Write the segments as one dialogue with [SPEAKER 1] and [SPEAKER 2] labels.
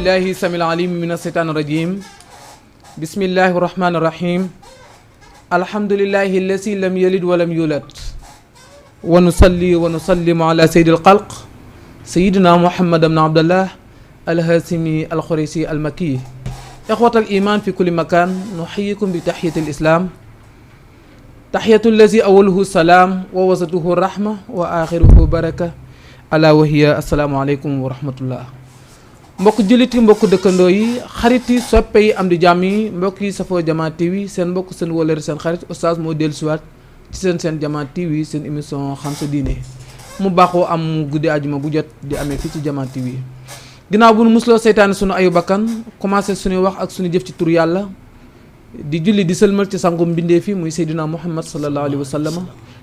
[SPEAKER 1] billahi samil alim min asheytaan irajim bismillahi rahmani rahim alhamdulillahi allasi lam yalid walam yulad wa nusalli wa nusallimu ala sayyidil xalq sayyidina muhammad ibn abdallah alhasimi alxuraysi almakki ixwatal iman fi kulli makan nuxyikum bi taxiyatil islam taxiyatu allazi awaluhu salaam wa wasatuhu rahma wa axiruhu baraka ala wahiya assalaamu aleykum wa rahmatullah mbokk jullit yi mbokk dëkkandoo yi xarit yi soppe yi am di jàmm yi mbokk yi safoo Jama TV seen mbokk seen wóllëre seen xarit oustaz moo dellusiwaat ci seen Jama TV seen émission xam sa diine mu baaxoo am guddi àjjuma bu jot di amee fii ci Jama TV ginnaaw bu nu musloo seytaane sunu ayu bakkan commencé suñuy wax ak suñu jëf ci tur yàlla di julli di sëlmal ci sangum mbindee fi muy Seydina Muhammad sallallahu alayhi wa sallam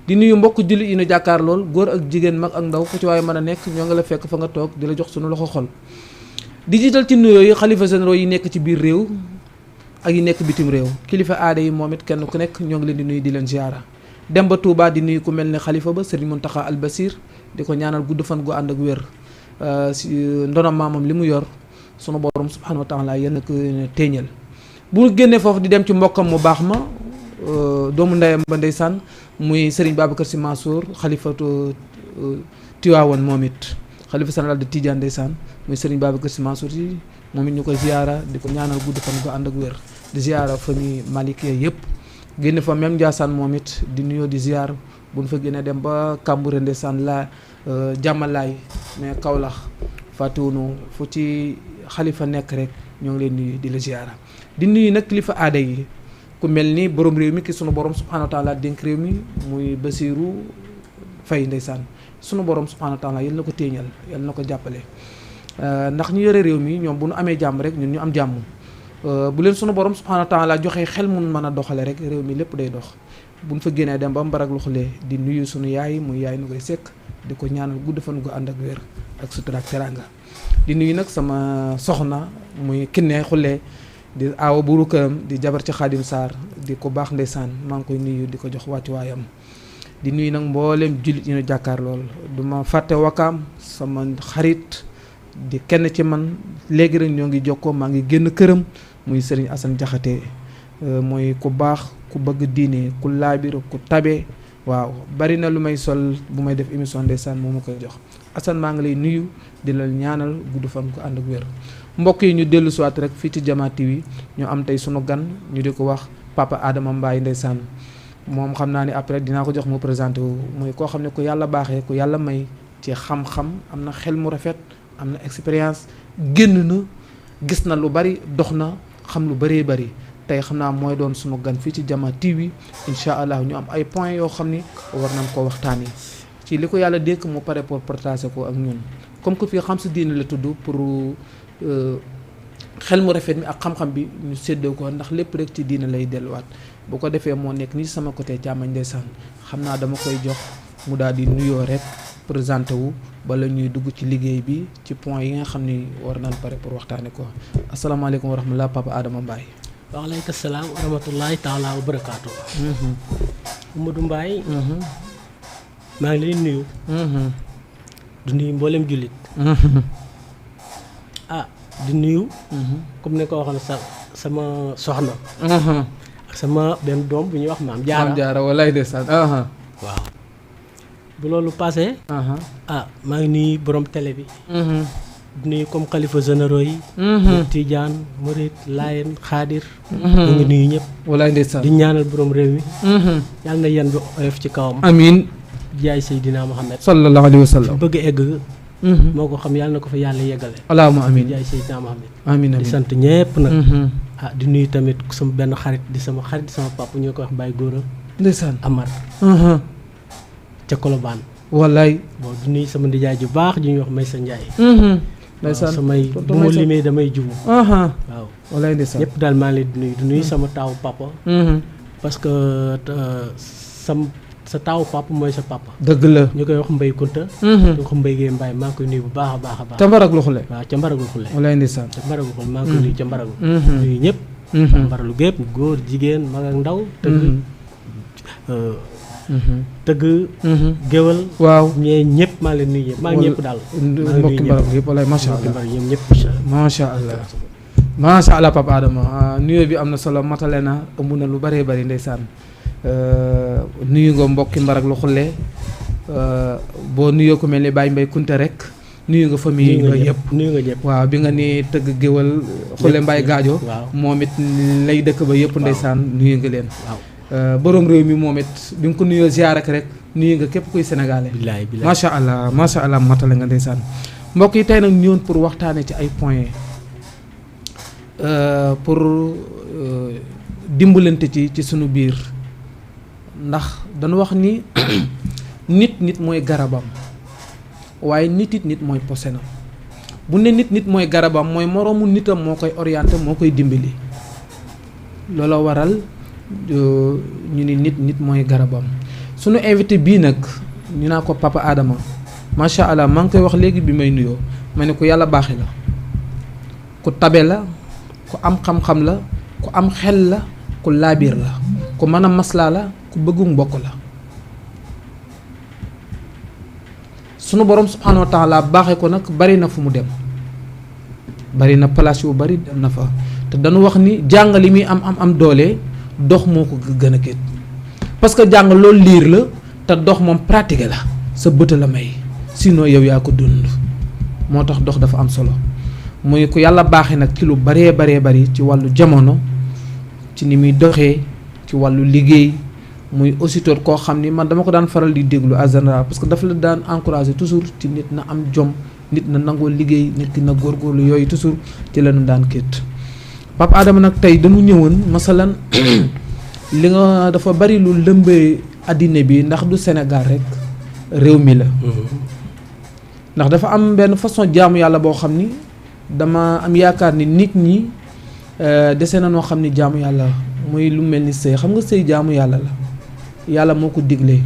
[SPEAKER 1] di nuyu mbokk jullit yi nu jàkkaar lool góor ak jigéen mag ak ndaw fu ci waaye mën a nekk ñoo ngi la fekk fa nga toog di la jox suñu loxo xol di jiital ci nuyoo yi xalifa généraux yi nekk ci biir réew ak yi nekk bitim réew kilifa aada yi moom it kenn ku nekk ñoo ngi leen di nuyu di leen ziara dem ba Touba di nuyu ku mel ne xalifa ba Serigne Mountakha Al Basir di ko ñaanal gudd fan gu ànd ak wér si ndonam maamam li mu yor sunu borom subhanahu wa taala yéen ko téeñal bu génnee foofu di dem ci mbokkam mu baax ma doomu ndeyam ba ndeysaan muy Serigne Babacar Sy Mansour xalifatu Tiwaawan moom it xalifa général de Tidiane ndeysaan muy Serigne Babacar Sy Mansour yi moom it ñu koy ziara di ko ñaanal gudd fan gu ànd ak wér di ziara famille Malick yëpp génne fa même Ndiassane moom it di nuyoo di ziar bu ñu fa génnee dem ba Kambure ndeysaan la jàmmalaay mais Kaolack fàttewuñu fu ci xalifa nekk rek ñoo ngi leen nuyu di la ziara di nuyu nag kilifa aada yi ku mel ni borom réew mi ki sunu borom subhanahu wa taala dénk réew mi muy Bassirou Faye ndeysaan sunu borom subhanahu wa taala yal na ko téeñal yal na ko jàppale ndax ñu yore réew mi ñoom bu ñu amee jàmm rek ñun ñu am jàmm bu leen sunu borom subhanahu wa taala joxee xel mun mën a doxale rek réew mi lépp day dox buñ fa génnee dem ba mbarak lu xulee di nuyu sunu yaay muy yaay nu koy sekk di ko ñaanal gudd fan gu ànd ak wér ak sutura ak teranga di nuyu nag sama soxna muy Kiné xulee di aawa buru këram di jabar ci Xaadim Sarr di ko baax ndeysaan maa ngi koy nuyu di ko jox wàccuwaayam di nuyu nag mboolem jullit ñu ne jàkkaar lool du ma fàtte wakaam sama xarit di kenn ci man léegi rek ñoo ngi jokkoo maa ngi génn këram muy Serigne Assane Diakhaté mooy ku baax ku bëgg diine ku laabir ku tabe waaw bari na lu may sol bu may def émission ndeysaan moo ma koy jox Assane maa ngi lay nuyu di la ñaanal gudd fan ko ànd ak wér mbokk yi ñu dellu siwaat rek fii ci Jama TV ñu am tey sunu gan ñu di ko wax Papa Adama Mbaye ndeysaan moom xam naa ne après dinaa ko jox mu présenté wu muy koo xam ne ku yàlla baaxee ku yàlla may ci xam-xam am na xel mu rafet am na expérience génn na gis na lu bari dox na xam lu bëree bëri tey xam naa mooy doon sunu gan fii ci Jama TV incha allah ñu am ay points yoo xam ni war nañ ko waxtaanee ci li ko yàlla dénk mu pare pour partager ko ak ñun comme que fii xam sa diine la tudd pour xel mu rafet mi ak xam-xam bi ñu séddoo ko ndax lépp rek ci diine lay delluwaat bu ko defee moo nekk nii sama côté càmmañ ndeysaan xam naa dama koy jox mu daal di nuyoo rek présenté wu bala ñuy dugg ci liggéey bi ci point yi nga xam ni war nañ pare pour waxtaane ko asalaamaaleykum wa rahmatulah Papa Adama Mbaye.
[SPEAKER 2] waaleykum salaam wa rahmatulahi taala wa barakaatu. Amadou Mbaye. maa ngi lay nuyu. du nuyu mboolem jullit. di nuyu. comme ni ko waxoon sama soxna. ak sama benn doom bu ñuy wax maam Jaara.
[SPEAKER 1] maam Jaara walaay ndeysaan.
[SPEAKER 2] waaw bu loolu passé. maa ngi nuyu borom télé bi. di nuyu comme xalifa généraux yi. Tidiane Mouride Layen Xaadir. ñu ngi nuyu ñëpp.
[SPEAKER 1] walaay ndeysaan
[SPEAKER 2] di ñaanal borom réew mi. yàlla na yan bi oyof ci kawam.
[SPEAKER 1] amiin.
[SPEAKER 2] jaay Seydina Muhammad.
[SPEAKER 1] sallallahu alayhi wa sallam.
[SPEAKER 2] bëgg egg. moo ko xam yàlla na ko fa yàlla yeggale.
[SPEAKER 1] allahumma amiin
[SPEAKER 2] jaay Seydina Muhammad.
[SPEAKER 1] amiin
[SPEAKER 2] di sant ñëpp nag. di nuyu tamit sama benn xarit di sama xarit sama papa ñu ko wax Baye Gora.
[SPEAKER 1] ndeysaan
[SPEAKER 2] Amar. ca Colobane.
[SPEAKER 1] wallaay.
[SPEAKER 2] bon di nuyu sama ndijaay ju baax ju ñuy wax Maysa Ndiaye.
[SPEAKER 1] ndeysaan
[SPEAKER 2] samay bu ma limee damay jubu. waaw
[SPEAKER 1] wallaay ndeysaan
[SPEAKER 2] ñëpp daal maa ngi leen di nuyu sama taawu papa. parce que sa taawu papa mooy sa papa.
[SPEAKER 1] dëgg la
[SPEAKER 2] ñu koy wax Mbay Kunta. ñu ko Mbay Gee Mbaay maa ngi koy nuyu bu baax a baax a baax.
[SPEAKER 1] ca Mbarag lu xule.
[SPEAKER 2] waaw ca Mbarag lu xule.
[SPEAKER 1] wallaay ndeysaan.
[SPEAKER 2] ca Mbarag lu xule maa ngi koy nuyu ca Mbarag lu. nuyu ñëpp. Mbarag lu gépp góor jigéen mag ak ndaw. tëgg tëgg géwal
[SPEAKER 1] waaw
[SPEAKER 2] ñee ñëpp maa leen nuyu maa ngi ñëpp daal
[SPEAKER 1] mbokki mbarab yëpp walaay macha allah
[SPEAKER 2] ñoom ñëpp
[SPEAKER 1] macha allah macha allah Papa Adama nuyoo bi am na solo matale na ëmb na lu bëree bëri ndeysaan nuyu nga mbokki mbarak lu xulle boo nuyoo ko mel ni Baye Mbaye Kunte rek nuyu nga famille ba yëpp
[SPEAKER 2] nuyu nga ñëpp
[SPEAKER 1] waaw bi nga ni tëgg géwal xulle Mbaye Gaajo moom it lay dëkk ba yëpp ndeysaan nuyu nga leen borom réew mi moom it bi nga ko nuyoo ziar rek nuyu nga képp kuy sénégalais macha allah matale nga ndeysaan mbokk yi tey nag ñëwoon pour waxtaane ci ay points pour dimbalante ci sunu biir ndax dañu wax ni nit mooy garabam waaye nit mooy posenam bu ne nit mooy garabam mooy moroomu nitam moo koy orienté moo koy dimbali loola waral ñu ni nit mooy garabam sunu invité bii nag ñu naa ko Papa Adama macha allah maa ngi koy wax léegi bi may nuyoo ma ne ko yàlla baaxi la ku tabe la ku am xam-xam la ku am xel la ku laabiir la ku mën a maslaa la ku bëggu mbokk la sunu borom subhanahu wa taala baaxee ko nag bari na fu mu dem bari na place yu bari dem na fa te dañu wax ni jàng li muy am doole dox moo ko gën a kéet parce que jàng loolu liir la te dox moom pratique la sa bët la may sinon yow yaa ko dund moo tax dox dafa am solo muy ku yàlla baaxee nag ci lu baree bari ci wàllu jamono ci ni muy doxee ci wàllu liggéey muy aussitôt koo xam ni man dama ko daan faral di déglu en général parce que dafa la daan encourager toujours ci nit na am jom nit na nangoo liggéey nit ki na góorgóorlu yooyu toujours ci la ñu daan kéet Papa Adama nag tey dañu ñëwoon masalan li nga dafa bari lu lëmbee àddina bi ndax du Sénégal rek réew mi la ndax dafa am benn façon jaamu yàlla boo xam ni dama am yaakaar ni nit ñi dese na noo xam ni jaamu yàlla muy lu mel ni sëy xam nga sëy jaamu yàlla la yàlla moo ko diglee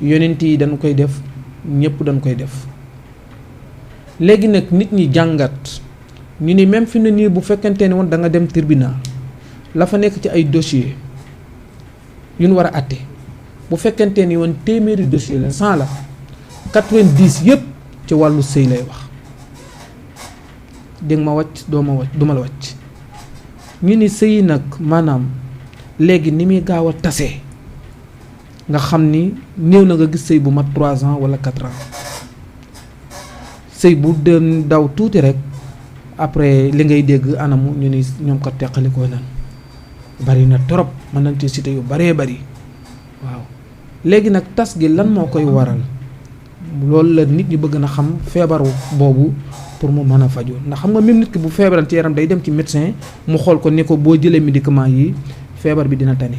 [SPEAKER 1] yonent yi dañ koy def ñëpp dañ koy def léegi nag nit ñi jàngat ñu ni même fi ne nii bu fekkente ne woon da nga dem tribunal la fa nekk ci ay dossier yu ñu war a àtte bu fekkente ni woon téeméeri dossier la 100 la 90 yëpp ci wàllu sëy lay wax dégg ma wàcc doo ma la wàcc ñu ni sëy nag maanaam léegi ni muy gaaw a tase nga xam ni néew na nga gis sëy bu mat 3 ans wala 4 ans sëy bu dem daw tuuti rek après li ngay dégg anamu ñu ni ñoom ko teqalikoo nan bari na trop mën nañ ci cité yu baree bari waaw léegi nag tas gi lan moo koy waral loolu la nit ñi bëgg na xam feebar boobu pour mu mën a faju ndax xam nga même nit ki bu feebaran ci yaram day dem ci médecin mu xool ko ni ko boo jëlee médicament yi feebar bi dina tane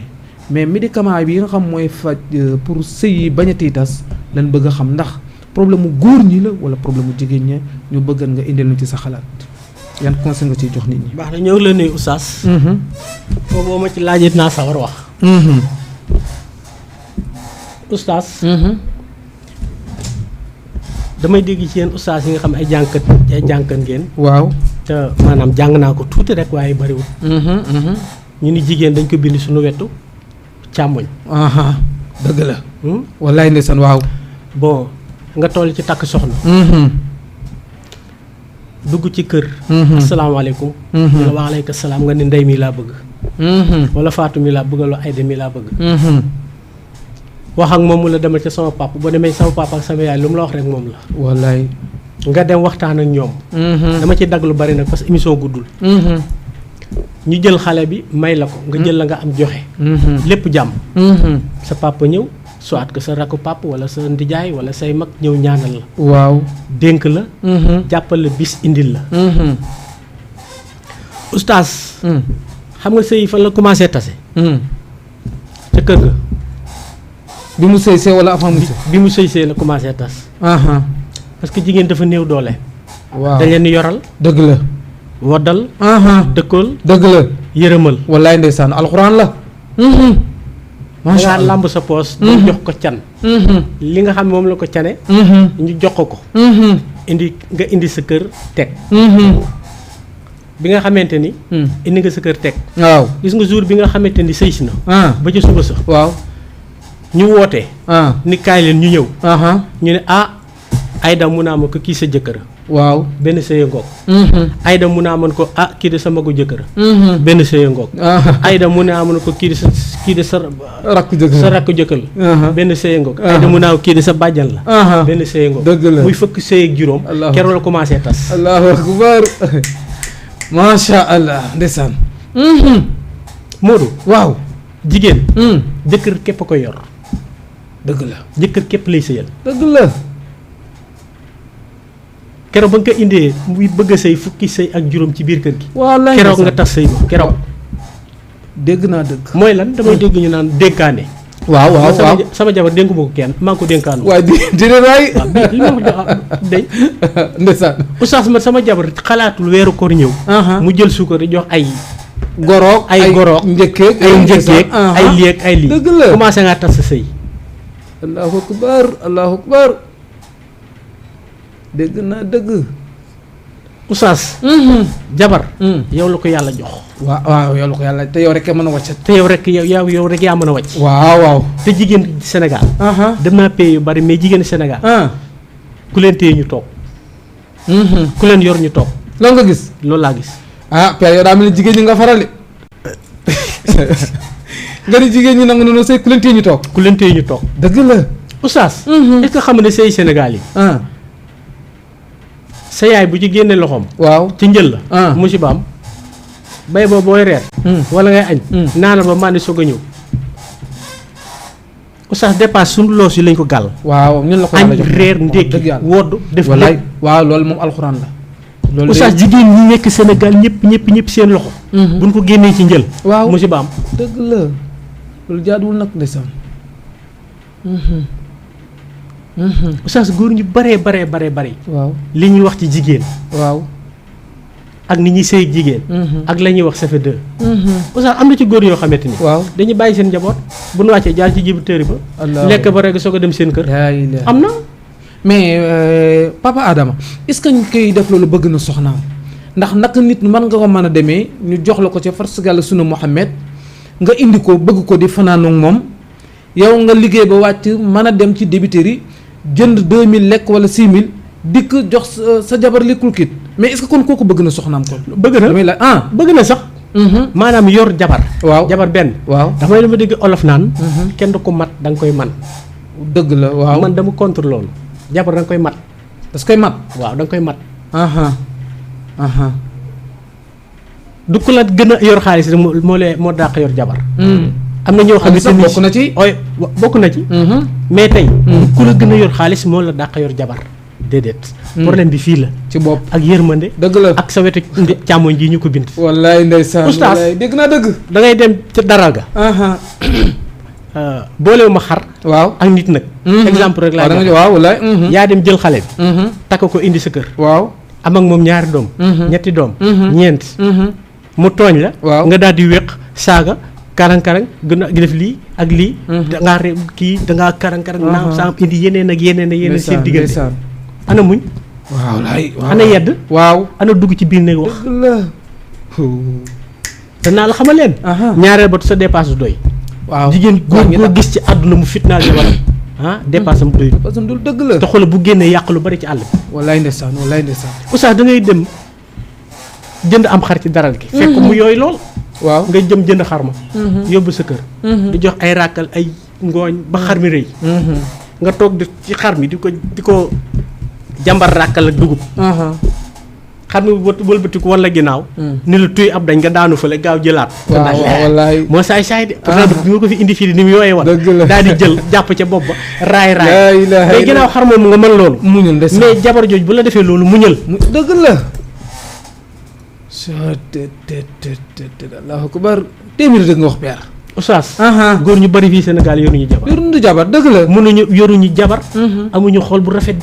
[SPEAKER 1] mais médicament bi nga xam mooy faj pour sëy yi bañ a tiitas lan bëgg a xam ndax problème mu góor ñi la wala problème mu jigéen ñi ñu bëggan nga indil ñu ci sa xalaat yan conseil nga ciy jox nit ñi.
[SPEAKER 2] baax na ñoo ngi la nuyu Oustaz. foofu boo ma ci laajee naa sawar wax. Oustaz. damay dégg ci yéen Oustaz yi nga xam ay jànkat ngeen.
[SPEAKER 1] waaw
[SPEAKER 2] te maanaam jàng naa ko tuuti rek waaye bariwul. ñu ni jigéen dañ ko bind suñu wetu càmmoñ.
[SPEAKER 1] dëgg la. wallaay ndeysaan waaw.
[SPEAKER 2] bon nga toll ci takk soxna. dugg ci kër. asalaamaaleykum. wala waaleykum salaam nga ni ndey mi laa bëgg. wala Fatou mi laa bëgg wala Aïda mi laa bëgg. wax ak moom mu la demal ca sama papa boo demee sama papa ak sama yaay lu mu la wax rek moom la.
[SPEAKER 1] wallaay.
[SPEAKER 2] nga dem waxtaan ak ñoom. dama ci dagg lu bari nag parce que émission guddul. ñu jël xale bi may la ko nga jël la nga am joxe. lépp jàmm. sa papa ñëw soit que sa rakku papa wala sa ndijaay wala say mag ñëw ñaanal la.
[SPEAKER 1] waaw
[SPEAKER 2] dénk la. jàppal la bis indil la. Oustaz. xam nga sëy fan la commencé tase. ca kër ga.
[SPEAKER 1] bi mu sëy see wala avant mu sëy.
[SPEAKER 2] bi mu sëy see la commencé tas. parce que jigéen dafa néew doole.
[SPEAKER 1] waaw
[SPEAKER 2] dañ leen di yoral.
[SPEAKER 1] dëgg la.
[SPEAKER 2] woddal. dëkkool.
[SPEAKER 1] dëgg la.
[SPEAKER 2] yërëmal.
[SPEAKER 1] wallaay ndeysaan alxuraan la. macha allah
[SPEAKER 2] dangaa làmb sa poos. dañ jox ko can. li nga xam ne moom la ko cane. ñu jox ko. indi sa kër teg. bi nga xamante ni. indi nga sa kër teg.
[SPEAKER 1] waaw
[SPEAKER 2] gis nga jour bi nga xamante ni sëy si na. ba ca suba sa.
[SPEAKER 1] waaw.
[SPEAKER 2] ñu woote. ni kaay leen ñu ñëw. ñu ne Aïda mun naa ma ko kii sa jëkkër.
[SPEAKER 1] waaw
[SPEAKER 2] benn sëye ngoog. Aïda mun naa mën ko kii de sa magu jëkkër. benn sëye ngoog. Aïda mun naa mën ko kii de sa
[SPEAKER 1] rakku jëkkër
[SPEAKER 2] sa rakku jëkkër la. benn sëye ngoog. Aïda mun naa kii de sa bàjjan la. benn sëye ngoog.
[SPEAKER 1] dëgg la
[SPEAKER 2] muy fukk sëy ak juróom. keroog la commencé tas.
[SPEAKER 1] allahu akbar macha allah ndeysaan.
[SPEAKER 2] Modou.
[SPEAKER 1] waaw
[SPEAKER 2] jigéen. jëkkër képp a ko yor.
[SPEAKER 1] dëgg la
[SPEAKER 2] jëkkër képp lay sëyal.
[SPEAKER 1] dëgg la.
[SPEAKER 2] keroog ba nga ko indee muy bëgg a sëy fukki sëy ak juróom ci biir kër gi.
[SPEAKER 1] wallaay
[SPEAKER 2] keroog nga tas sëy ba keroog.
[SPEAKER 1] dégg naa dëgg.
[SPEAKER 2] mooy lan damay dégg ñu naan dénkaane.
[SPEAKER 1] waaw waaw waaw
[SPEAKER 2] sama jabar dénku ma ko kenn maa ngi ko dénkaanu.
[SPEAKER 1] waaye dina waay.
[SPEAKER 2] waaw li ma wax day.
[SPEAKER 1] ndeysaan.
[SPEAKER 2] oustaz man sama jabar xalaatul weeru koor ñëw. mu jël suukar di jox ay.
[SPEAKER 1] goroog
[SPEAKER 2] ay goroog
[SPEAKER 1] njëkkeeg
[SPEAKER 2] ay njëkkeeg ay lieg ay lii.
[SPEAKER 1] dëgg la
[SPEAKER 2] commencé ngaa tas sa sëy.
[SPEAKER 1] allahu akbar allahu akbar. dégg naa dëgg.
[SPEAKER 2] oustaz. jabar. yow la ko yàlla jox.
[SPEAKER 1] waaw yow la ko yàlla te yow rek a mën a wàcc.
[SPEAKER 2] te yow rek yow rek yaa mën a wàcc.
[SPEAKER 1] waaw waaw.
[SPEAKER 2] te jigéen Sénégal. dem naa pays yu bari mais jigéen Sénégal. ku leen téye ñu toog. ku leen yor ñu toog.
[SPEAKER 1] loolu nga gis.
[SPEAKER 2] loolu laa gis.
[SPEAKER 1] père yow daa mel ni jigéen ñi nga faral de. nga ni jigéen ñi nangu noonu sëy ku leen téye ñu toog.
[SPEAKER 2] ku leen téye ñu toog.
[SPEAKER 1] dëgg la.
[SPEAKER 2] oustaz. est-ce que xam nga ne sëy Sénégal yi. sa yaay bu ci génne loxoom.
[SPEAKER 1] waaw
[SPEAKER 2] ci njël la. musibaam bay ba booy reer. wala ngay añ. naanal ba màndi soog a ñëw. oustaz dépasse suñu loos yi lañ ko gàll.
[SPEAKER 1] waaw ñun la ko yàlla jox
[SPEAKER 2] añ reer ndékki wodd def lépp.
[SPEAKER 1] waaw loolu moom alxuraan la. loolu
[SPEAKER 2] oustaz jigéen ñi nekk Sénégal ñëpp seen loxo. buñ ko génnee ci njël.
[SPEAKER 1] waaw
[SPEAKER 2] musibaam.
[SPEAKER 1] dëgg la loolu jaaduwul nag ndeysaan.
[SPEAKER 2] oustaz góor ñu bare.
[SPEAKER 1] waaw
[SPEAKER 2] li ñuy wax ci jigéen.
[SPEAKER 1] waaw
[SPEAKER 2] ak ni ñuy sëy ak jigéen. ak la ñuy wax ça fait deux. oustaz am na ci góor yoo xamante ni.
[SPEAKER 1] waaw
[SPEAKER 2] dañuy bàyyi seen njaboot bu nu wàccee jaar ci jibu tëri ba. lekk ba rek soog a dem seen kër. am na.
[SPEAKER 1] mais papa Adama est-ce que ñu koy def loolu bëgg na soxnaam ndax naka nit mën nga ko mën a demee ñu jox la ko ca farce gàll sunu Muhammad nga indi ko bëgg ko di fanaanoog moom yow nga liggéey ba wàcc mën a dem ci débiteri jënd 2000 lekk wala 6000 dikk jox sa jabar lekkul kit mais est-ce que kon kooku bëgg na soxnaam kon.
[SPEAKER 2] bëgg na
[SPEAKER 1] damay la
[SPEAKER 2] bëgg na sax. maanaam yor jabar.
[SPEAKER 1] waaw
[SPEAKER 2] jabar benn.
[SPEAKER 1] waaw
[SPEAKER 2] dafay dama dégg olof naan. kenn du ko mat da nga koy man.
[SPEAKER 1] dëgg la waaw
[SPEAKER 2] man dama contre loolu. jabar da nga koy mat.
[SPEAKER 1] das koy mat.
[SPEAKER 2] waaw da nga koy mat. du ko la gën a yor xaalis rek moo dàq yor jabar. am na ñoo xam ne
[SPEAKER 1] sax bokk na ci.
[SPEAKER 2] bokk na ci. mais tey. ku la gën a yor xaalis moo la dàq yor jabar. déedéet. problème bi fii la.
[SPEAKER 1] ci bopp
[SPEAKER 2] ak yërmande.
[SPEAKER 1] dëgg la
[SPEAKER 2] ak sa wetu càmmoñ ji ñu ko bind.
[SPEAKER 1] wallaay ndeysaan.
[SPEAKER 2] oustaz
[SPEAKER 1] dégg naa dëgg.
[SPEAKER 2] da ngay dem ca daral ga. boolewu ma xar.
[SPEAKER 1] waaw
[SPEAKER 2] ak nit nag. exemple rek laa jox
[SPEAKER 1] waaw wallaay.
[SPEAKER 2] yaa dem jël xale bi. takk ko indi sa kër.
[SPEAKER 1] waaw
[SPEAKER 2] am ak moom ñaari doom. ñetti doom. ñeent. mu tooñ la.
[SPEAKER 1] waaw
[SPEAKER 2] nga daal di wéq saaga. karang-karang gën a def lii ak lii. da ngaa re kii da ngaa karang-karang. naam saam indi yeneen ak yeneen seen diggante. ana muñ.
[SPEAKER 1] waaw laay
[SPEAKER 2] ana yedd.
[SPEAKER 1] waaw
[SPEAKER 2] ana dugg ci biir néeg wax.
[SPEAKER 1] dëgg la.
[SPEAKER 2] danaa la xamal leen. ñaareel ba sa dépasse du doy.
[SPEAKER 1] waaw
[SPEAKER 2] jigéen góor goo gis ci àdduna mu fitnaal jabaram. dépasse am doy.
[SPEAKER 1] parce que dul dëgg la.
[SPEAKER 2] te xoolal bu génnee yàq lu bari ci àll bi.
[SPEAKER 1] wallaay ndeysaan wallaay ndeysaan.
[SPEAKER 2] oustaz da ngay dem jënd am xar ci daral gi. fekk mu yooyu lool.
[SPEAKER 1] waaw
[SPEAKER 2] nga jënd xar ma. yóbbu sa kër. di jox ay ràkkal ay ngooñ ba xar mi rëy. nga toog ci xar mi di ko jàmbar ràkkal ak dugub. xar mi wëlbatiku wala ginnaaw. ni la tuy ab dañ nga daanu fële gaaw jëlaat.
[SPEAKER 1] waaw wallaay
[SPEAKER 2] moo saay de. pourtant bi nga ko fi indi fii ni mu yooyee woon. daal di jël jàpp ca bopp ba raay. mais ginnaaw xar moom nga mën loolu.
[SPEAKER 1] muñal ndeysaan
[SPEAKER 2] mais jabar jooj bu la defee loolu muñal.
[SPEAKER 1] dëgg la. allahu akbar téeméeri dëgg nga wax père.
[SPEAKER 2] oustaz. góor ñu bari fii Sénégal yoruñu jabar.
[SPEAKER 1] yoruñu jabar dëgg la.
[SPEAKER 2] yoruñu jabar. amuñu xol bu rafet.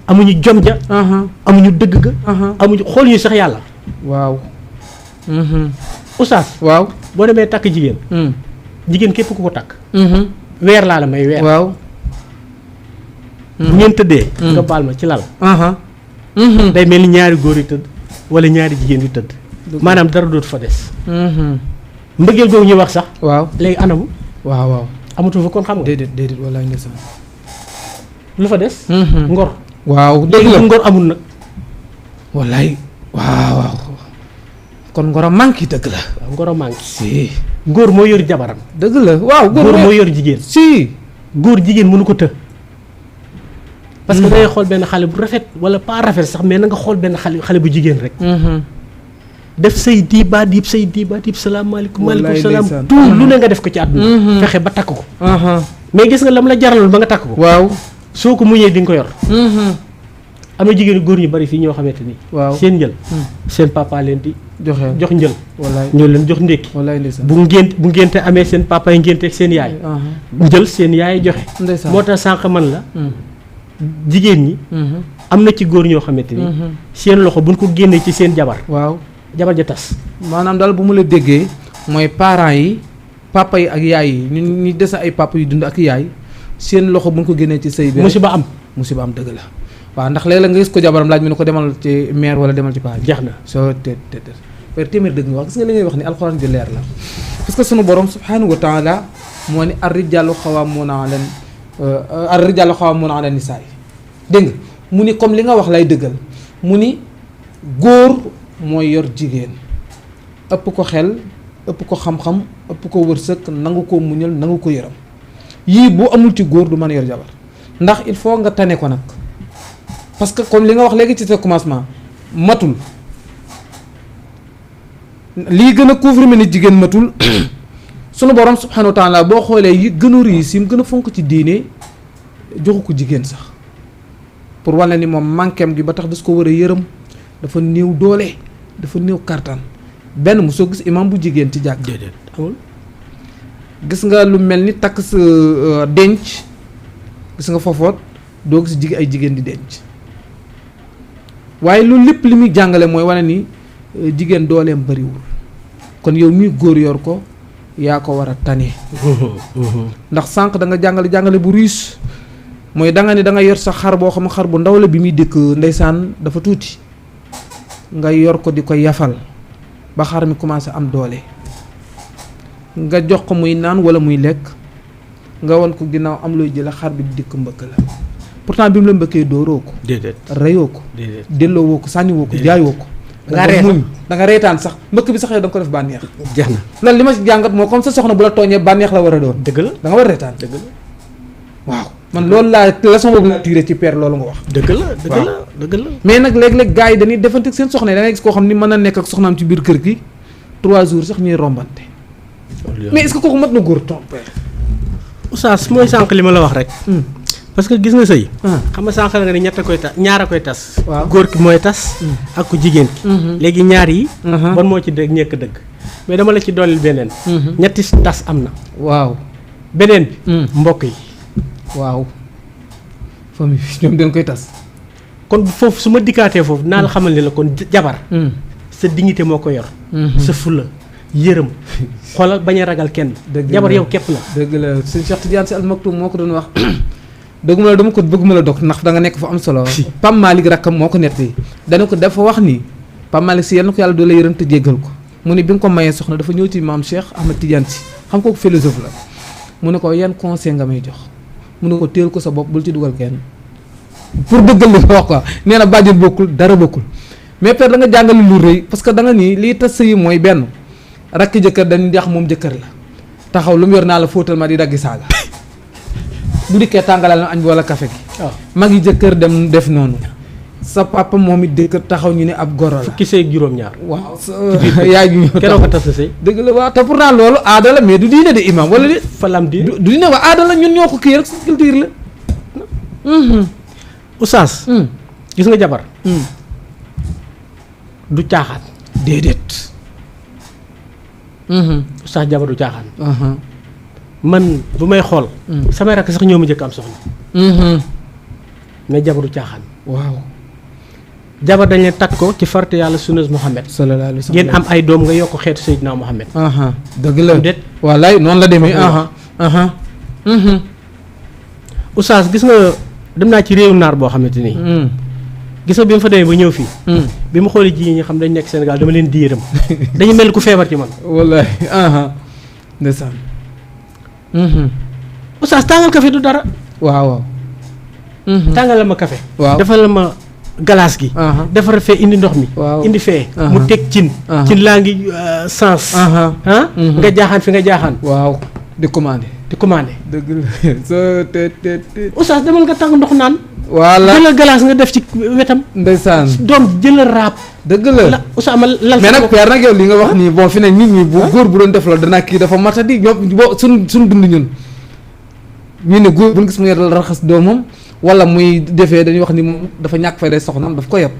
[SPEAKER 2] amuñu jom ja. amuñu dëgg ga. amuñu xool ñu sax yàlla.
[SPEAKER 1] waaw.
[SPEAKER 2] oustaz.
[SPEAKER 1] waaw
[SPEAKER 2] boo demee takk jigéen. jigéen képp ku ko takk. weer laa la may weer.
[SPEAKER 1] waaw.
[SPEAKER 2] bu ngeen tëddee. nga baal ma ci lal. day mel ni ñaari góor yu tëdd wala ñaari jigéen yu tëdd. maanaam dara dootu fa des. mbëggeel googu ñuy wax sax.
[SPEAKER 1] waaw
[SPEAKER 2] léegi anamu.
[SPEAKER 1] waaw.
[SPEAKER 2] amatu fa kon xam nga.
[SPEAKER 1] déedéet wallaay ndeysaan.
[SPEAKER 2] lu fa des. ngor.
[SPEAKER 1] waaw dëgg la
[SPEAKER 2] ngor amul nag.
[SPEAKER 1] wallaay waaw kon ngor a manqué dëgg la.
[SPEAKER 2] waaw ngor a manqué.
[SPEAKER 1] si.
[SPEAKER 2] góor moo yor jabaram.
[SPEAKER 1] dëgg la waaw
[SPEAKER 2] góor moo yor jigéen.
[SPEAKER 1] si.
[SPEAKER 2] góor jigéen mënu ko të. parce que dangay xool benn xale bu rafet wala pas rafet sax mais na nga xool benn xale bu jigéen rek. def say diibaat yëpp salaamaaleykum. maaleykum salaam tout lu ne nga def ko ci àdduna. fexe ba takk ko. mais gis nga lam la jaraloon ba nga takk ko.
[SPEAKER 1] waaw
[SPEAKER 2] soo ko muñee di nga ko yor. am na jigéen góor ñu bari fii ñoo xamante ni.
[SPEAKER 1] waaw
[SPEAKER 2] seen njël. seen papa leen di. jox njël.
[SPEAKER 1] wallaay
[SPEAKER 2] ñoo leen jox ndékki.
[SPEAKER 1] wallaay ndeysaan.
[SPEAKER 2] bu ngénte amee seen papa yi ngénte ak seen yaay. njël seen yaay joxe.
[SPEAKER 1] ndeysaan
[SPEAKER 2] moo tax sànq man la. jigéen ñi. am na ci góor ñoo xamante ni. seen loxo buñ ko génnee ci seen jabar.
[SPEAKER 1] waaw
[SPEAKER 2] jabar ja tas.
[SPEAKER 1] maanaam daal bu mu la déggee mooy parents yi papa yi ak yaay yi ñu des ay papa yu dund ak yaay seen loxo bu ñu ko génnee ci sëy bi. musiba am dëgg la. waaw ndax léeg-léeg nga gis ko jabaram laaj mu ne ko demal ci mère wala demal ci paa. jeex na soo te téeméer dëgg nga wax gis nga li ngay wax ni alxuraan di leer la parce que sunu borom subhanahu wa taala moo ni ar-rijaalu qawwaamuuna ala nisaa dégg nga mu ni comme li nga wax lay dëggal mu ni góor mooy yor jigéen ëpp ko xel ëpp ko xam-xam ëpp ko wërsëg nangu ko muñal nangu ko yëram yii bu amul ci góor du mën a yor jabar ndax il faut nga tane ko nag parce que comme li nga wax léegi ci sa commencement matul lii gën a couvrir ni jigéen matul sunu borom subhanahu wa taala boo xoolee yi gën a riis yi mu gën a fonk ci diine joxu ko jigéen sax pour wane ni moom manquem gi ba tax das ko war a yërëm dafa néew doole dafa néew kartan benn mu soo gis imam bu jigéen ci jàkk déedéet amul gis nga lu mel ni takk sa denc gis nga foofoot doo gis ay jigéen di denc waaye loolu lépp li muy jàngale mooy wane ni jigéen dooleem bariwul kon yow muy góor yor ko yaa ko war a tane ndax sànq da nga jàngale bu riis mooy da nga ni da nga yor sa xar boo xam xar bu ndaw la bi muy dëkk ndeysaan dafa tuuti nga yor ko di ko yafal ba xar mi commencé am doole nga jox ko muy naan wala muy lekk nga won ko ginnaaw am looy jële xar bi di dikk mbëkk la pourtant bi mu la mbëkkee dóoroo ko déedéet reyoo ko déedéet delloo woo ko sànni woo ko jaay woo ko da nga reetaan sax mbëkk bi sax yow da nga ko def bànneex jeex na loolu li ma ci jàngat moo comme sa soxna bu la tooñee bànneex la war a doon dëgg la da nga war a reetaan dëgg la waaw man loolu laa leçon boobu laa tiré ci père loolu nga wax dëgg la mais nag léeg-léeg gars yi dañuy defante ak seen soxna yi da ngay gis koo xam ni mën na nekk ak soxnaam ci biir kër gi 3 jours sax ñuy rombante mais est-ce que kooku mat na góor ton père
[SPEAKER 2] oustaz mooy sànq li ma la wax rek parce que gis nga sëy xam nga sànq la nga ne ñett a koy tas ñaar a koy tas góor ki mooy tas ak ku jigéen ki léegi ñaar yi ban moo ci dëgg ñekk dëgg mais dama la ci dollil beneen ñetti tas am na waaw beneen bi mbokk yi waaw famille bi ñoom dañ koy tas kon foofu su ma dikkaatee foofu naa la xamal ne la kon jabar sa dignité moo ko yor sa fula yërëm xoolal bañ a ragal kenn jabar yow képp la dëgg la sëñ Cheikh Tidiane Sy Al Maktoum moo ko doon wax dëgguma la dama ko bëgguma la dog ndax da nga nekk fa am solo Pam Malick rakkam moo ko nettali dana ko dafa wax ni Pam Malick Sy yal na ko yàlla doo la yërëm te jéggal ko mu ne bi nga ko mayee soxna dafa ñëw ci maam Cheikh Ahmed Tidiane Sy xam ko philosophe la mu ne ko yan conseil nga may jox mu ne ko téel ko sa bopp bul ci dugal kenn pour dëggal li nga wax quoi nee na bàjjen bokkul dara bokkul mais père da nga jàngale lu rëy parce que da nga nii lii tas sëyi mooy benn rakki jëkkër dañuy jax moom jëkkër la taxaw lu mu yor naa la fóotal ma di daggi saaga bu dikkee tàngalal na añ bi wala café gi mag yi jëkkër dem def noonu sa papa moom it jëkkër taxaw ñu ne ab goro la fukki sëy ak juróom-ñaar waaw yaay gi ñëw keroog tas sa sëy dëgg la waaw te pourtant loolu aada la mais du diine de imam wala di falam di du diine waa aada la ñun ñoo ko kii rek sa culture la oustaz gis nga jabar du caaxaan déedéet oustaz jabar du caaxaan man bu may xool samay rakk sax ñoo ma njëkk am soxna mais jabar du caaxaan waaw jabar dañ leen takk ko ci farate yàlla sunnas Muhammad sallallahu alayhi wa sallam ngeen am ay doom nga yokk xeetu Seydina Muhammad dëgg la déet wallaay noonu la demee oustaz gis nga dem naa ci réewu naar boo xamante nii gis nga bi ma fa demee ba ñëw fii bi ma xoolee ji ñi xam dañ nekk Sénégal dama leen di yërëm dañu mel ku feebar ci man wallaay ndeysaan oustaz tàngal café du dara.
[SPEAKER 1] waaw.
[SPEAKER 2] tàngal la ma café.
[SPEAKER 1] waaw
[SPEAKER 2] defal la ma glace gi. defar fee indi ndox mi.
[SPEAKER 1] waaw
[SPEAKER 2] indi fee. mu teg cin. cin laa ngi sens. nga jaaxaan fi nga jaaxaan.
[SPEAKER 1] waaw di commandé.
[SPEAKER 2] dëgg
[SPEAKER 1] la soo te.
[SPEAKER 2] oustaz demal nga tàng ndox naan.
[SPEAKER 1] voilà
[SPEAKER 2] jëlal glace nga def ci wetam.
[SPEAKER 1] ndeysaan
[SPEAKER 2] doom jëlal raab.
[SPEAKER 1] dëgg la
[SPEAKER 2] oustaz ma lal.
[SPEAKER 1] mais nag père nag yow li nga wax nii bon fi ne nit ñi bu góor bu doon def loolu danaa kii dafa matadi ñoom boo suñ dund ñun. ñu ne góor bu ñu gis mu yor raxas doomam wala muy defee dañuy wax ni moom dafa ñàkk fay day soxnaam daf ko yeb.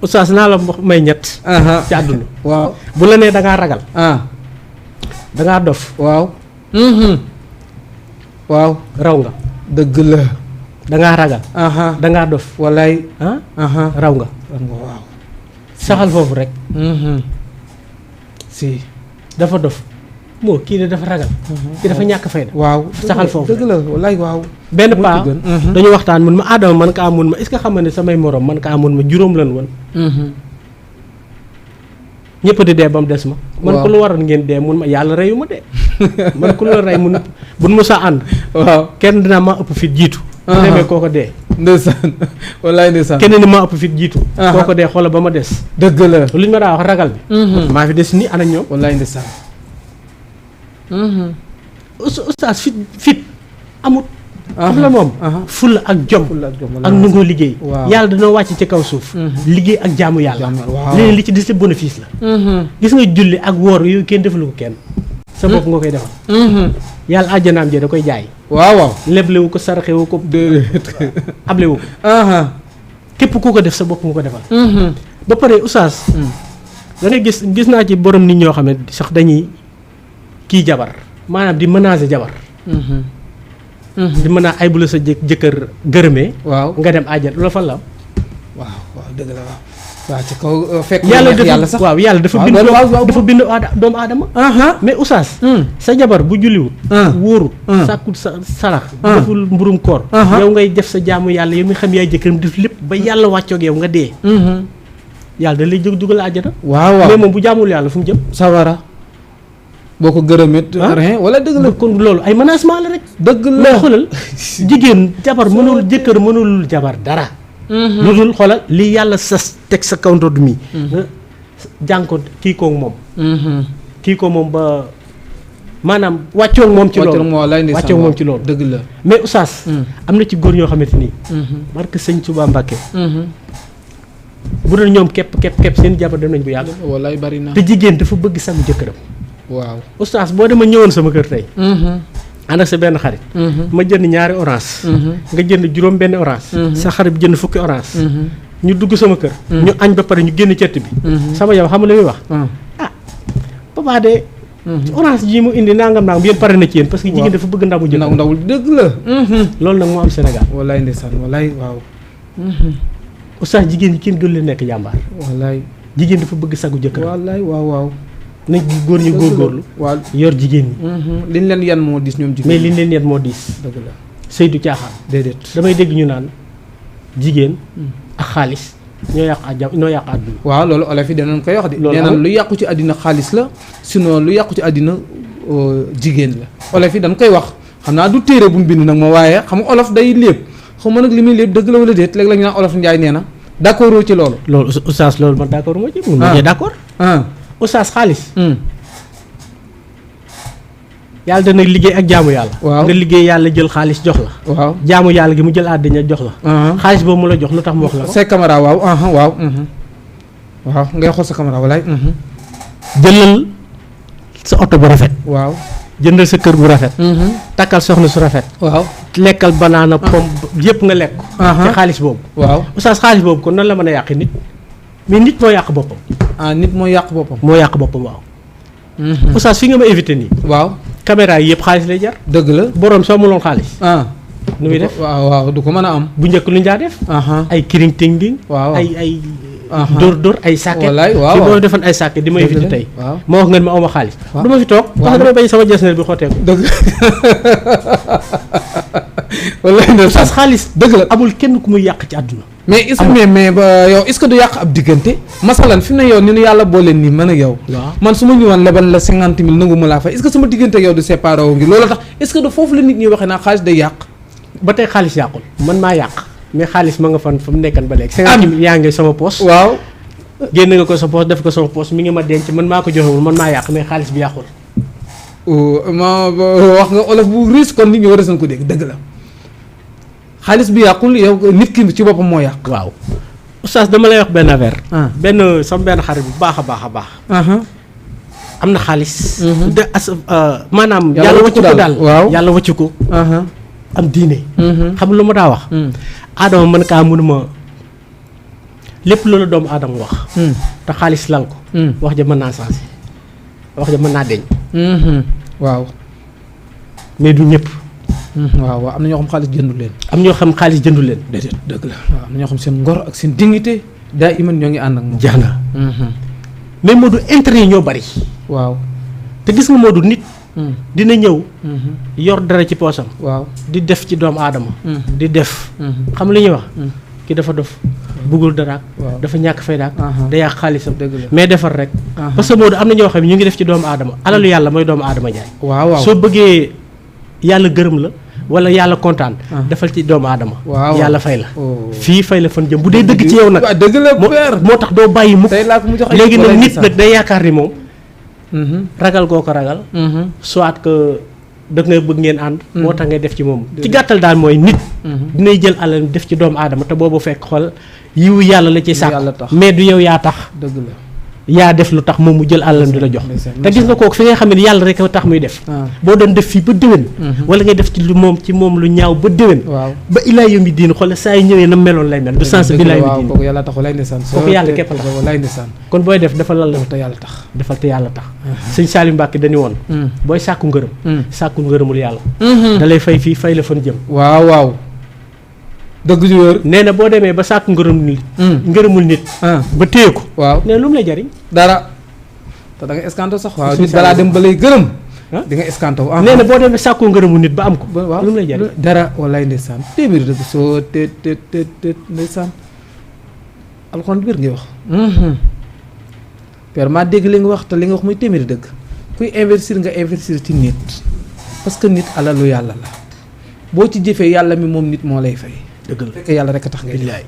[SPEAKER 2] oustaz naa la may ñett. ci àdduna.
[SPEAKER 1] waaw
[SPEAKER 2] bu la nee da ngaa ragal. da ngaa dof.
[SPEAKER 1] waaw. waaw
[SPEAKER 2] raw nga.
[SPEAKER 1] dëgg la.
[SPEAKER 2] da ngaa ragal. da ngaa dof.
[SPEAKER 1] walaay.
[SPEAKER 2] raw nga.
[SPEAKER 1] waaw.
[SPEAKER 2] saxal foofu rek.
[SPEAKER 1] si.
[SPEAKER 2] dafa dof. moo kii de dafa ragal. kii dafa ñàkk fayda.
[SPEAKER 1] waaw
[SPEAKER 2] saxal foofu
[SPEAKER 1] dëgg la walaay waaw.
[SPEAKER 2] benn paa dañu waxtaan mun ma Adama man kaa mun ma est-ce que xam nga ne samay morom man kaa mun ma juróom lan woon. ñëpp di dee ba mu des ma. man ko lu waroon ngeen dee mun ma yàlla reyu ma dee. man ku la rey mun buñ mu sa ànd. waaw kenn dina maa ëpp fit jiitu. bu demee kooko dee.
[SPEAKER 1] ndeysaan walaay ndeysaan.
[SPEAKER 2] kenn ni maa ëpp fit jiitu. kooko dee xoola ba ma des.
[SPEAKER 1] dëgg la
[SPEAKER 2] lu ñu ma daa wax ragal bi. maa fi des ni ana ñoom.
[SPEAKER 1] walaay ndeysaan.
[SPEAKER 2] oustaz fit amut. xam la moom. fulla ak jom. ak nangoo liggéey. yàlla dañoo wàcc ci kaw suuf. liggéey ak jaamu yàlla. leneen li ci des lépp bénéfice la. gis nga julli ak woor yooyu kenn defalu ko kenn. sa bopp nga koy defal. yàlla àjjanaam jee da koy jaay.
[SPEAKER 1] waaw.
[SPEAKER 2] leblewu ko saraxewu ko. ablewu ko. képp ku ko def sa bopp nga ko defal. ba pare oustaz. da ngay gis naa ci borom nit ñoo xam ne sax dañuy kii jabar maanaam di menacer jabar. di mën a ay bu la sa jëkkër gërëmee.
[SPEAKER 1] waaw
[SPEAKER 2] nga dem àjjana loolu fan la am.
[SPEAKER 1] waaw dëgg la waaw. waaw ci kaw fekk
[SPEAKER 2] yàlla sax waaw yàlla dafa bind doomu aadama. mais oustaz. sa jabar bu julliwul. wóorul. sàkkul sa sarax. deful mburum koor. yow ngay def sa jaamu yàlla yow mi xam yaay jëkkëram def lépp ba yàlla wàccoog yow nga dee. yàlla da lay jóg dugal àjjana. waaw mais moom bu jaamul yàlla fu mu jëm.
[SPEAKER 1] sawara boo ko gërëmet rien wala dëgg la
[SPEAKER 2] kon loolu ay menacement la rek.
[SPEAKER 1] dëgg la
[SPEAKER 2] mais xoolal jigéen jabar mënul jëkkër mënul jabar dara. lu dul xoolal li yàlla sas teg sa kaw ndodd mi. nga jàng ko kii koog moom. kii ko moom ba maanaam wàccoog moom ci loolu wàccoog moom ci loolu.
[SPEAKER 1] dëgg la
[SPEAKER 2] mais oustaz. am na ci góor ñoo xamante ni. barke sëñ Touba Mbacke. bu doon ñoom képp seen jabar dem nañ bu yàgg.
[SPEAKER 1] wallaay bari na
[SPEAKER 2] te jigéen dafa bëgg sagu jëkkëram.
[SPEAKER 1] waaw
[SPEAKER 2] oustaz boo dema ñëwoon sama kër tey. ànd ak sa benn xarit. ma jënd ñaari orange. nga jënd juróom benn orange. sa xarit bi jënd fukki orange. ñu dugg sama kër. ñu añ ba pare ñu génn cett bi. sama yow xam nga li muy wax. papa de. orange ji mu indi nangam yéen pare na ci yéen parce que jigéen dafa bëgg ndamu jëkkër.
[SPEAKER 1] ndawul dëgg la.
[SPEAKER 2] loolu nag moo am Sénégal.
[SPEAKER 1] wallaay ndeysaan wallaay waaw.
[SPEAKER 2] oustaz jigéen ñi kenn gën leen nekk jàmbaar.
[SPEAKER 1] wallaay
[SPEAKER 2] jigéen dafa bëgg sagu jëkkër.
[SPEAKER 1] wallaay waaw.
[SPEAKER 2] nañ góor ñu góorgóorlu.
[SPEAKER 1] waaw
[SPEAKER 2] yor jigéen ñi.
[SPEAKER 1] liñ leen yan moo diis ñoom jigéen
[SPEAKER 2] mais liñ leen yan moo diis.
[SPEAKER 1] dëgg la
[SPEAKER 2] sëy du caaxaan.
[SPEAKER 1] déedéet
[SPEAKER 2] damay dégg ñu naan jigéen ak xaalis ñoo yàq àdduna.
[SPEAKER 1] waaw loolu olof yi danañ koy wax de. nee naan lu yàqu ci àddina xaalis la sinon lu yàqu ci àddina jigéen la. olof yi dañ koy wax xam naa du téere buñ bind nag ma waaye xam nga olof day léeb xam nga nag li muy léeb dëgg la wala déet léegi la ñu naan olof Njaay nee na d'accord ci loolu.
[SPEAKER 2] loolu oustaz loolu man d'accord moo ci. mun ma cee d'accord. oustaz xaalis. yàlla dana liggéey ak jaamu yàlla.
[SPEAKER 1] waaw
[SPEAKER 2] nga liggéey yàlla jël xaalis jox la.
[SPEAKER 1] waaw
[SPEAKER 2] jaamu yàlla gi mu jël àddina jox la. xaalis boobu mu la jox lu tax mu wax la ko.
[SPEAKER 1] say caméra waaw waaw. waaw ngay xool sa caméra walaay.
[SPEAKER 2] jëlal sa oto bu rafet.
[SPEAKER 1] waaw
[SPEAKER 2] jëndal sa kër bu rafet. takkal soxna su rafet.
[SPEAKER 1] waaw
[SPEAKER 2] lekkal banaana pomme yëpp nga lekk. ci xaalis boobu.
[SPEAKER 1] waaw
[SPEAKER 2] oustaz xaalis boobu kon nan la mën a yàq nit. mais nit moo yàq boppam.
[SPEAKER 1] nit moo yàq boppam.
[SPEAKER 2] moo yàq boppam waaw. oustaz fi nga ma éviter nii.
[SPEAKER 1] waaw
[SPEAKER 2] caméra yi yëpp xaalis lay jar.
[SPEAKER 1] dëgg la
[SPEAKER 2] borom soo muloon xaalis. nu muy def
[SPEAKER 1] waaw du ko mën a am.
[SPEAKER 2] bu njëkk lu ñu daa def. ay kiring ting ding.
[SPEAKER 1] waaw
[SPEAKER 2] ay dóor ay sàkket.
[SPEAKER 1] wallaay waaw
[SPEAKER 2] fi boo defoon ay sàkket di ma éviter tey. ma wax nga ne ma aw ma xaalis. du ma fi toog parce que damay bañ sama jesner bi xotteeku.
[SPEAKER 1] dëgg wallaay
[SPEAKER 2] oustaz xaalis
[SPEAKER 1] dëgg la
[SPEAKER 2] amul kenn ku muy yàq ci àdduna.
[SPEAKER 1] mais est-ce que mais ba yow est-ce que du yàq ab diggante masalan fi mu ne yow ni nu yàlla boole nii man ak yow. man su ma ñëwoon lebal la 50 000 nangu ma laa fay est-ce que sama diggante ak yow du séparé wu ngi loolu tax est-ce que du foofu la nit ñi waxee naa xaalis day yàq.
[SPEAKER 2] ba tey xaalis yàqul man maa yàq mais xaalis ma nga fa mu nekkan ba léegi. 50 000 yaa ngi sama poche.
[SPEAKER 1] waaw.
[SPEAKER 2] génn nga ko sa poche def ko sama poche mi ngi ma denc man maa ko joxewul man maa yàq mais xaalis bi yàqul.
[SPEAKER 1] ma wax nga olof bu riche kon nit ñi war a ko dégg dëgg la xaalis bi yàqul yow nit ki ci boppam moo yàq.
[SPEAKER 2] waaw oustaz dama lay wax benn affaire. benn sama benn xarit bu baax a baax a baax. am na xaalis. de maanaam. yàlla wàccu ko daal waaw yàlla wàccu ko. am diine. xam lu ma daa wax. Adama mën kaa mënuma lépp loolu doomu Adama wax. te xaalis lal ko. wax ja mën naa changé wax ja mën naa deñ.
[SPEAKER 1] waaw.
[SPEAKER 2] mais du ñëpp.
[SPEAKER 1] waaw waaw am na ñoo xam xaalis jëndu leen.
[SPEAKER 2] am ñoo xam xaalis jëndu leen.
[SPEAKER 1] déedéet dëgg la waaw am na ñoo xam seen ngor ak seen dignité daa iman ñoo ngi ànd ak moom.
[SPEAKER 2] jeex na. mais Modou intérêt yi ñoo bari.
[SPEAKER 1] waaw
[SPEAKER 2] te gis nga Modou nit. dina ñëw. yor dara ci poosam.
[SPEAKER 1] waaw
[SPEAKER 2] di def ci doomu aadama. di def. xam li ñuy wax. ki dafa dof bëggul dara. dafa ñàkk fay daak. day yàq xaalisam. mais defar rek. parce que Modou am na ñoo xam ne ñu ngi def ci doomu aadama alalu yàlla mooy doomu aadama jaay.
[SPEAKER 1] waaw waaw
[SPEAKER 2] soo bëggee yàlla gërëm la wala yàlla kontaan. defal ci doomu aadama.
[SPEAKER 1] waaw
[SPEAKER 2] yàlla fay la. fii fay la fan jëm bu dee dëgg ci yow nag.
[SPEAKER 1] dëgg la
[SPEAKER 2] moo tax doo bàyyi mukk.
[SPEAKER 1] tey laa ko mu jox
[SPEAKER 2] léegi nag nit nag day yaakaar ni moom. ragal goo ko ragal. soit que da ngay bëgg ngeen ànd. moo tax ngay def ci moom. ci gàttal daal mooy nit. dinay jël alal def ci doomu aadama te boobu fekk xol yiwu yàlla la ci sàkk. mais du yow yaa tax.
[SPEAKER 1] dëgg la
[SPEAKER 2] yaa def lu tax moom mu jël alalam di la jox. te gis nga kooku fi nga xam ne yàlla rek a tax muy def. boo doon def fii ba déwén. wala ngay def ci moom lu ñaaw ba déwén.
[SPEAKER 1] waaw
[SPEAKER 2] ba ilaa yawmi diin xool saa yu ñëwee na meloon lay mel. du sens bi ilaa yawmi diin
[SPEAKER 1] kooku yàlla taxu lay ndeysaan.
[SPEAKER 2] kooku yàlla képp la
[SPEAKER 1] lay ndeysaan.
[SPEAKER 2] kon booy def dafa lal la
[SPEAKER 1] te yàlla tax.
[SPEAKER 2] defal te yàlla tax. sëñ Salim Mbacke dañu woon. booy sàkku ngërëm. sàkku ngërëmul yàlla. da lay fay fii fay la fan jëm.
[SPEAKER 1] waaw waaw. dëgg ju wër.
[SPEAKER 2] nee na boo demee ba sàkku ngërëmul nit. ba téye ko.
[SPEAKER 1] waaw
[SPEAKER 2] nee lu mu lay jariñ.
[SPEAKER 1] dara. te da nga escanto sax. waaw nit balaa dem ba lay gërëm. di nga escanto.
[SPEAKER 2] nee na boo demee sàkku ngërëmul nit ba am ko.
[SPEAKER 1] waaw
[SPEAKER 2] lu mu lay jariñ.
[SPEAKER 1] dara wallaay ndeysaan téeméeri dëgg soo te ndeysaan alxuraan biir ngay wax. père maa dégg li nga wax te li nga wax muy téeméeri dëgg kuy investir nga investir ci nit parce que nit alalu yàlla la boo ci jëfee yàlla mi moom nit moo lay fay.
[SPEAKER 2] dëgg la
[SPEAKER 1] fekk yàlla rek a tax ngay
[SPEAKER 2] billaay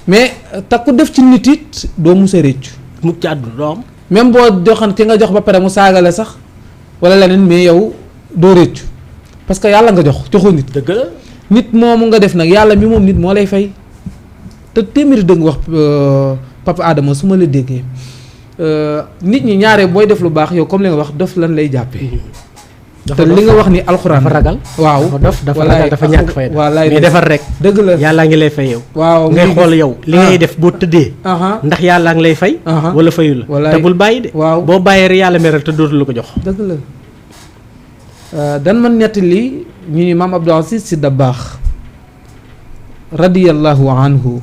[SPEAKER 1] mais te ku def ci nit it doo mus a réccu.
[SPEAKER 2] mukk ci àdduna doo am.
[SPEAKER 1] même boo joxan ki nga jox ba pare mu saagale sax wala leneen mais yow doo réccu parce que yàlla nga joxoo nit.
[SPEAKER 2] dëgg la
[SPEAKER 1] nit moomu nga def nag yàlla mi moom nit moo lay fay te téeméeri dëgg wax papa Adama su ma la déggee nit ñi ñaare booy def lu baax yow comme li nga wax dof lan lay jàppee. te li nga wax ni alxuraan
[SPEAKER 2] dafa ragal.
[SPEAKER 1] waaw
[SPEAKER 2] dafa ragal dafa ñàkk fay mais defar rek.
[SPEAKER 1] dëgg la
[SPEAKER 2] yàllaa ngi lay fay yow.
[SPEAKER 1] waaw
[SPEAKER 2] ngay xool yow li ngay def boo tëddee. ndax yàllaa ngi lay fay. wala fayu la te bul bàyyi de.
[SPEAKER 1] waaw
[SPEAKER 2] boo bàyyee rek yàlla meral te dootu la ko jox.
[SPEAKER 1] dëgg la dan ma nettali ñu ni maam Abdou Aziz Sy Dabakh radiyallahu anhu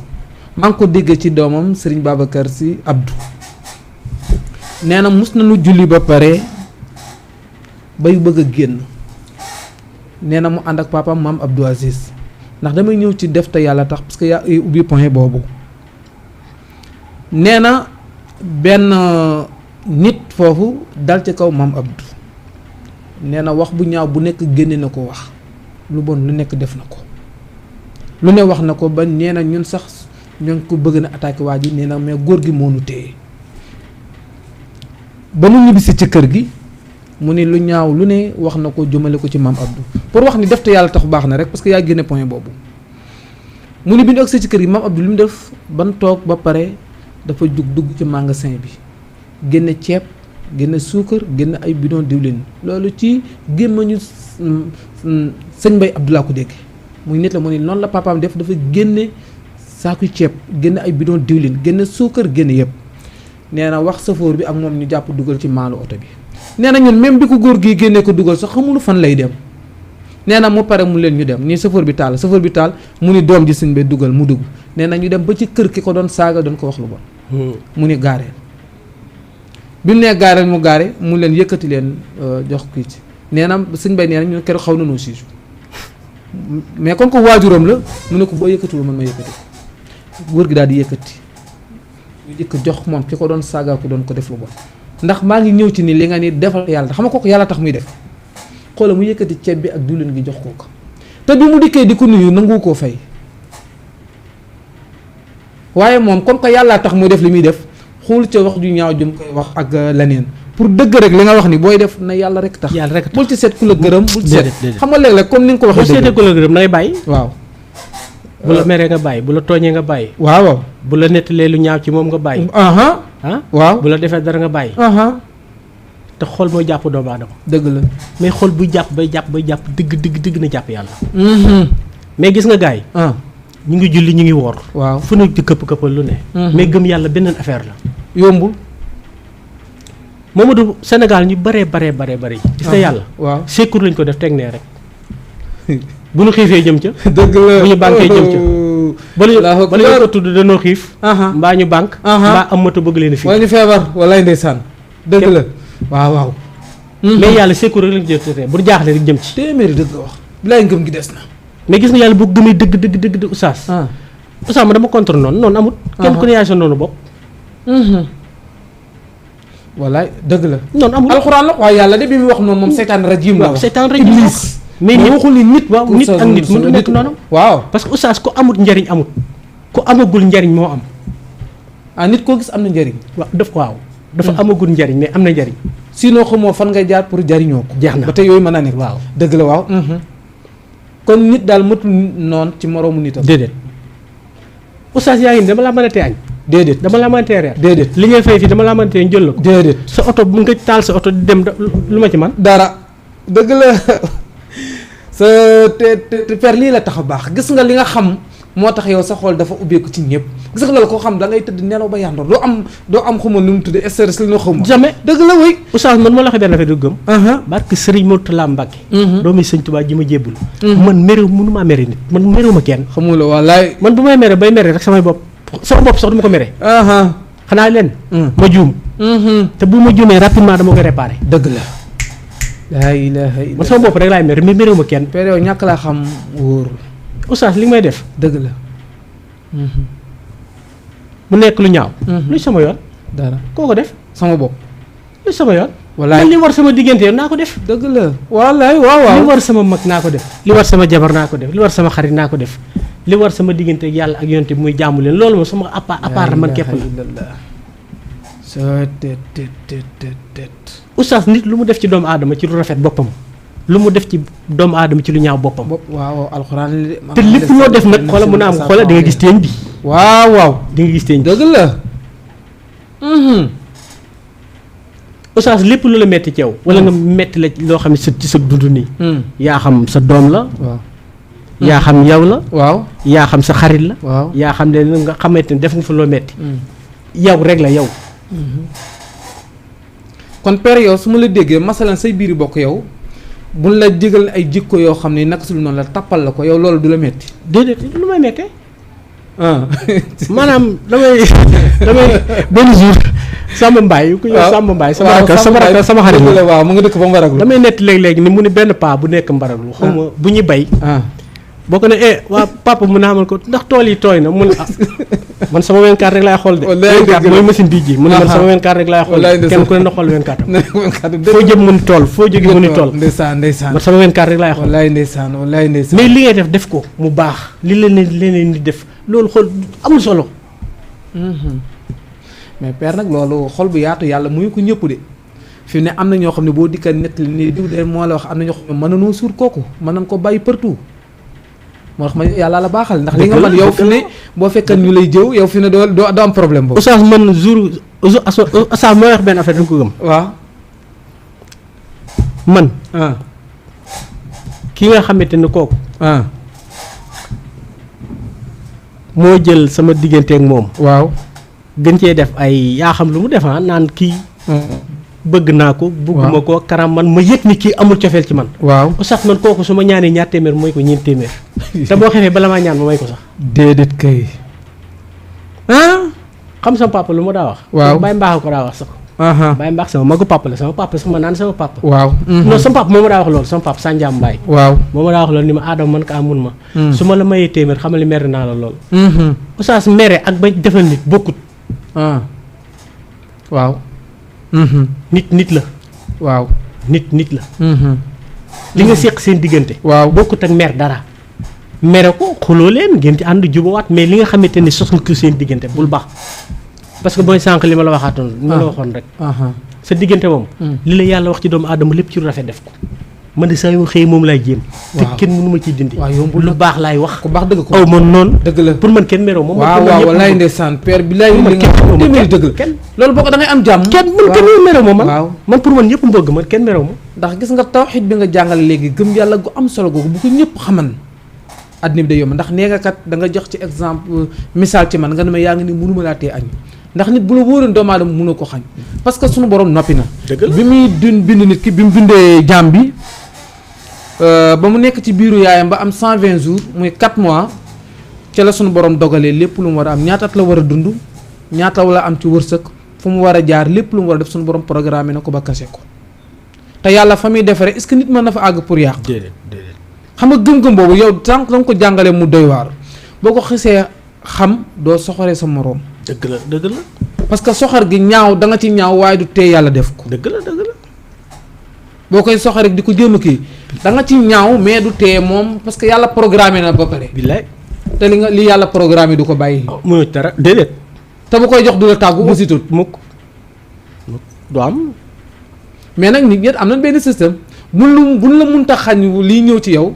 [SPEAKER 1] maa ngi ko dégg ci doomam Serigne Babacar Sy Abdou nee na mus nañu julli ba pare bay bëgg a génn nee na mu ànd ak papaam maam Abdou Aziz ndax damay ñëw ci def te yàlla tax parce que yaa ubbi point boobu nee na benn nit foofu dal ci kaw maam Abdou nee na wax bu ñaaw bu nekk génne na ko wax lu bon lu nekk def na ko lu ne wax na ko ba nee na ñun sax ñoo ngi ko bëgg na attaqué waa ji nee na mais góor gi moo nu téye ba mu ñibbisi ci kër gi mu ni lu ñaaw lu ne wax na ko jëmale ko ci maam Abdou pour wax ni def te yàlla tax baax na rek parce que yaa génne point boobu mu ni bi ñu agsee ci kër gi maam Abdou li mu def ban toog ba pare dafa jug dugg ci magasin bi génne ceeb génne suukar génne ay bidon diwlin loolu ci gémmañu sëñ Mbay Abdou laa ko dégg muy nit la mu ni noonu la papaam def dafa génne saaku ceeb génne ay bidon diwlin génne suukar génne yëpp nee na wax safoor bi ak moom ñu jàpp dugal ci maalu oto bi nee na ñun même bi ko góor gi génnee ko dugal sax xamulu fan lay dem nee na mu pare mu leen ñu dem nii safoor bi taal mu ni doom ji sëñ Mbay dugal mu dugg nee na ñu dem ba ci kër ki ko doon saaga doon ko wax lu bon mu ni gaareel bi mu nee gaareel mu gaare mu leen yëkkati leen jox kii ci nee na sëñ Mbay nee na ñu keroog xaw na noo siisu mais comme que waajuram la mu ne ko boo yëkkatiwul man ma yëkkati góor gi daal di yëkkati ñu jëkk jox moom ki ko doon saaga ko doon ko def lu bon ndax maa ngi ñëw ci ni li nga ni defal yàlla xam nga kooku yàlla tax muy def xoola mu yëkkati ceeb bi ak diwlin gi jox kooku te bi mu dikkee di ko nuyu nangu koo fay waaye moom comme que yàllaa tax muy def li muy def xool ca wax ju ñaaw jum koy wax ak leneen pour dëgg rek li nga wax ni booy def na yàlla rek tax. yàlla rek tax bul ci seet ku la gërëm. bul ci seet xam nga léeg-léeg comme ni nga ko waxee.
[SPEAKER 2] boo seetee ku la gërëm da ngay bàyyi.
[SPEAKER 1] waaw.
[SPEAKER 2] bu la meree nga bàyyi bu la tooñee nga bàyyi.
[SPEAKER 1] waaw.
[SPEAKER 2] bu la nettalee lu ñaaw ci moom nga bàyyi.
[SPEAKER 1] waaw
[SPEAKER 2] bu la defee dara nga bàyyi. te xol mooy jàpp doomu aadama.
[SPEAKER 1] dëgg la
[SPEAKER 2] mais xol buy jàpp bay jàpp dëgg na jàpp yàlla. mais gis nga gars yi. ñu ngi julli ñu ngi woor.
[SPEAKER 1] waaw
[SPEAKER 2] fu ñu di këppal lu ne. mais gëm yàlla beneen affaire la.
[SPEAKER 1] yombul.
[SPEAKER 2] Mamadou Sénégal ñu bare. gis nga yàlla.
[SPEAKER 1] waaw
[SPEAKER 2] secours lañ ko def teg nee rek. bu ñu xiifee jëm ca.
[SPEAKER 1] dëgg la
[SPEAKER 2] bu ñu bànkee jëm ca. bala ñu ko tudd dañoo xiif. mbaa ñu bànk. mbaa am moto bëgg leen a fii.
[SPEAKER 1] wala ñu feebar walaay ndeysaan. dëgg la waaw.
[SPEAKER 2] mais yàlla secours rek lañ ko def bu ñu jaaxlee rek jëm ci.
[SPEAKER 1] téeméeri dëgg la wax. bilaay ngëm gi des na.
[SPEAKER 2] mais gis nga yàlla bu gëmee dëgg oustaz. oustaz ma dama contre noonu amut. kenn ku ne yaay sa noonu bopp.
[SPEAKER 1] wallaay dëgg la.
[SPEAKER 2] noonu amul
[SPEAKER 1] alxuraan la waaye yàlla de bi mu wax noonu moom seytaan rajim la wax.
[SPEAKER 2] seytaan rajim
[SPEAKER 1] iblis.
[SPEAKER 2] mais nit waxul ni nit waaw nit ak nit mënut nekk noonu.
[SPEAKER 1] waaw
[SPEAKER 2] parce que oustaz ku amut njariñ amut. ku amagul njariñ moo am.
[SPEAKER 1] nit koo gis am na njariñ.
[SPEAKER 2] dafa amagul njariñ mais am na njariñ.
[SPEAKER 1] sinon xamoo fan ngay jaar pour jariñoo ko.
[SPEAKER 2] jeex na
[SPEAKER 1] ba tey yooyu mën naa nekk.
[SPEAKER 2] waaw
[SPEAKER 1] dëgg la waaw. kon nit daal matul noonu ci moroomu nitam.
[SPEAKER 2] déedéet oustaz yaa ngi dama laa mën a tee añ.
[SPEAKER 1] déedéet
[SPEAKER 2] dama laa mën a tee reer.
[SPEAKER 1] déedéet
[SPEAKER 2] li ngay fay fii dama laa mën a tee jël la ko.
[SPEAKER 1] déedéet
[SPEAKER 2] sa oto bu nga taal sa oto di dem lu ma ci man
[SPEAKER 1] dara dëgg la sa te per lii la tax a baax gis nga li nga xam moo tax yow sa xool dafa ubbeeku ci ñëpp gis nga loolu koo xam da ngay tëdd nelaw ba yandoor doo am xuma nu mu tuddee stress li noo xamuma
[SPEAKER 2] jamais
[SPEAKER 1] dëgg la wuy
[SPEAKER 2] oustaz man moo la waxee benn affaire du gëm barke Serigne Mourtala Mbacke doomi Sëñ Tuubaa ji ma jébbul man méréw mënumaa mere nit man méréw ma kenn
[SPEAKER 1] xamula wallaay
[SPEAKER 2] man bu may mere bay mere rek sama bopp sax du ma ko mere xanaa leen ma juum te bu ma juumee rapidement dama koy réparé
[SPEAKER 1] dëgg la laa ilaha illa
[SPEAKER 2] man sama bopp rek laay mere mais méréw ma kenn
[SPEAKER 1] per yow ñàkk laa xam wóorul
[SPEAKER 2] oustaz li may def
[SPEAKER 1] dëgg la
[SPEAKER 2] mu nekk lu ñaaw luy sama yoon
[SPEAKER 1] dara
[SPEAKER 2] koo ko def
[SPEAKER 1] sama bopp
[SPEAKER 2] luy sama yoon
[SPEAKER 1] wallaay
[SPEAKER 2] li war sama diggante yoon naa ko def
[SPEAKER 1] dëgg la wallaay waaw
[SPEAKER 2] li war sama mag naa ko def li war sama jabar naa ko def li war sama xarit naa ko def li war sama diggante ak yàlla ak yonte bi muy jaamu leen loolu moom sama appart man képp la oustaz nit lu mu def ci doomu aadama ci lu rafet boppam lu mu def ci doomu aadama ci lu ñaaw boppam
[SPEAKER 1] waaw alxuraan
[SPEAKER 2] te lépp loo def nag xoola mun a am xoola di nga gis teeñ bi
[SPEAKER 1] waaw
[SPEAKER 2] di nga gis teeñ bi
[SPEAKER 1] dëgg la
[SPEAKER 2] oustaz lépp lu la metti ci yow wala nga metti la loo xam ne ci sa dund nii yaa xam sa doom la yaa xam yow la
[SPEAKER 1] waaw
[SPEAKER 2] yaa xam sa xarit la
[SPEAKER 1] waaw
[SPEAKER 2] yaa xam ne nga xamante ne def nga fa loo metti yow rek la yow
[SPEAKER 1] kon père yow su ma la déggee masalan say biiri bokk yow buñ la jégal ay jikko yoo xam ne naka su noonu la tappal la ko yow loolu du la metti
[SPEAKER 2] déedéet lu may mettee maanaam damay benn jour Samba Mbaye ku ñëw Samba Mbaye sama xarit la
[SPEAKER 1] waaw mu nga dëkk ba Mbaraglu
[SPEAKER 2] damay nett léeg-léegi ni mu ni benn paa bu nekk Mbaraglu xaw ma bu ñuy bay boo ko ne waa papa mun naa amal ko ndax tool yi tooy na mun man sama 24 rek laay xool de 24 mooy machine bii ji mun man sama 24 rek laay xool kenn ku ne na xool 24 foo jëm mun tool foo jóge mu ni tool
[SPEAKER 1] ndeysaan
[SPEAKER 2] man sama 24 rek laay xool
[SPEAKER 1] wallaay ndeysaan
[SPEAKER 2] mais li ngay def ko mu baax li leneen di def loolu xool amul solo
[SPEAKER 1] mais père nag loolu xol bu yaatu yàlla muy ko ñëpp de fi ne am na ñoo xam ne boo dikka nett li ni diw de moo la wax am na ñoo xam ne mën nañoo suur kooku mën nañ ko bàyyi partout moo tax ma yàlla la baaxal ndax li nga man yow fi ne boo fekkan ñu lay jëw yow fi ne doo am problème boobu
[SPEAKER 2] oustaz man jour oustaz mooy wax benn affaire da nga ko gëm
[SPEAKER 1] waaw
[SPEAKER 2] man ki nga xamante ne kooku moo jël sama diggante ak moom
[SPEAKER 1] waaw
[SPEAKER 2] gën cee def ay yaa xam lu mu defaa naan kii bëgg naa ko bugguma ko karam man ma yëg ni kii amul cofeel ci man
[SPEAKER 1] waaw
[SPEAKER 2] sax man kooku su ma ñaanee ñaar téeméer mooy ko ñeent téeméer te boo xefee bala maa ñaan ma may ko sax
[SPEAKER 1] déedéet kay
[SPEAKER 2] xam sama papa lu ma daa wax
[SPEAKER 1] waaw
[SPEAKER 2] bàyyi mbaax ko daa wax sax Baye Mbaax sama magu papa la sama papa sax ma naan sama papa.
[SPEAKER 1] waaw.
[SPEAKER 2] non sama papa moo ma daa wax loolu sama papa Sandiam Mbaye.
[SPEAKER 1] waaw
[SPEAKER 2] moo ma daa wax loolu ni ma Adama man kaa mun ma. su ma la mayee téeméer xamal ni mere naa la lool. oustaz mere ak bañ defal nit bokkut.
[SPEAKER 1] waaw.
[SPEAKER 2] nit la.
[SPEAKER 1] waaw
[SPEAKER 2] nit la. li nga séq seen diggante.
[SPEAKER 1] waaw
[SPEAKER 2] bokkut ak mer dara. mere ko xuloo leen ngeen ci ànd jubawaat mais li nga xamante ni sos nga ko seen diggante bul baax. parce que booy sànq li ma la waxaatoon. ma la waxoon rek. sa diggante moom. li la yàlla wax ci doomu aadama lépp ci lu rafet def ko. man de saa yu xëy moom laay jéem. te kenn mënu ma ciy dindi.
[SPEAKER 1] waaw yombul
[SPEAKER 2] lu baax laay wax.
[SPEAKER 1] ku baax dëgg ko
[SPEAKER 2] aw man noonu.
[SPEAKER 1] dëgg la
[SPEAKER 2] pour man kenn meroo moom.
[SPEAKER 1] waaw waaw walaay ndeysaan père bi laay li nga téeméeri dëgg la
[SPEAKER 2] kenn
[SPEAKER 1] loolu boo ko da ngay am jàmm.
[SPEAKER 2] kenn meroo moom man.
[SPEAKER 1] waaw
[SPEAKER 2] man pour man ñëpp mbëgg man kenn meroo moom.
[SPEAKER 1] ndax gis nga tawxiid bi nga jàngale léegi gëm yàlla gu am solo googu bu ko ñëpp xaman àddina bi day yomb ndax nee nga kat da nga jox ci exemple misaal ci man nga ne ma yaa ngi ni mënuma laa tee añ ndax nit bu la wóoroon doomu aadama mënoo ko xañ parce que suñu borom noppi na. bi muy bind nit ki bi mu bindee jaam bi ba mu nekk ci biiru yaayam ba am 120 jours muy 4 mois ca la suñu borom dogalee lépp lu mu war a am ñaata at la war a dund ñaata la am ci wërsëg fu mu war a jaar lépp lu mu war a def suñu borom programme na ko ba kase ko te yàlla fa muy defaree est-ce que nit mën na fa àgg pour yàq.
[SPEAKER 2] déedéet
[SPEAKER 1] xam nga gëm-gëm boobu yow tant que da nga ko jàngalee mu doy waar boo ko xisee xam doo soxoree sa moroom.
[SPEAKER 2] dëgg la.
[SPEAKER 1] parce que soxor gi ñaaw da nga ci ñaaw waaye du tee yàlla def ko.
[SPEAKER 2] dëgg la.
[SPEAKER 1] boo koy soxor rek di ko jéem a kii da nga ci ñaaw mais du tee moom parce que yàlla programmé na ba pare.
[SPEAKER 2] billaay
[SPEAKER 1] te li yàlla programmé du ko bàyyi.
[SPEAKER 2] mënoo dara déedéet.
[SPEAKER 1] te bu koy jox du la tàggu aussi tut
[SPEAKER 2] mukk du am.
[SPEAKER 1] mais nag nit ñi am nañ benn système buñ la mënta xañ liy ñëw ci yow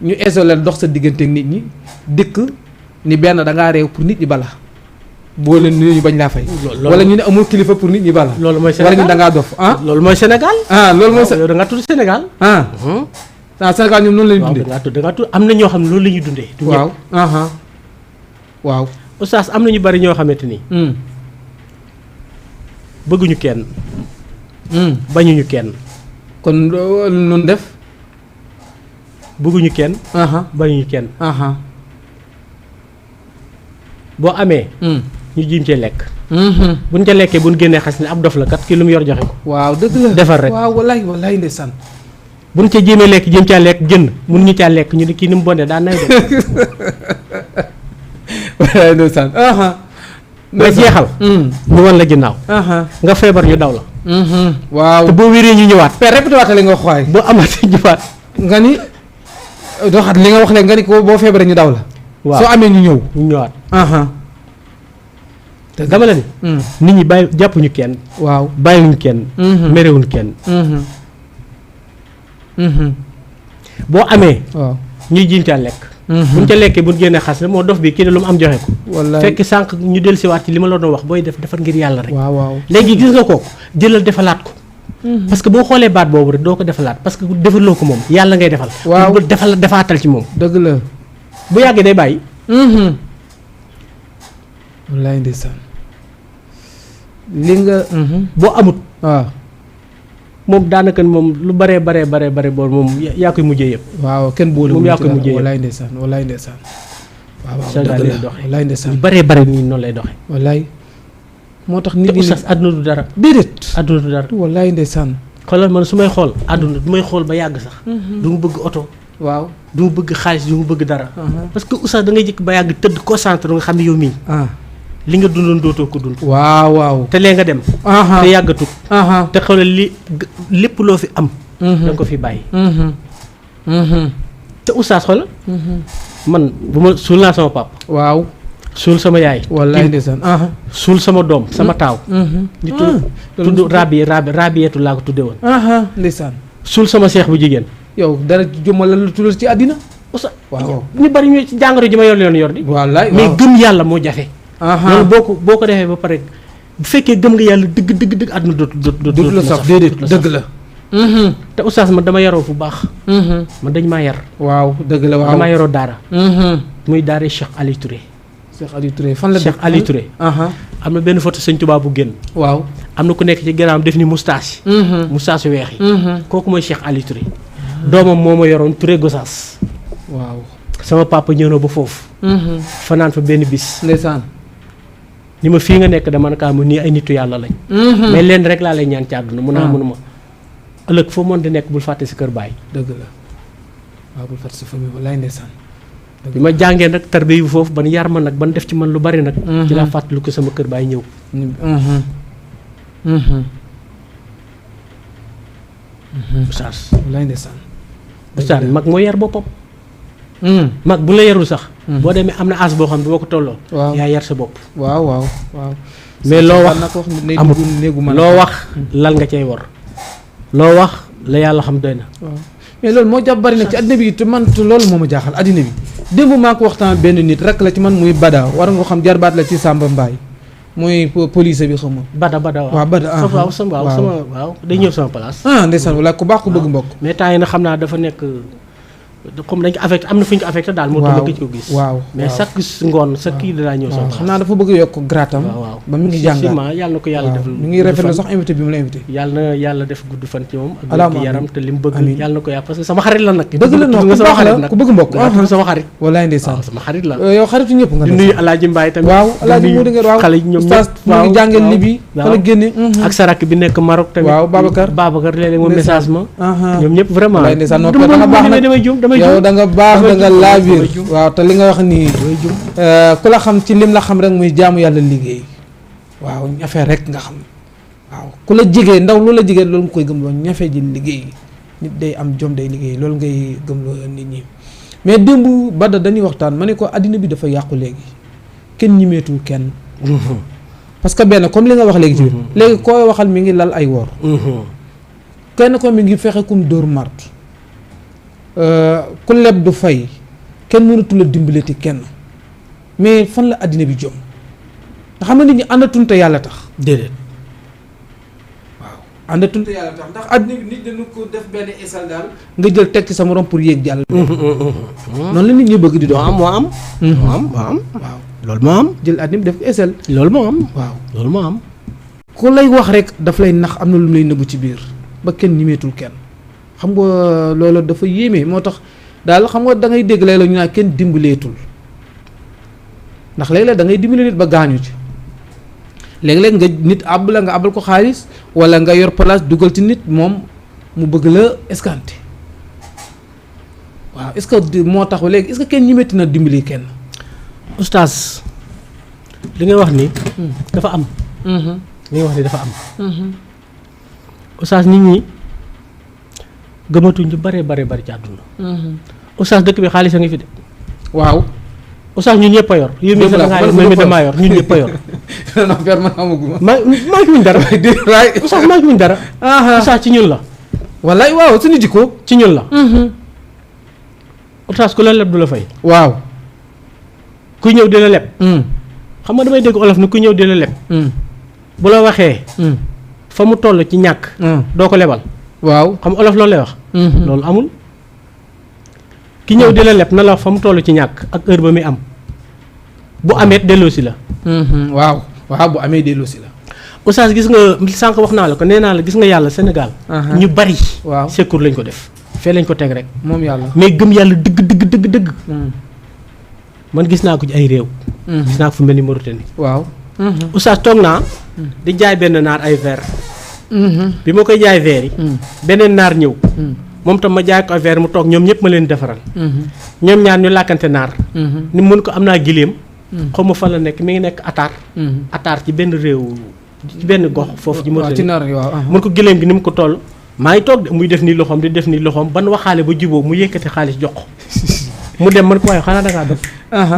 [SPEAKER 1] ñu isolé dox sa diggante ak nit ñi dëkk ni benn da ngaa réew pour nit ñi bala boo leen nuyu ñu bañ laa fay. wala ñu ne amul kilifa pour nit ñi bala.
[SPEAKER 2] loolu mooy Sénégal
[SPEAKER 1] wala ñu da ngaa dof
[SPEAKER 2] loolu mooy Sénégal.
[SPEAKER 1] loolu mooy
[SPEAKER 2] yow da ngaa tudd Sénégal.
[SPEAKER 1] Sénégal ñoom noonu la ñuy dundee.
[SPEAKER 2] da ngaa tudd am na ñoo xam ne loolu la ñuy dundee.
[SPEAKER 1] waaw waaw.
[SPEAKER 2] oustaz am na ñu bari ñoo xamante ni. bëgguñu kenn. bañuñu kenn.
[SPEAKER 1] kon noonu def.
[SPEAKER 2] bëgguñu kenn. bañuñu kenn. boo amee. ñu jiim cee lekk. buñ ca lekkee buñ génnee xas ne ab dof la kat kii lu mu yor joxe ko.
[SPEAKER 1] waaw dëgg la
[SPEAKER 2] defar rek
[SPEAKER 1] waaw wallaay ndeysaan.
[SPEAKER 2] buñ ca jéemee lekk jéem caa lekk jënd mun ñu caa lekk ñu ne kii ni mu bondee daan nay def.
[SPEAKER 1] wallaay ndeysaan.
[SPEAKER 2] nga jeexal. ñu wan la ginnaaw. nga feebar ñu daw la.
[SPEAKER 1] waaw
[SPEAKER 2] te boo wéree ñu ñëwaat.
[SPEAKER 1] per répété waat li nga wax waay.
[SPEAKER 2] boo amaatee ñëwaat.
[SPEAKER 1] nga ni doxat li nga wax léegi nga ni ko boo feebaree ñu daw la.
[SPEAKER 2] waaw
[SPEAKER 1] soo amee ñu ñëw.
[SPEAKER 2] ñu ñëwaat. te dama la ni. nit ñi bàyyi jàppuñu kenn.
[SPEAKER 1] waaw
[SPEAKER 2] bàyyiwuñu kenn. merewuñu kenn. boo amee.
[SPEAKER 1] waaw
[SPEAKER 2] ñuy jiñ caa lekk. buñ ca lekkee buñ génnee xas ne moo dof bi kii ne lu mu am joxe ko.
[SPEAKER 1] wallaay
[SPEAKER 2] fekk sànq ñu dellusiwaat ci li ma la doon wax booy defar ngir yàlla rek.
[SPEAKER 1] waaw
[SPEAKER 2] léegi gis nga kooku jëlal defalaat ko. parce que boo xoolee baat boobu rek doo ko defalaat parce que defaloo ko moom yàlla ngay defal.
[SPEAKER 1] waaw
[SPEAKER 2] defaatal ci moom.
[SPEAKER 1] dëgg la.
[SPEAKER 2] bu yàggee day bàyyi.
[SPEAKER 1] wallaay ndeysaan. li nga.
[SPEAKER 2] boo amut.
[SPEAKER 1] waaw.
[SPEAKER 2] moom daanaka moom lu baree boobu moom yaa koy mujjee yëpp.
[SPEAKER 1] waaw kenn boole
[SPEAKER 2] moom yaa koy mujjee yëpp
[SPEAKER 1] wallaay ndeysaan wallaay ndeysaan. waaw
[SPEAKER 2] dëgg
[SPEAKER 1] dëgg
[SPEAKER 2] lay
[SPEAKER 1] la
[SPEAKER 2] doxee
[SPEAKER 1] wallaay ndeysaan.
[SPEAKER 2] lu baree nii noonu lay doxee.
[SPEAKER 1] wallaay. moo tax nit
[SPEAKER 2] te
[SPEAKER 1] ñi
[SPEAKER 2] oustaz àdduna du dara.
[SPEAKER 1] déedéet.
[SPEAKER 2] àdduna du dara.
[SPEAKER 1] wallaay ndeysaan.
[SPEAKER 2] xoolal man su may xool àdduna du may xool ba yàgg sax. du mu bëgg oto.
[SPEAKER 1] waaw
[SPEAKER 2] du mu bëgg xaalis du mu bëgg dara. parce que oustaz da ngay jëkk ba yàgg tëdd concentré nga xam ne yow mii. li nga dundoon dootoo ko dund.
[SPEAKER 1] waaw.
[SPEAKER 2] te lee nga dem. te yàggatut. te xoolal lépp loo fi am. da nga ko fi bàyyi. te oustaz xoolal. man bu ma suul naa sama papa.
[SPEAKER 1] waaw.
[SPEAKER 2] suul sama yaay.
[SPEAKER 1] wallaay ndeysaan.
[SPEAKER 2] suul sama doom sama taaw. ñu tudd Rabiyeetu laa ko tudde woon.
[SPEAKER 1] ndeysaan.
[SPEAKER 2] suul sama seex bu jigéen.
[SPEAKER 1] yow dara jëmmal la tuddal ci àddina.
[SPEAKER 2] oustaz
[SPEAKER 1] waaw
[SPEAKER 2] ñu bari ñu ci jàngoro ji ma yor di.
[SPEAKER 1] wallaay
[SPEAKER 2] mais gëm yàlla moo jafe. loolu boo ko defee ba pare bu fekkee gëm nga yàlla dëgg àdduna dootu
[SPEAKER 1] la saf déedéet dëgg la.
[SPEAKER 2] te oustaz man dama yaroo fu baax. man dañ maa yar.
[SPEAKER 1] waaw dëgg la waaw
[SPEAKER 2] damaa yaroo daara. muy daara Cheikh Ali Touré.
[SPEAKER 1] Cheikh Ali Touré fan la
[SPEAKER 2] Cheikh Ali Touré. am na benn photo sëñ Tuubaa bu génn.
[SPEAKER 1] waaw
[SPEAKER 2] am na ku nekk ci gànnaawam def ni moustache. moustache yu weex yi. kooku mooy Cheikh Ali Touré. doomam moo ma yoroon Touré Gossas.
[SPEAKER 1] waaw
[SPEAKER 2] sama papa ñëw na ba foofu. fanaan fa benn bis.
[SPEAKER 1] ndeysaan.
[SPEAKER 2] ni ma fii nga nekk dama ne mu nii ay nitu yàlla lañ. mais leen rek laa lay ñaan ci àdduna mun naa mënuma ëllëg foo mën di nekk bul fàtte si kër baay.
[SPEAKER 1] dëgg la waaw bul fàtte si famille walaay ndeysaan.
[SPEAKER 2] bi ma jàngee nag tarbiya bi foofu ban yar ma nag ban def ci man lu bari nag. ci laa fàttaliku ko sama kër baay ñëw. Oustaz.
[SPEAKER 1] walaay ndeysaan.
[SPEAKER 2] Oustaz mag moo yar boppam. mag bu la yarul sax. boo demee am na as boo xam ne boo ko tolloo.
[SPEAKER 1] waaw
[SPEAKER 2] yaa yar sa bopp.
[SPEAKER 1] waaw.
[SPEAKER 2] mais loo wax amut loo wax lal nga cay war. loo wax la yàlla xam doy na.
[SPEAKER 1] waaw mais loolu moo jàpp bari na ci addina bi te man loolu moo ma jaaxal addina bi démb maa ko waxtaan benn nit rek la ci man muy Bada war nga ko xam jarbaat la ci Samba Mbaye muy police bi xam nga.
[SPEAKER 2] Bada
[SPEAKER 1] waaw Bada
[SPEAKER 2] waaw sama day ñëw sama place.
[SPEAKER 1] ndeysaan wala ku baax ku bëgg mbokk.
[SPEAKER 2] mais temps yi nag xam naa dafa nekk comme dañ ko affecté am na fu ñu ko affecté daal. moo tax ma gëj ko gis.
[SPEAKER 1] waaw
[SPEAKER 2] mais chaque ngoon sa kii danaa ñëw sama place.
[SPEAKER 1] xam naa dafa bëgg yokk gratam.
[SPEAKER 2] waaw
[SPEAKER 1] ba mu ngi jàngal
[SPEAKER 2] yàlla na ko yàlla def.
[SPEAKER 1] mi ngi rafetlu sax invité bi mu la invité.
[SPEAKER 2] yàlla na yàlla def gudd fan ci moom.
[SPEAKER 1] alaama
[SPEAKER 2] ak yaram te li mu bëgg. yàlla na ko yàlla parce que sama xarit la nag.
[SPEAKER 1] dëgg la non ku baax la ku bëgg mbokk.
[SPEAKER 2] sama xarit.
[SPEAKER 1] walaay ndeysaan
[SPEAKER 2] sama xarit la.
[SPEAKER 1] yow xaritu ñëpp nga.
[SPEAKER 2] di nuyu Alaaji Mbaye tamit.
[SPEAKER 1] waaw Alaaji mu di nga waaw
[SPEAKER 2] xale yi ñoom ñëpp
[SPEAKER 1] mu ngi jàngee Libi fa la génne.
[SPEAKER 2] ak sarak bi nekk Maroc tamit.
[SPEAKER 1] waaw
[SPEAKER 2] Babacar léeg-léeg moom message ma.
[SPEAKER 1] ñoom
[SPEAKER 2] ñëpp vraiment.
[SPEAKER 1] walaay ndeysaan non da nga baax nag yow da nga baax da nga laabir waaw te li nga wax nii ku la xam ci lim la xam rek muy jaamu yàlla liggéey waaw ñafe rek nga xam waaw ku la jigee ndaw lu la jigee loolu nga koy gëmloo ñafe ji liggéey nit day am jom day liggéey loolu ngay gëmloo nit ñi mais démb Bada dañuy waxtaan ma ne ko addina bi dafa yàqu léegi kenn ñimeetul kenn parce que benn comme li nga wax léegi ci léegi koy waxal mi ngi lal ay wor kenn ko mi ngi fexe kum dóor mart ku leb du fay kenn mënatu la dimbalati kenn mais fan la àddina bi jom nga xam ne nit ñi àndatuñ te yàlla tax.
[SPEAKER 2] déedéet.
[SPEAKER 1] waaw àndatuñ te yàlla tax ndax àddina bi nit dañu ko def benn esal daal nga jël teg ci sa morom pour yéeg jàll. noonu la nit ñi bëgg di doon.
[SPEAKER 2] moo am.
[SPEAKER 1] waaw
[SPEAKER 2] loolu moo am.
[SPEAKER 1] jël àddina bi def esal.
[SPEAKER 2] loolu moo am.
[SPEAKER 1] waaw
[SPEAKER 2] loolu moo am.
[SPEAKER 1] ku lay wax rek daf lay nax am na lu mu lay nëbbu ci biir ba kenn ñimeetul kenn xam nga loolu dafa yéeme moo tax. daal xam nga da ngay dégg léeg-léeg ñu naan kenn dimbaleetul ndax léeg-léeg da ngay dimbale nit ba gaañu ci léeg-léeg nga nit àbb la nga àbbal ko xaalis wala nga yor place dugal ci nit moom mu bëgg la escanté waaw est-ce que moo tax léegi est-ce que kenn ñimeeti na dimbali kenn.
[SPEAKER 2] Oustaz li nga wax ni dafa am. li nga wax ni dafa am. Oustaz nit ñi. gëmatuñ lu bare ci àdduna. Oustaz dëkk bi xaalis a ngi fi de.
[SPEAKER 1] waaw.
[SPEAKER 2] Oustaz ñun ñëpp a yor. yéen ñi sax nga xam ne damaa yor ñun ñëpp a yor.
[SPEAKER 1] non père man amaguma.
[SPEAKER 2] maa ngi muñ dara. Oustaz maa ngi muñ dara. Oustaz ci ñun la.
[SPEAKER 1] wallaay waaw suñu jikko.
[SPEAKER 2] ci ñun la. Oustaz ku la leb du la fay.
[SPEAKER 1] waaw.
[SPEAKER 2] kuy ñëw di la leb. xam nga damay dégg olof ni kuy ñëw di la leb. bu la waxee. fa mu toll ci ñàkk. doo ko lebal.
[SPEAKER 1] waaw
[SPEAKER 2] xam olof loolu lay wax. loolu amul. ki ñëw di la leb na la fa mu toll ci ñàkk ak heure ba muy am bu amee delloosi la.
[SPEAKER 1] waaw bu amee delloosi la.
[SPEAKER 2] Oustaz gis nga sànq wax naa la ko nee naa la gis nga yàlla Sénégal. ñu bari.
[SPEAKER 1] waaw
[SPEAKER 2] secours lañ ko def. fee lañ ko teg rek.
[SPEAKER 1] moom yàlla
[SPEAKER 2] mais gëm yàlla dëgg. man gis naa ko ci ay réew. gis naa ko fu mel ni Mauritanie.
[SPEAKER 1] waaw.
[SPEAKER 2] Oustaz toog naa. di jaay benn naar ay verre. bi ma koy jaay verre yi. beneen naar ñëw. moom tam ma jaay ko ay verre mu toog ñoom ñëpp ma leen defaral. ñoom ñaar ñu làkkante naar. ni mun ko am naa gileem. xaw ma fa la nekk mi ngi nekk Atar ci benn réew ci benn gox foofu. ci Mauritanie mun ko gileem gi ni mu ko toll. maa ngi toog de muy def nii loxoom di def nii loxoom ban waxaale ba juboo mu yëkkati xaalis jox ko. mu dem man ko waaye xanaa da ngaa def.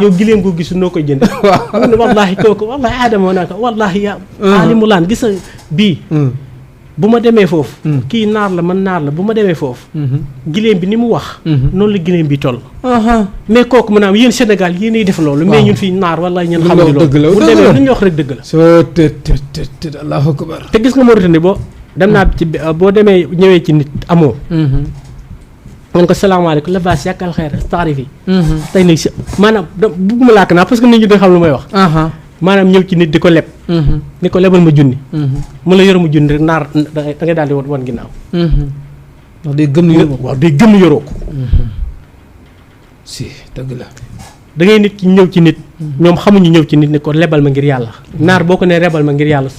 [SPEAKER 2] yow gileem ko gisu noo koy jënd. waaw mu ne wallaahi kooku wallaahi Adama moo naa ko wallaahi yaa. alimu laan gis nga bii. bu ma demee foofu. kii naar la man naar la bu ma demee foofu. gileem bi ni mu wax. noonu la gileem bi toll. mais kooku maanaam yéen Sénégal yéenay def loolu. mais ñun fii naar wallaahi ñun xamuñu loolu. bu demee lu ñu wax rek dëgg la.
[SPEAKER 1] soo te allahu akbar.
[SPEAKER 2] te gis nga Mauritanie boo dem naa ci boo demee ñëwee ci nit amoo. man ko salaamaaleykum la base yàkkal xeer taarif yi. tey nag maanaam bugguma làkk naa parce que nit ñi dañ xam lu may wax. maanaam ñëw ci nit di ko leb. ni ko lebal ma junni. mu la yor ma junni rek naar da ngay daal di wan ginnaaw.
[SPEAKER 1] ndax day gëm ni yoroo ko.
[SPEAKER 2] waaw day gëm ni yoroo ko.
[SPEAKER 1] si dëgg la.
[SPEAKER 2] da ngay nit ki ñëw ci nit. ñoom xamuñu ñëw ci nit ne ko lebal ma ngir yàlla. naar boo ko nee lebal ma ngir yàlla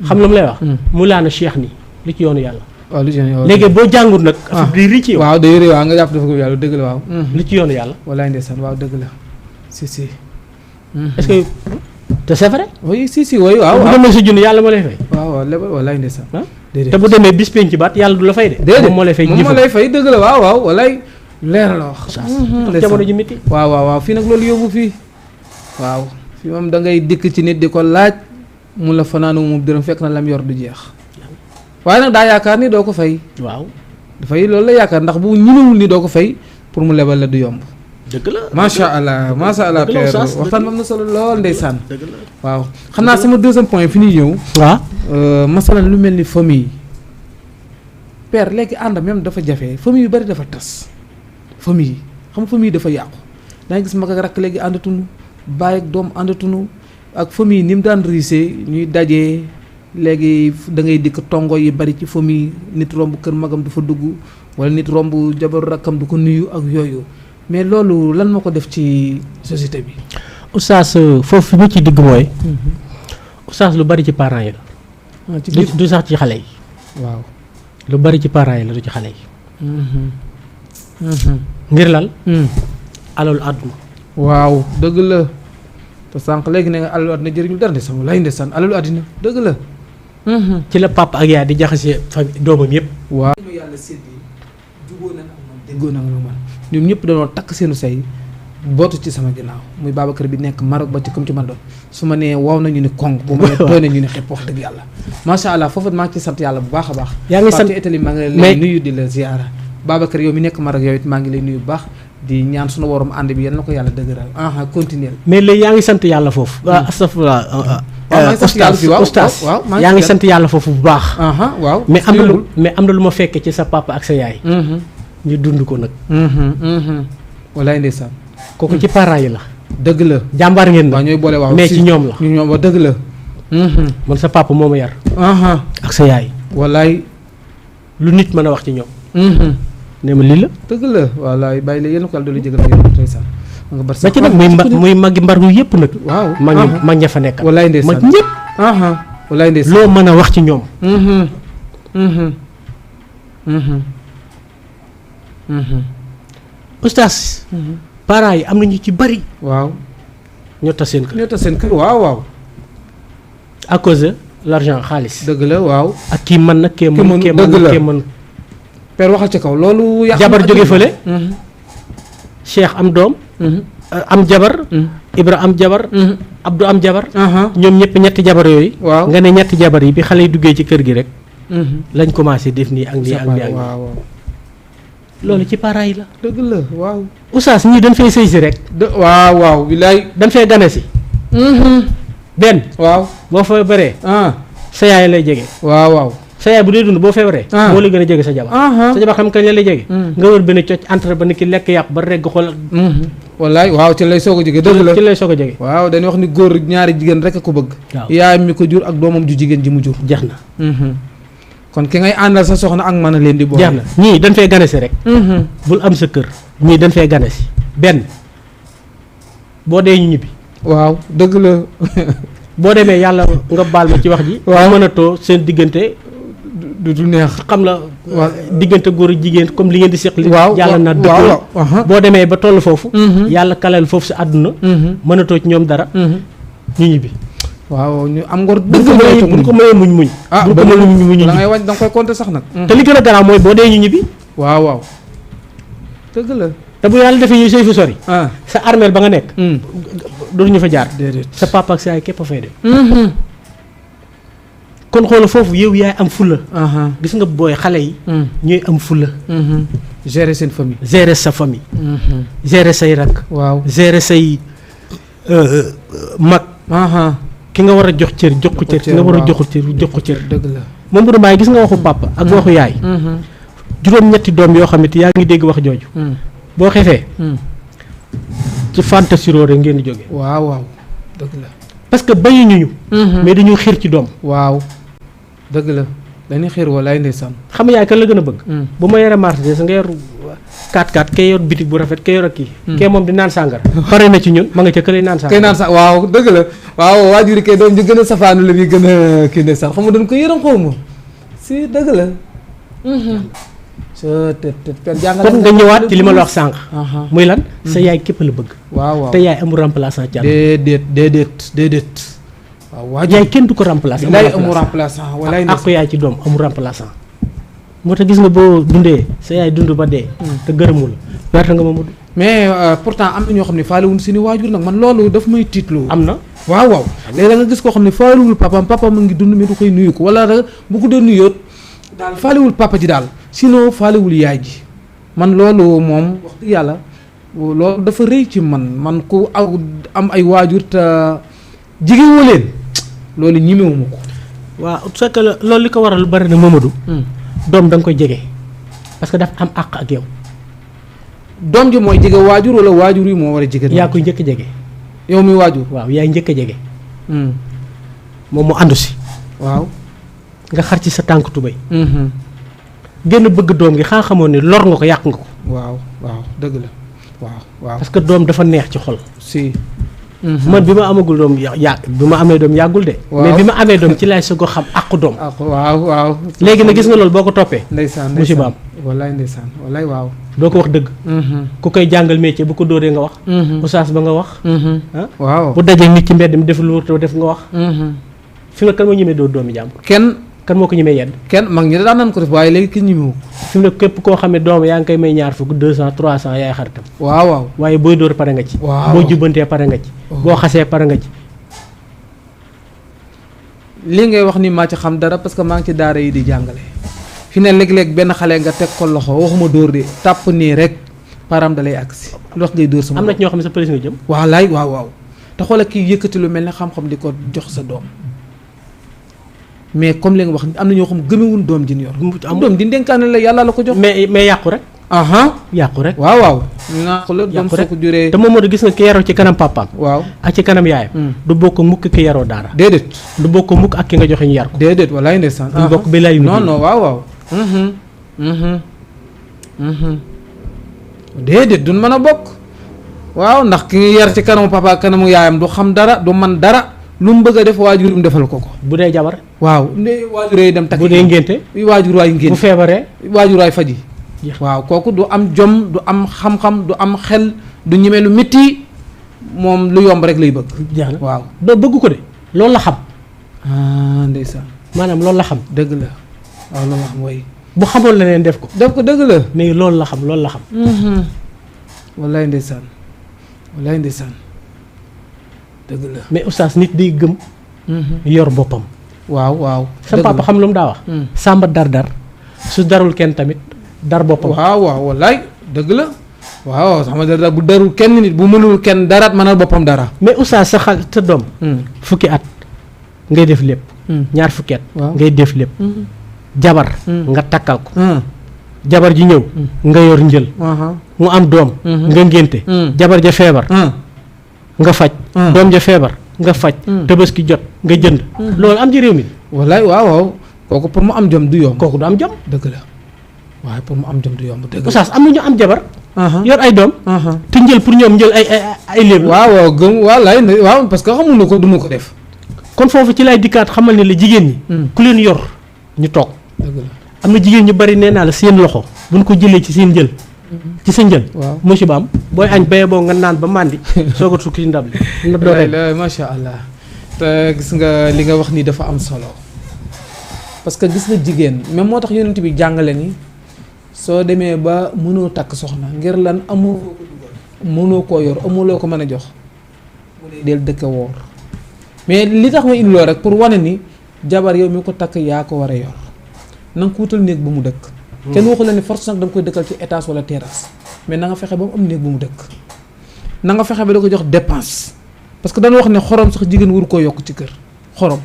[SPEAKER 2] xam lu mu lay wax. mu laana cheikh nii li ci yoonu yàlla.
[SPEAKER 1] waaw li ci yoonu yàlla
[SPEAKER 2] léegi boo jàngut nag. affaire bi rii ci yow.
[SPEAKER 1] waaw day réew nga jàpp dafa ko yàlla dëgg la waaw.
[SPEAKER 2] li ci yoonu yàlla.
[SPEAKER 1] walaay ndeysaan waaw dëgg la si.
[SPEAKER 2] est-ce que te c'est vrai.
[SPEAKER 1] oui si oui waaw.
[SPEAKER 2] bu demee sa junni yàlla moo lay fay.
[SPEAKER 1] waaw lebal walaay ndeysaan.
[SPEAKER 2] te bu demee bis penc baat yàlla du la fay de.
[SPEAKER 1] déedéet
[SPEAKER 2] moom moo lay fay
[SPEAKER 1] moom moo lay fay dëgg la waaw walaay leer la wax.
[SPEAKER 2] jamono ji métti.
[SPEAKER 1] waaw fii nag loolu yóbbu fii waaw fii moom da ngay dikk ci nit di ko laaj mu la fanaanu moom dërëm fekk na lam yor du jeex waaye nag daa yaakaar ni doo ko fay.
[SPEAKER 2] waaw
[SPEAKER 1] dafay loolu la yaakaar ndax bu ñëwul ni doo ko fay pour mu lebal la du yomb.
[SPEAKER 2] dëgg la
[SPEAKER 1] macha allah père waxtaan am na solo lool ndeysaan.
[SPEAKER 2] dëgg la
[SPEAKER 1] waaw xam naa sama deuxième point fi ñuy ñëw.
[SPEAKER 2] waaw
[SPEAKER 1] masalan lu mel ni famille père léegi ànd même dafa jafe famille yu bari dafa tas famille yi xam nga famille dafa yàqu danga gis mag ak rakk léegi àndatunu baay ak doom àndatunu ak famille ni mu daan riisee ñuy dajee léegi da ngay dikk tongo yi bari ci famille nit romb kër magam du fa dugg wala nit romb jabaru rakkam du ko nuyu ak yooyu mais loolu lan moo ko def ci société bi.
[SPEAKER 2] oustaz foofu fi ma ci digg mooy. oustaz lu bari ci parents yi la.
[SPEAKER 1] ci biir
[SPEAKER 2] du sax ci xale yi.
[SPEAKER 1] waaw
[SPEAKER 2] lu bari ci parents yi la du ci xale yi. ngir lal. alalu àdduna.
[SPEAKER 1] waaw dëgg la te sànq léegi ne nga alalu àdduna jëriñu dara de sama lay ndeysaan alalu àddina dëgg la.
[SPEAKER 2] ci la papa ak yaay di jaxase famille doomam yëpp.
[SPEAKER 1] waaw. yàlla séddee jubóo nañ ak man déggoo nañ ak man ñoom ñëpp dañoo takk seenu say bootu ci sama ginnaaw muy Babacar bi nekk Maroc ba ci comme ci man doon su ma nee waaw nañu ni kong bu ma nee tooy nañu ni xepp wax dëgg yàlla macha allah foofu maa ngi ci sant yàlla bu baax a baax.
[SPEAKER 2] yaa ngi sant
[SPEAKER 1] Italie maa ngi lay nuyu di la ziara Babacar yow mi nekk Maroc yow it maa ngi lay nuyu bu baax di ñaan suñu worom ànd bi yal na ko yàlla dëgëral continuer
[SPEAKER 2] mais léegi yaa ngi sant yàlla foofu. astafurlah.
[SPEAKER 1] oustaz
[SPEAKER 2] waaw yaa ngi sant yàlla foofu bu baax.
[SPEAKER 1] waaw
[SPEAKER 2] mais am na lu ma fekkee ci sa papa ak sa yaay. ñu dund ko nag.
[SPEAKER 1] walaay ndeysaan.
[SPEAKER 2] kooku ci parents yi la.
[SPEAKER 1] dëgg la
[SPEAKER 2] jàmbaar ngeen
[SPEAKER 1] waaw ñooy boole waaw
[SPEAKER 2] mais ci ñoom la.
[SPEAKER 1] ñu ñoom wax dëgg la.
[SPEAKER 2] man sa papa moo ma yar. ak sa yaay.
[SPEAKER 1] walaay.
[SPEAKER 2] lu nit mën a wax ci ñoom. ne ma lii la.
[SPEAKER 1] dëgg la walaay bàyyi la yéen ko yàlla doolu jégal yéen ndeysaan.
[SPEAKER 2] ba ci nag muy magi mbargu yëpp nag.
[SPEAKER 1] waaw
[SPEAKER 2] mag ña fa nekk.
[SPEAKER 1] walaay ndeysaan
[SPEAKER 2] mag ñëpp.
[SPEAKER 1] walaay ndeysaan
[SPEAKER 2] loo mën a wax ci ñoom. oustaz. parents yi am na ñu ci bari.
[SPEAKER 1] waaw.
[SPEAKER 2] ñoo tas seen kër.
[SPEAKER 1] waaw.
[SPEAKER 2] à cause de l'argent xaalis.
[SPEAKER 1] dëgg la waaw.
[SPEAKER 2] ak kii mën nag kii mën kii mën.
[SPEAKER 1] père waxal ci kaw loolu.
[SPEAKER 2] jabar jóge fële. Cheikh am doom. am jabar. Ibra am jabar. Abdou am jabar. ñoom ñëpp ñetti jabar yooyu.
[SPEAKER 1] waaw
[SPEAKER 2] nga ne ñetti jabar yi bi xale yi duggee ci kër gi rek. lañ commencé def nii ak nii ak nii ak nii. loolu ci parents yi la. dëgg la waaw. oustaz ñii dañ fay sëy si rek.
[SPEAKER 1] waaw bilaay.
[SPEAKER 2] dañ fay gane si. benn.
[SPEAKER 1] waaw
[SPEAKER 2] boo feebaree. sa yaay lay jege.
[SPEAKER 1] waaw.
[SPEAKER 2] sa yaay bu dee dund boo feebaree. moo la gën a jege sa jabar. sa jabar xam kañ la lay jege. nga wër benn cocc entre ba ni ki lekk yàpp ba regg xool.
[SPEAKER 1] wallaay waaw ci lay soog a jege dëgg la
[SPEAKER 2] ci lay soog a jege.
[SPEAKER 1] waaw dañuy wax ni góor ñaari jigéen rek a ko bëgg.
[SPEAKER 2] waaw
[SPEAKER 1] yaay mi ko jur ak doomam ju jigéen ji mu jur.
[SPEAKER 2] jeex na.
[SPEAKER 1] kon ki ngay àndal sa soxna ak mën a leen di boole.
[SPEAKER 2] jeex na ñii dañ fay gane si rek. bul am sa kër. ñii dañ fay gane si. benn boo dee ñu ñibbi.
[SPEAKER 1] waaw dëgg la.
[SPEAKER 2] boo demee yàlla nga baal ma ci wax ji.
[SPEAKER 1] waaw
[SPEAKER 2] mënatoo seen diggante.
[SPEAKER 1] du neex.
[SPEAKER 2] xam la diggante góor ak jigéen comme li ngeen di seqli.
[SPEAKER 1] waaw
[SPEAKER 2] yàlla na dëppoo. boo demee ba toll foofu. yàlla kalal foofu si àdduna. mënatoo ci ñoom dara. ñu ñibbi.
[SPEAKER 1] waaw ñu am ngor
[SPEAKER 2] dëgg bu ko mayee muñ. bu ko mayee muñ
[SPEAKER 1] da ngay wàññi da nga koy compter sax nag.
[SPEAKER 2] te li gën a garaaw mooy boo dee ñu ñibbi.
[SPEAKER 1] waaw. dëgg la.
[SPEAKER 2] te bu yàlla defee ñu sëy fu sori. sa armeel ba nga nekk. dootuñu fa jaar.
[SPEAKER 1] déedéet
[SPEAKER 2] sa papa ak sa yaay képp a fay dem. kon xoolal foofu yow yaay am fulla. gis nga booy xale yi. ñooy am fulla.
[SPEAKER 1] gérer seen famille.
[SPEAKER 2] gérer sa famille. gérer say rak.
[SPEAKER 1] waaw
[SPEAKER 2] gérer say mag. ki nga war a jox cër jox ko cër ki nga war a joxul cër jox ko cër.
[SPEAKER 1] dëgg la
[SPEAKER 2] moom bu dee gis nga waxu papa ak waxu yaay. juróom-ñetti doom yoo xam ne yaa ngi dégg wax jooju. boo xefee. ci fantasiro rek ngeen di jóge.
[SPEAKER 1] waaw dëgg la.
[SPEAKER 2] parce que bañuñu ñu. mais dañu xiir ci doom.
[SPEAKER 1] waaw dëgg la. dañuy xiir walaay ndeysaan.
[SPEAKER 2] xam nga yaay kan la gën a bëgg. bu ma yore marché sa nga yor 4-4 kay yor bitig bu rafet kay yor ak kii. kay moom di naan sàngara. pare na ci ñun ma nga ca kële naan sàngara.
[SPEAKER 1] kay naan sa waaw dëgg la waaw waajur kay doom ji gën a safaanu la bi gën a kii ndeysaan xam nga dañ ko yërëm xaw ma si dëgg la.
[SPEAKER 2] kon nga ñëwaat ci li ma la wax sànq. muy lan sa yaay képp la bëgg.
[SPEAKER 1] waaw
[SPEAKER 2] te yaay amul remplaçant ci
[SPEAKER 1] déedéet. waaw waajur
[SPEAKER 2] yaay kenn du ko remplacer.
[SPEAKER 1] amul remplaçant walaay
[SPEAKER 2] ak ko yaay ci doom amul remplaçant. moo tax gis nga boo dundee sa yaay dund ba dee. te gërëmul perte nga Mamadou.
[SPEAKER 1] mais pourtant am na ñoo xam ne faalewuñ seeni waajur nag man loolu daf may tiitloo.
[SPEAKER 2] am na
[SPEAKER 1] waaw léegi da nga gis koo xam ne faalewul papam mu ngi dund mais du koy nuyu ko wala bu ko doon nuyoot daal faalewul papa ji daal sinon faalewul yaay ji man loolu moom wax dëgg yàlla loolu dafa rëy ci man ku am ay waajur te jigéen leen loolu ñimewuma ko.
[SPEAKER 2] waaw c'est que loolu li ko waral lu bari na Mamadou. doom da nga koy jege parce que dafa am àq ak yow.
[SPEAKER 1] doom ji mooy jege waajur wala waajur yi moo war a jege.
[SPEAKER 2] yaa koy njëkk a jege.
[SPEAKER 1] yow mi waajur.
[SPEAKER 2] waaw yaay njëkk a jege. moom mu àndu si.
[SPEAKER 1] waaw.
[SPEAKER 2] nga xar ci sa tànk tubéy. génn bëgg doom gi xaa xamoon ne lor nga ko yàq nga ko.
[SPEAKER 1] waaw dëgg la waaw.
[SPEAKER 2] parce que doom dafa neex ci xol.
[SPEAKER 1] si.
[SPEAKER 2] man bi ma amagul doom bi ma amee doom yàggul de. mais bi ma amee doom ci laay soog a xam àqu doom.
[SPEAKER 1] waaw.
[SPEAKER 2] léegi nag gis nga loolu boo ko toppee.
[SPEAKER 1] ndeysaan
[SPEAKER 2] musiba am.
[SPEAKER 1] wallaay ndeysaan wallaay waaw.
[SPEAKER 2] doo ko wax dëgg. ku koy jàngal métier bu ko dóoree nga wax. oustaz ba nga wax.
[SPEAKER 1] waaw
[SPEAKER 2] bu dajee nit ci mbedd mi def lu wër def nga wax. fi mu ne kan moo ñemee dóor doomi jàmbur. kan moo ko ñemee yedd.
[SPEAKER 1] mag ñi daan nañ ko def waaye léegi kenn ñemewu ko.
[SPEAKER 2] fi mu ne képp koo xam ne doom yaa ngi koy may ñaar fukk 200 300 yaay xaritam.
[SPEAKER 1] waaw.
[SPEAKER 2] waaye booy dóor pare nga ci. boo jubbantee pare nga ci. boo xasee pare nga ci.
[SPEAKER 1] lii ngay wax ni maa ci xam dara parce que maa ngi ci daara yi di jàngale. fi ne léeg-léeg benn xale nga teg ko loxo waxuma dóor de tàpp nii rek param da lay agsi lu wax ngay dóor sama.
[SPEAKER 2] am na ci ñoo xam ne sa police nga jëm.
[SPEAKER 1] waaw te xoolal kii yëkkati lu mel ne xam-xam di ko jox sa doom. mais comme li nga wax am na ñoo xam gëmewul doom ji ñu yor. doom di ndenkaane la yàlla la ko jox.
[SPEAKER 2] mais yàqu rek. yàqu rek.
[SPEAKER 1] waaw. doom soo ko juree.
[SPEAKER 2] te moom moo di gis nga ki yaroo ci kanam papaam.
[SPEAKER 1] waaw ak
[SPEAKER 2] ci kanam yaayam. du bokk mukk ki yaroo daara.
[SPEAKER 1] déedéet.
[SPEAKER 2] du bokk mukk ak ki nga joxe ñu yar ko.
[SPEAKER 1] déedéet walaay ndeysaan.
[SPEAKER 2] du bokk bi lay.
[SPEAKER 1] non waaw. déedéet duñ mën a bokk. waaw ndax ki nga yar ci kanamu papa kanamu yaayam du xam dara du man dara. lu mu bëgg a def waajurum defal ko. bu
[SPEAKER 2] dee jabar.
[SPEAKER 1] waaw waajur yi dem takk.
[SPEAKER 2] bu dee ngénte.
[SPEAKER 1] waajur waay ngénte.
[SPEAKER 2] bu feebaree.
[SPEAKER 1] waajur waay faji. waaw kooku du am jom du am xam-xam du am xel du ñeme lu métti moom lu yomb rek lay bëgg.
[SPEAKER 2] jeex na
[SPEAKER 1] waaw
[SPEAKER 2] doo bëgg ko de. loolu la xam.
[SPEAKER 1] ndeysaan.
[SPEAKER 2] maanaam loolu la xam.
[SPEAKER 1] dëgg la waaw loolu la xam way
[SPEAKER 2] bu xamoon la leen def ko.
[SPEAKER 1] dëgg la.
[SPEAKER 2] mais loolu la xam.
[SPEAKER 1] wallaay ndeysaan dëgg la
[SPEAKER 2] mais oustaz nit day gëm. yor boppam.
[SPEAKER 1] waaw.
[SPEAKER 2] sa papa xam lu mu daa wax. sàmba dar su darul kenn tamit dar boppam.
[SPEAKER 1] waaw wallaay dëgg la. waaw sàmba dar bu darul kenn nit bu mënul kenn daraat mënal boppam dara.
[SPEAKER 2] mais oustaz sa doom. fukki at ngay def lépp. ñaar fukki at. ngay def lépp. jabar. nga takkal ko. jabar ji ñëw. nga yor njël. mu am doom. nga ngénte. jabar ja feebar. nga faj. doom ja feebar nga faj. tabaski jot nga jënd. loolu am ci réew mi.
[SPEAKER 1] wallaay waaw kooku pour mu am jom du yomb.
[SPEAKER 2] kooku du am jom.
[SPEAKER 1] dëgg la waaye pour mu am jom du yomb dëgg la.
[SPEAKER 2] oustaz am na ñu am jabar. yor ay doom. te njël pour ñoom njël ay léeb la.
[SPEAKER 1] waaw gëm waaw parce que xamuñu ko duñu ko def.
[SPEAKER 2] kon foofu ci lay dikkaat xamal ne la jigéen ñi. ku leen yor ñu toog.
[SPEAKER 1] dëgg la
[SPEAKER 2] am na jigéen ñu bari nee naa la seen loxo buñ ko jëlee ci seen njël. ci sa njël.
[SPEAKER 1] waaw
[SPEAKER 2] musiba am booy añ béye boo nga naan ba màndi soo ko tukki ci ndab li. na doole
[SPEAKER 1] macha allah te gis nga li nga wax nii dafa am solo parce que gis nga jigéen même moo tax yonent bi jàngale ni soo demee ba mënoo takk soxna ngir lan mënoo koo yor amuloo ko mën a jox mu ne del dëkk woor mais li tax ma indi loo rek pour wane ni jabar yow mi ko takk yaa ko war a yor na nga ko wutal néeg ba mu dëkk. kenn waxu la ni force nag da nga koy dëkkal ci étage wala terrasse mais na nga fexe ba mu am néeg bu mu dëkk na nga fexe ba da ko jox dépense parce que dañu wax ne xorom sax jigéen waru koo yokk ci kër xorom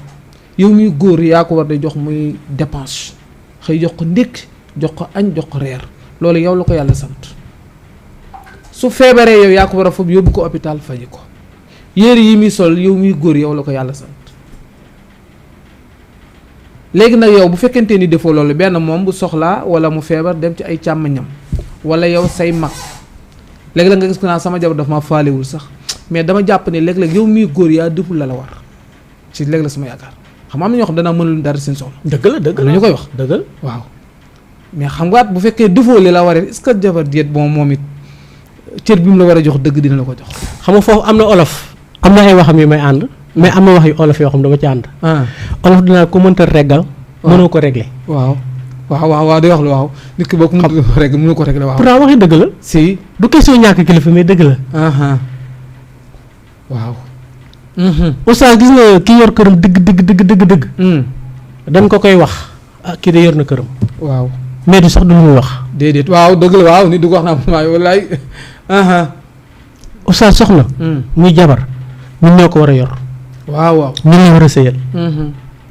[SPEAKER 1] yow muy góor yaa ko war day jox muy dépense xëy jox ko ndékki jox ko añ jox ko reer loolu yow la ko yàlla sant su feebaree yow yaa ko war a fob yóbbu ko hôpital faji ko yére yi muy sol yow muy góor yow la ko yàlla sant léegi nag yow bu fekkente ni defoo loolu benn moom bu soxlaa wala mu feebar dem ci ay càmmañam wala yow say mag léegi la nga gis ko naa sama jabar daf ma faalewul sax mais dama jàpp ne léeg-léeg yow mii góor yaa deful la war ci léeg la sama yaakaar xam nga am na ñoo xam danaa mënul dara seen soxla.
[SPEAKER 2] dëgg la
[SPEAKER 1] ñu koy wax
[SPEAKER 2] dëgg la
[SPEAKER 1] waaw mais xam nga bu fekkee defoo li la waree est-ce que jabar diet bon moom it cër bi mu la war a jox dëgg dina la ko jox.
[SPEAKER 2] xam nga foofu am na olof am na ay waxam yu may ànd mais am na wax yu olof yoo xam dama ci ànd. olof dinaa ko mënta reggal. mënoo ko régler.
[SPEAKER 1] waaw day wax lu waaw nit ki boo ko mënta régler mënoo ko régler waaw.
[SPEAKER 2] pourtant waxi dëgg la.
[SPEAKER 1] si
[SPEAKER 2] du question ñàkk kilifa mais dëgg la.
[SPEAKER 1] waaw.
[SPEAKER 2] oustaz gis nga ki yor këram dëgg. dañ ko koy wax kii de yor na këram.
[SPEAKER 1] waaw
[SPEAKER 2] mais du sax du lu muy wax.
[SPEAKER 1] déedéet waaw dëgg la waaw nit du ko wax naa maa wallaay.
[SPEAKER 2] oustaz soxna. muy jabar ñun ñoo ko war a yor.
[SPEAKER 1] waaw.
[SPEAKER 2] ñun la war a sëyal.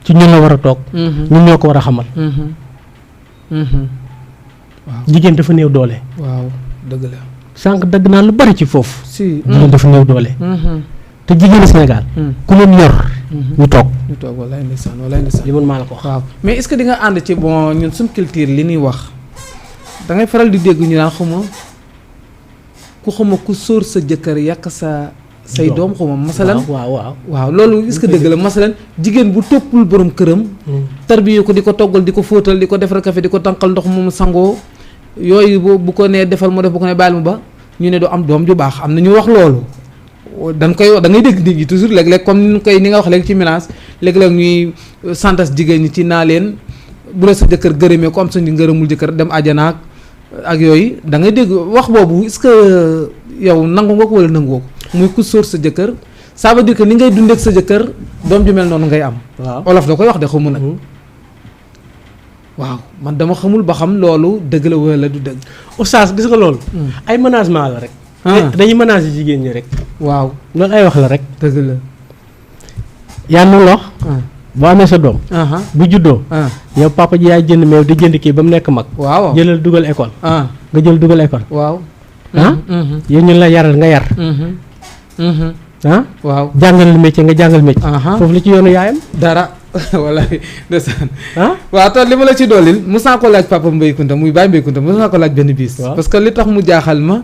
[SPEAKER 2] ci ñun la war a toog. ñun ñoo ko war a xamal.
[SPEAKER 1] waaw
[SPEAKER 2] jigéen dafa néew doole.
[SPEAKER 1] waaw dëgg la.
[SPEAKER 2] sànq dagg naa lu bari ci foofu.
[SPEAKER 1] si
[SPEAKER 2] jigéen dafa néew doole. te jigéenu Sénégal. ku leen yor. ñu toog.
[SPEAKER 1] wallaay ndeysaan
[SPEAKER 2] li man maa la ko wax.
[SPEAKER 1] waaw mais est-ce que di nga ànd ci bon ñun suñ culture li ñuy wax da ngay faral di dégg ñu naan xuma ku sóor sa jëkkër yàq say doom xuma masalan. waaw loolu est-ce que dëgg la masalan jigéen bu toppul borom këram. tarbiyu ko di ko toggal di ko fóotal di ko defar café di ko tànqal ndox mu sangoo yooyu bu ko nee defal mu def bu ko nee bàyyil mu ba ñu ne du am doom ju baax am na ñu wax loolu. dañ koy wax da ngay dégg nit ñi toujours léeg-léeg comme ni nga wax léegi ci ménage léeg-léeg ñuy santas jigéen ñi ci naa leen bu la sa jëkkër gërëmee ko am sa ngërëmul jëkkër dem àjjana ak yooyu da ngay dégg wax boobu est-ce que yow nangu nga ko wala nangu ko muy ku sóor sa jëkkër ça veut dire que ni ngay dundee ak sa jëkkër doom ju mel noonu ngay am. waaw olof da koy wax de xamu nag. waaw man dama xamul ba xam loolu dëgg la wala du dëgg.
[SPEAKER 2] oustaz gis nga loolu. ay menacement la rek. dañuy menacer jigéen ñi rek.
[SPEAKER 1] waaw
[SPEAKER 2] loolu ay wax la rek.
[SPEAKER 1] dëgg la.
[SPEAKER 2] yaa ngi wax. boo amee sa doom. bu juddoo. yow papa ji yaay jënd meew di jënd kii ba mu nekk mag.
[SPEAKER 1] waaw
[SPEAKER 2] jëlal dugal école. nga jël dugal école.
[SPEAKER 1] waaw.
[SPEAKER 2] yéen ñu la yaral nga yar.
[SPEAKER 1] waaw
[SPEAKER 2] jàngal métier nga jàngal métier. foofu la ci yoonu yaayam.
[SPEAKER 1] dara wala ndeysaan. waaw te li ma la ci doolil mos naa ko laaj papa Mbaye Kounta muy Baye Mbaye Kounta mos naa ko laaj benn bis. parce que li tax mu jaaxal ma.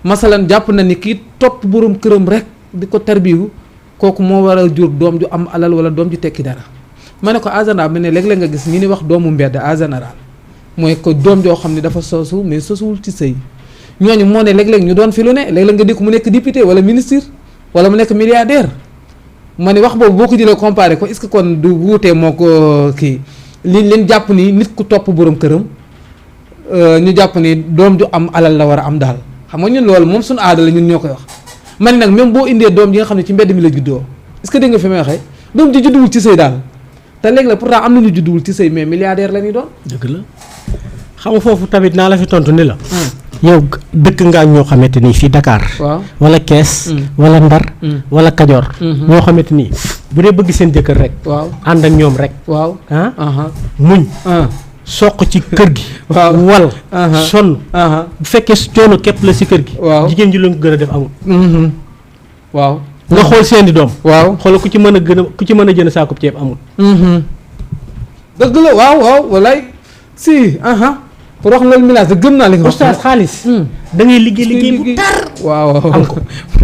[SPEAKER 1] masalan jàpp na ni kii topp borom këram rek di ko tarbiyu kooku moo war a jur doom ju am alal wala doom ju tekki dara ma ne ko en général mu ne léeg-léeg nga gis ñi ni wax doomu mbedd en général mooy ko doom joo xam ne dafa sosu mais sosuwul ci sëy ñooñu moo ne léeg-léeg ñu doon fi lu ne léeg-léeg nga dégg mu nekk député wala ministre wala mu nekk milliardaire ma ne wax boobu boo ko jëlee comparé ko est-ce que kon du wuutee moo ko kii li leen jàpp ni nit ku topp borom këram ñu jàpp ni doom ju am alal la war a am daal xam nga ñun loolu moom suñu aada la ñun ñoo koy wax man nag même boo indee doom ji nga xam ne ci mbedd mi la juddoo est-ce que dégg nga fi may waxee doom ji judduwul ci sëy daal te léegi la pourtant am na ñu judduwul ci sëy mais milliardaire la ñuy doon.
[SPEAKER 2] dëgg la xam nga foofu tamit naa la fi tontu ni la. yow dëkk ngaa ñoo xamante ni fii Dakar.
[SPEAKER 1] waaw
[SPEAKER 2] wala Kees. wala Ndar. wala Kajoor. ñoo xamante ni bu dee bëgg seen jëkkër rek.
[SPEAKER 1] waaw
[SPEAKER 2] ànd ak ñoom rek.
[SPEAKER 1] waaw
[SPEAKER 2] muñ. soq ci kër gi.
[SPEAKER 1] waaw
[SPEAKER 2] wal. sonn. bu fekkee coono képp la si kër gi.
[SPEAKER 1] waaw
[SPEAKER 2] jigéen ji lu ko gën a def amul.
[SPEAKER 1] waaw
[SPEAKER 2] nga xool seeni doom.
[SPEAKER 1] waaw
[SPEAKER 2] xool ku ci mën a jënd saakub ceeb amul.
[SPEAKER 1] dëgg la waaw walaay si. pour wax loolu milaas gëm naa li nga wax.
[SPEAKER 2] oustaz xaalis. da ngay liggéey bu tar.
[SPEAKER 1] waaw
[SPEAKER 2] am ko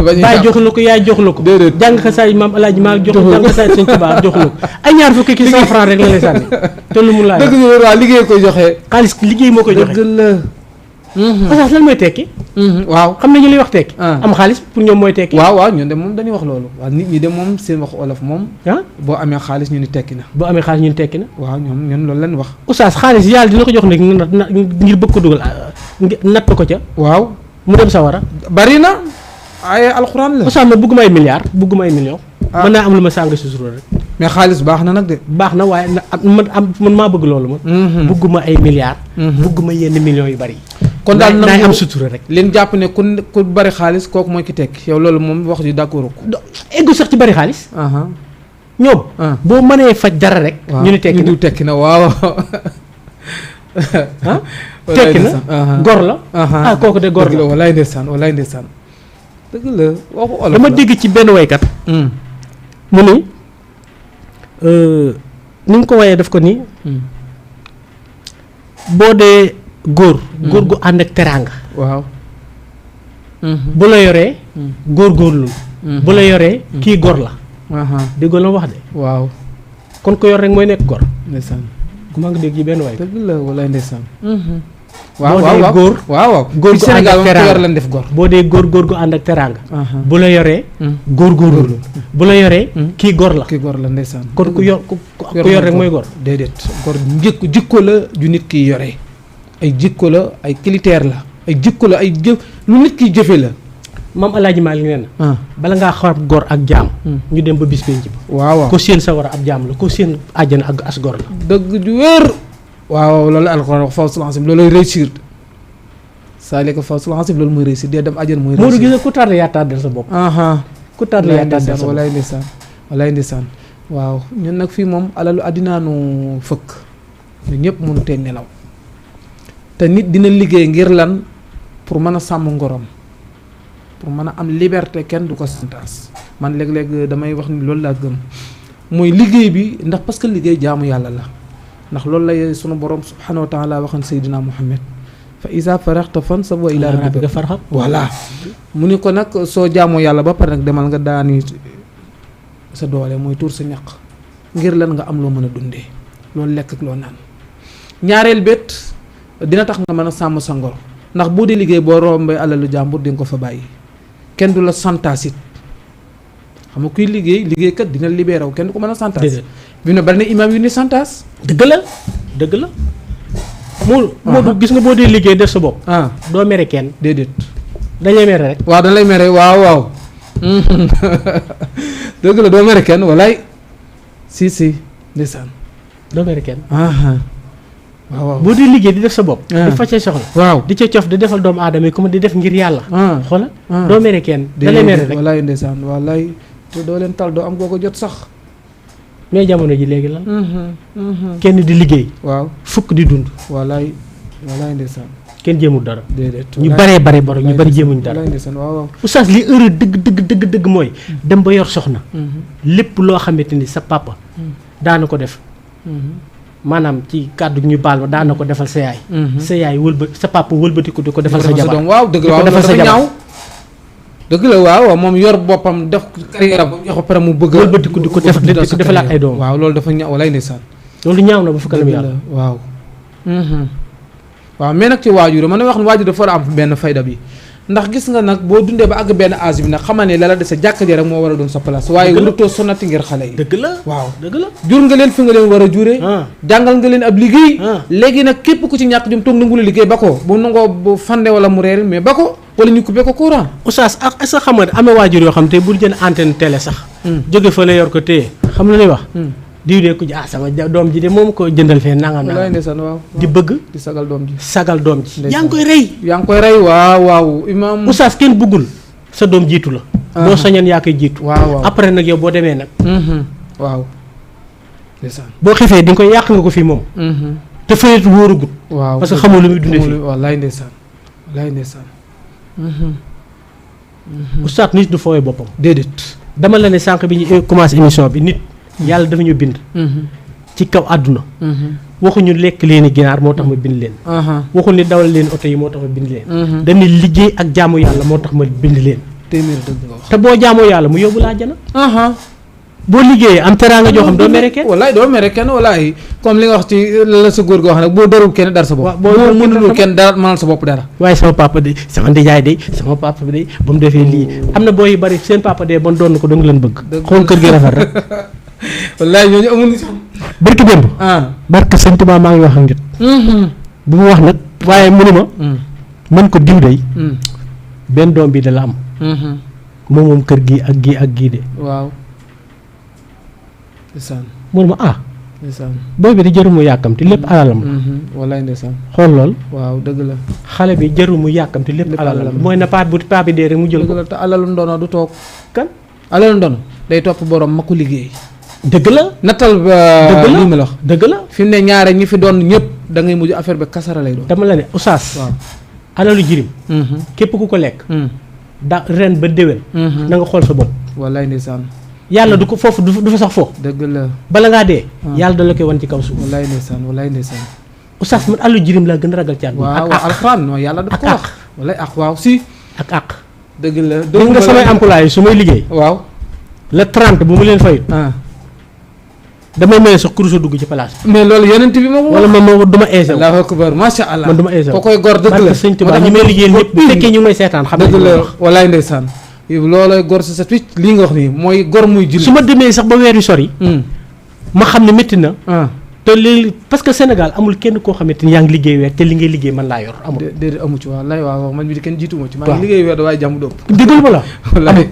[SPEAKER 2] bàyyi jox la ko yaay jox la ko.
[SPEAKER 1] déedéet
[SPEAKER 2] jàng xasaay maam El Hadj Malick jox la jàng xasaay Sëñ Tuubaa jox la ko ay ñaar fukki ki 100 francs rek la lay sànni. te lu mu laaj
[SPEAKER 1] dëgg la waaw liggéey koy joxe.
[SPEAKER 2] xaalis liggéey moo koy joxe.
[SPEAKER 1] dëgg la.
[SPEAKER 2] oustaz lan mooy tekki.
[SPEAKER 1] waaw
[SPEAKER 2] xam nañu li wax tekki. am xaalis pour ñoom mooy tekki.
[SPEAKER 1] waaw ñun de moom dañuy wax loolu. waaw nit ñi de moom seen wax olof moom. boo amee xaalis ñu ni tekki na.
[SPEAKER 2] boo amee xaalis ñu ni tekki na.
[SPEAKER 1] waaw ñun loolu lañ wax.
[SPEAKER 2] oustaz xaalis yàlla dina ko jox nag ngir bëgg ko dugal natt ko ca.
[SPEAKER 1] waaw
[SPEAKER 2] mu dem sawara.
[SPEAKER 1] bari na ay alxuraan la.
[SPEAKER 2] oustaz ma bëgguma ay milliards bëgguma ay millions. mën naa am lu ma sàng si sutura rek.
[SPEAKER 1] mais xaalis baax na nag de.
[SPEAKER 2] baax na waaye man maa bëgg loolu man. bëgguma ay milliards. bëgguma yenn millions yu bari.
[SPEAKER 1] kon daal
[SPEAKER 2] naay am sutura rek.
[SPEAKER 1] leen jàpp ne ku bari xaalis kooku mooy ki tekki yow loolu moom wax ji d'accord ko.
[SPEAKER 2] eggu sax ci bari xaalis. ñoom. boo mënee faj dara rek. ñu ni
[SPEAKER 1] tekki na waaw.
[SPEAKER 2] tekki na gor la. kooku de gor la
[SPEAKER 1] walaay ndeysaan dëgg la waxu olof
[SPEAKER 2] dama dégg ci benn waykat. mu ni ni mu ko wayee daf ko ni boo dee góor gu ànd ak teraanga.
[SPEAKER 1] waaw.
[SPEAKER 2] bu la yoree. góorgóorlu. bu la yoree kii góor la. déggoo la wax de.
[SPEAKER 1] waaw.
[SPEAKER 2] kon ko yor rek mooy nekk góor.
[SPEAKER 1] ndeysaan.
[SPEAKER 2] ku ma ngi dégg yi benn waay.
[SPEAKER 1] dëgg la walaay ndeysaan.
[SPEAKER 2] boo dee góor.
[SPEAKER 1] waaw
[SPEAKER 2] góor gu ànd ak teraanga
[SPEAKER 1] lan def góor.
[SPEAKER 2] boo dee góor gu ànd ak teraanga. bu la yoree. góorgóorlu. bu la yoree. kii góor la.
[SPEAKER 1] kii góor la ndeysaan.
[SPEAKER 2] kon ku yor rek mooy góor.
[SPEAKER 1] déedéet góor jikko la ju nit ki yore. ay jikko la ay critère la ay jikko la ay jëf lu nit ki jëfe la.
[SPEAKER 2] maam El Hadj Malick nee na. bala ngaa xam góor ak jaam. ñu dem ba bis penc ba.
[SPEAKER 1] waaw
[SPEAKER 2] ko seen sa war a ab jaam la ko seen àjjana ak as góor la.
[SPEAKER 1] dëgg ju wér. waaw loolu alxuraan wax fawzul azim loolu réussir. saalika fawzul azim loolu mooy réussir dee dem àjjana mooy réussir.
[SPEAKER 2] Modou gis nga ku tardé yaa tardé sa bopp. ku tardé yaa tardé sa bopp
[SPEAKER 1] walaay ndeysaan walaay ndeysaan. waaw ñun nag fii moom alalu àddinaanu fëkk ñu ñëpp mënu tee nelaw te nit dina liggéey ngir lan pour mën a sàmm ngorom pour mën a am liberté kenn du ko santaas man léeg-léeg damay wax ni loolu laa gëm mooy liggéey bi ndax parce que liggéey jaamu yàlla la ndax loolu lay sunu borom subhanahu wa taala waxoon Seydina Muhammad fa iza faraxta fansab wa ila rabbika farxab. voilà mu ni ko nag soo jaamoo yàlla ba pare nag demal nga daani sa doole mooy tuur sa ñaq ngir lan nga am loo mën a dundee loolu lekk ak loo naan ñaareel bét dina tax nga mën a sàmm sa ngor ndax boo dee liggéey boo rombee alalu jàmbur di nga ko fa bàyyi kenn du la santaas it xam nga kuy liggéeykat dina libéré wu kenn du ko mën a santaas. bi ne bari na imaam yu ni santaas.
[SPEAKER 2] dëgg la. moo gis nga boo dee liggéey def sa bopp. doo mere kenn.
[SPEAKER 1] déedéet.
[SPEAKER 2] dañ lay mere rek.
[SPEAKER 1] waaw dañ lay mere waaw. dëgg la doo mere kenn walaay. si ndeysaan.
[SPEAKER 2] doo mere kenn.
[SPEAKER 1] waaw
[SPEAKER 2] boo dee liggéey di def sa bopp. di faj say soxla.
[SPEAKER 1] waaw
[SPEAKER 2] di ca cof di defal doomu aadama yi comme di def ngir yàlla. xoola doo mere kenn. da lay mere rek
[SPEAKER 1] walaay ndeysaan walaay te doo leen tal doo am goo ko jot sax.
[SPEAKER 2] mais jamono ji léegi lan. kenn di liggéey.
[SPEAKER 1] waaw
[SPEAKER 2] fukk di dund.
[SPEAKER 1] walaay ndeysaan.
[SPEAKER 2] kenn jéemul dara.
[SPEAKER 1] déedéet
[SPEAKER 2] ñu baree baro ñu bari jéemuñ dara.
[SPEAKER 1] walaay ndeysaan waaw.
[SPEAKER 2] oustaz li heure dëgg mooy. dem ba yor soxna. lépp loo xamante ni sa papa. daana ko def. maanaam ci kàddu ñu baal ma daana ko defal sa yaay. sa yaay sa papa wëlbatiku di ko defal sa jabar.
[SPEAKER 1] waaw dëgg la waaw dafa ñaaw. dëgg la waaw moom yor boppam def carrière ba jox pare mu bëgg
[SPEAKER 2] wëlbatiku di ko defalaat ay doom.
[SPEAKER 1] waaw loolu dafa ñaaw walaay ndeysaan.
[SPEAKER 2] loolu ñaaw na ba fukk la yàlla.
[SPEAKER 1] waaw. waaw mais nag ci waajur ma ne wax waajur dafa war a am benn fayda bi ndax gis nga nag boo dundee ba àgg benn âge bi nag xamal ne la la dese jàkka ji rek moo war a doon sa place. waaye warutoo sonati ngir xale yi.
[SPEAKER 2] dëgg la
[SPEAKER 1] waaw
[SPEAKER 2] dëgg la.
[SPEAKER 1] jur nga leen fi nga leen war a jure. jàngal nga leen ab liggéey. léegi nag képp ku ci ñàkk jëm toog nangu la liggéey ba ko bu nangoo bu fande wala mu reer mais ba ko wala ñu coupé ko courant.
[SPEAKER 2] oustaz ak est-ce que xam nga amee waajur yoo xam te bul jënd antenne télé sax. jóge fa la yor ko téye xam na lay wax. diw de ku sama doom ji de moom ko jëndal fee nangam
[SPEAKER 1] waaw
[SPEAKER 2] di bëgg
[SPEAKER 1] di sagal doom ji
[SPEAKER 2] yaa ngi koy rey
[SPEAKER 1] waaw imaam
[SPEAKER 2] oustaz kenn bëggul sa doom jiitu la boo sañoon yaa koy jiitu
[SPEAKER 1] waaw
[SPEAKER 2] après nag yow boo demee nag
[SPEAKER 1] waaw
[SPEAKER 2] boo xefee di nga koy yàq nga ko fii moom te fayet wóorugut
[SPEAKER 1] waaw
[SPEAKER 2] parce que xamoo lu muy dundee fii
[SPEAKER 1] wallaay ndeysaan
[SPEAKER 2] oustaz nit du fooyee boppam
[SPEAKER 1] déedéet
[SPEAKER 2] dama la ne sànq bi ñu commencé émission bi nit yàlla dafa ñu bind ci kaw àdduna waxuñu lekk leen i ginaar moo tax ma bind leen waxul ni dawal leen oto yi moo tax ma bind leen dañuy liggéey ak jaamu yàlla moo tax ma bind leen
[SPEAKER 1] téeméer dëgg nga wax
[SPEAKER 2] te boo jaamoo yàlla mu yóbbu laa jana boo liggéeyee am teraanga joo xam doo mere kenn
[SPEAKER 1] wallaay doo mere kenn wallaay comme li nga wax ci la sa góor goo xam ne boo darul kenn dar sa bopp boo mënulul kenn dara mënal sa bopp dara
[SPEAKER 2] waaye sama papa de sama ndijaay de sama papa de ba mu defee lii am na booy yu bari seen papa de bon doon ko da nga leen bëgg xool kër gi rafet rek
[SPEAKER 1] wallaay ñooñu amul
[SPEAKER 2] barki démb barke sëñ Tuubaa maa ngi wax ak nit bu mu wax nag waaye mënuma mën ko diw day benn doom bi da la am moom kër gi ak gii de
[SPEAKER 1] waaw ndeysaan
[SPEAKER 2] mënuma
[SPEAKER 1] ndeysaan
[SPEAKER 2] booy bi di jëru mu yàkkamti lépp alalam
[SPEAKER 1] wallaay ndeysaan
[SPEAKER 2] xool lool
[SPEAKER 1] waaw dëgg la
[SPEAKER 2] xale bi jëru mu yàkkamti lépp alalam mooy na paa bi dee rek mu jël ko
[SPEAKER 1] te alalu ndono du toog
[SPEAKER 2] kan
[SPEAKER 1] alalu ndono day topp borom ma ko liggéey
[SPEAKER 2] dëgg la
[SPEAKER 1] nattal li ma la wax
[SPEAKER 2] dëgg la
[SPEAKER 1] fi mu ne ñaare ñi fi doon ñëpp da ngay mujj affaire bi kasara lay doon
[SPEAKER 2] dama la ne oustaz
[SPEAKER 1] waaw
[SPEAKER 2] alalu jirim képp ku ko lekk ren ba déwén na nga xool sa bopp
[SPEAKER 1] wallaay ndeysaan
[SPEAKER 2] yàlla du ko foofu du fa sax foofu.
[SPEAKER 1] dëgg la
[SPEAKER 2] bala ngaa dee. yàlla da la koy wan ci kaw suuf.
[SPEAKER 1] wallaay ndeysaan.
[SPEAKER 2] oustaz man àllu jirim laa gën a ragal ci àdduna.
[SPEAKER 1] waaw alxuraan non yàlla daf ko wax. wallaay ak waaw si.
[SPEAKER 2] ak.
[SPEAKER 1] dëgg la
[SPEAKER 2] dégg nga samay employé su may liggéey.
[SPEAKER 1] waaw.
[SPEAKER 2] le 30 bu mu leen fayut. damay maye sax kuréel dugg ci place bi.
[SPEAKER 1] mais loolu yonent bi moo ko wax.
[SPEAKER 2] wala man du ma eesew.
[SPEAKER 1] allahu akbar macha allah
[SPEAKER 2] man du ma eesew.
[SPEAKER 1] ko koy gor dëgg la.
[SPEAKER 2] parce que sëñ Tuubaa ñi may liggéeyal ñëpp bu fekkee ñu ngi may seetaan xam
[SPEAKER 1] dëgg la wallaay ndeysaan loolooy gor sa wicc lii nga wax nii mooy gor muy julli.
[SPEAKER 2] su ma demee sax ba weer wi sori. ma xam ne métti na. te léegi parce que Sénégal amul kenn koo xamante ni yaa ngi liggéey weer te li ngay liggéey man laa yor amul.
[SPEAKER 1] déedéet amu ci wallaay waaw man mi di kenn jiituma ci. maa ngi liggéey weer da waaye jàmm dóob.
[SPEAKER 2] dëggal ma la.
[SPEAKER 1] wallaay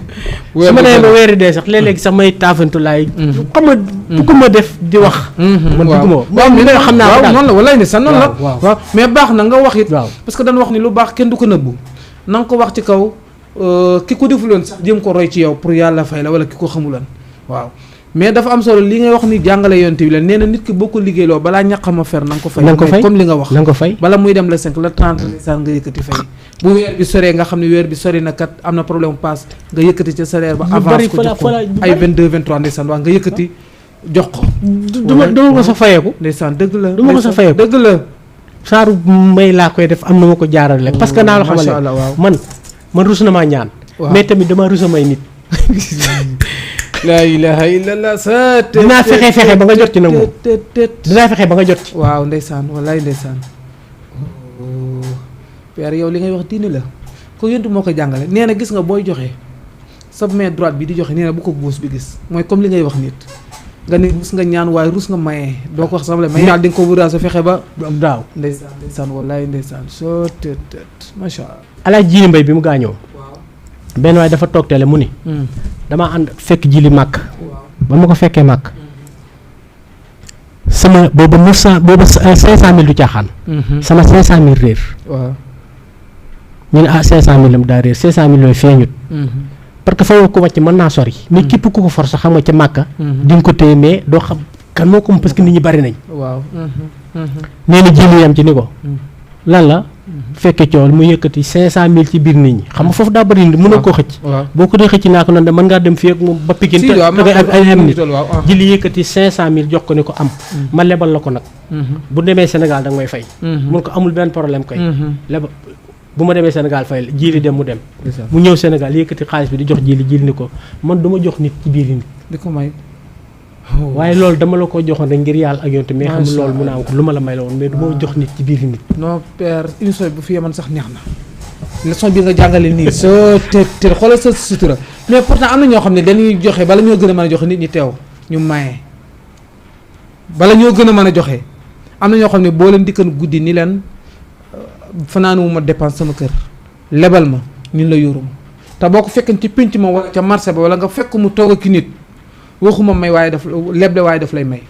[SPEAKER 2] su ma nee ba weeri dee sax léeg-léeg sax may taafantu laay. xam nga bëgguma def di wax. man bëgguma waaw li nga xam naa ko daal
[SPEAKER 1] noonu la wallaay ne sax noonu la. waaw mais baax na nga wax it.
[SPEAKER 2] waaw
[SPEAKER 1] parce que dañu wax ni lu baax kenn du ko nëbbu. na nga ko wax ci kaw ki ko defuloon sax jéem ko roy ci yow pour yàlla fay la wala ki ko xamuloon waaw. mais dafa am solo li ngay wax ni jàngale yonent bi la nee na nit ki boo ko liggéeyloo balaa ñaqama fer na nga ko fay comme li nga wax
[SPEAKER 2] na nga ko fay
[SPEAKER 1] bala muy dem la 5 la 30 saan nga yëkkati fay bu weer bi soree nga xam ne weer bi sori na kat am na problème passe nga yëkkati ca salaire ba avance ko jox ko ay 22 23 ndeysaan waa nga yëkkati jox ko
[SPEAKER 2] duma ko sa fayeeku
[SPEAKER 1] ndeysaan dëgg la
[SPEAKER 2] duma ko sa fayeeku
[SPEAKER 1] dëgg la
[SPEAKER 2] saaru may laa koy def am na ma ko jaarale parce que naa la xamale man rus na maa ñaan mais tamit dama rus a may nit
[SPEAKER 1] laa ilaha illallah sa
[SPEAKER 2] dinaa fexe ba nga jot ci nag moom dinaa fexe ba nga jot ci
[SPEAKER 1] waaw ndeysaan wallaay ndeysaan père yow li ngay wax diine la ko yontu moo ko jàngale nee na gis nga booy joxe sa main droite bi di joxe nee na bu ko gauche bi gis mooy comme li ngay wax nit nga ni rus nga ñaan waaye rus nga maye doo ko wax sax la mais daal di nga ko wura sa fexe ba
[SPEAKER 2] am daaw
[SPEAKER 1] ndeysaan wallaay ndeysaan soo tët macha allah
[SPEAKER 2] alaaj Jili Mbay bi mu gaañoo benn waaye dafa toog tele mu ni damaa ànd fekk Jili màkk ba ma ko fekkee màkk sama booba 500,000 du caaxaan sama 500,000 réer
[SPEAKER 1] waaw
[SPEAKER 2] ñu ne 500,000 am daa réer 500,000 yooyu feeñut parce que fa ko wàcc mën naa sori mais képp ku ko force xam nga ca màkka di nga ko téye mais doo xam kan moo ko parce que nit ñi bari nañ
[SPEAKER 1] waaw
[SPEAKER 2] nee na Jili yam ci ni ko lan la fekkee coow mu yëkkati 500,000 ci biir nit ñi xam nga foofu daa bëri nit mënoo koo xëcc boo ko dee xëcc naa ko noonu de mën ngaa dem fii ak moom ba Pikine te ay nit Jili yëkkati 500,000 jox ko ni ko am ma lebal la ko nag bu demee Sénégal da nga may fay mun ko amul benn problème koy lebal bu ma demee Sénégal fay la Jili dem mu dem mu ñëw Sénégal yëkkati xaalis bi di jox Jili ni ko man du ma jox nit ci biir nit
[SPEAKER 1] di ko may
[SPEAKER 2] waaye loolu dama la ko joxoon rek ngir yàlla ak yonte mais xam loolu mun naa am ko lu ma la may la woon mais du ma jox nit ci biir nit
[SPEAKER 1] non père émission bu fi yeman sax neex na leçon bi nga jàngale nii soo te xoolal sa sutura mais pourtant am na ñoo xam ne dañuy joxe bala ñoo gën a mën a joxe nit ñi teew ñu maye bala ñoo gën a mën a joxe am na ñoo xam ne boo leen dikkan guddi ni leen fanaanu ma dépense sama kër lebal ma ñun la yorum te boo ko fekkan ci pénc ma wala ca marché ba wala nga fekk mu toog ak nit waxuma may waaye daf leble waaye daf lay may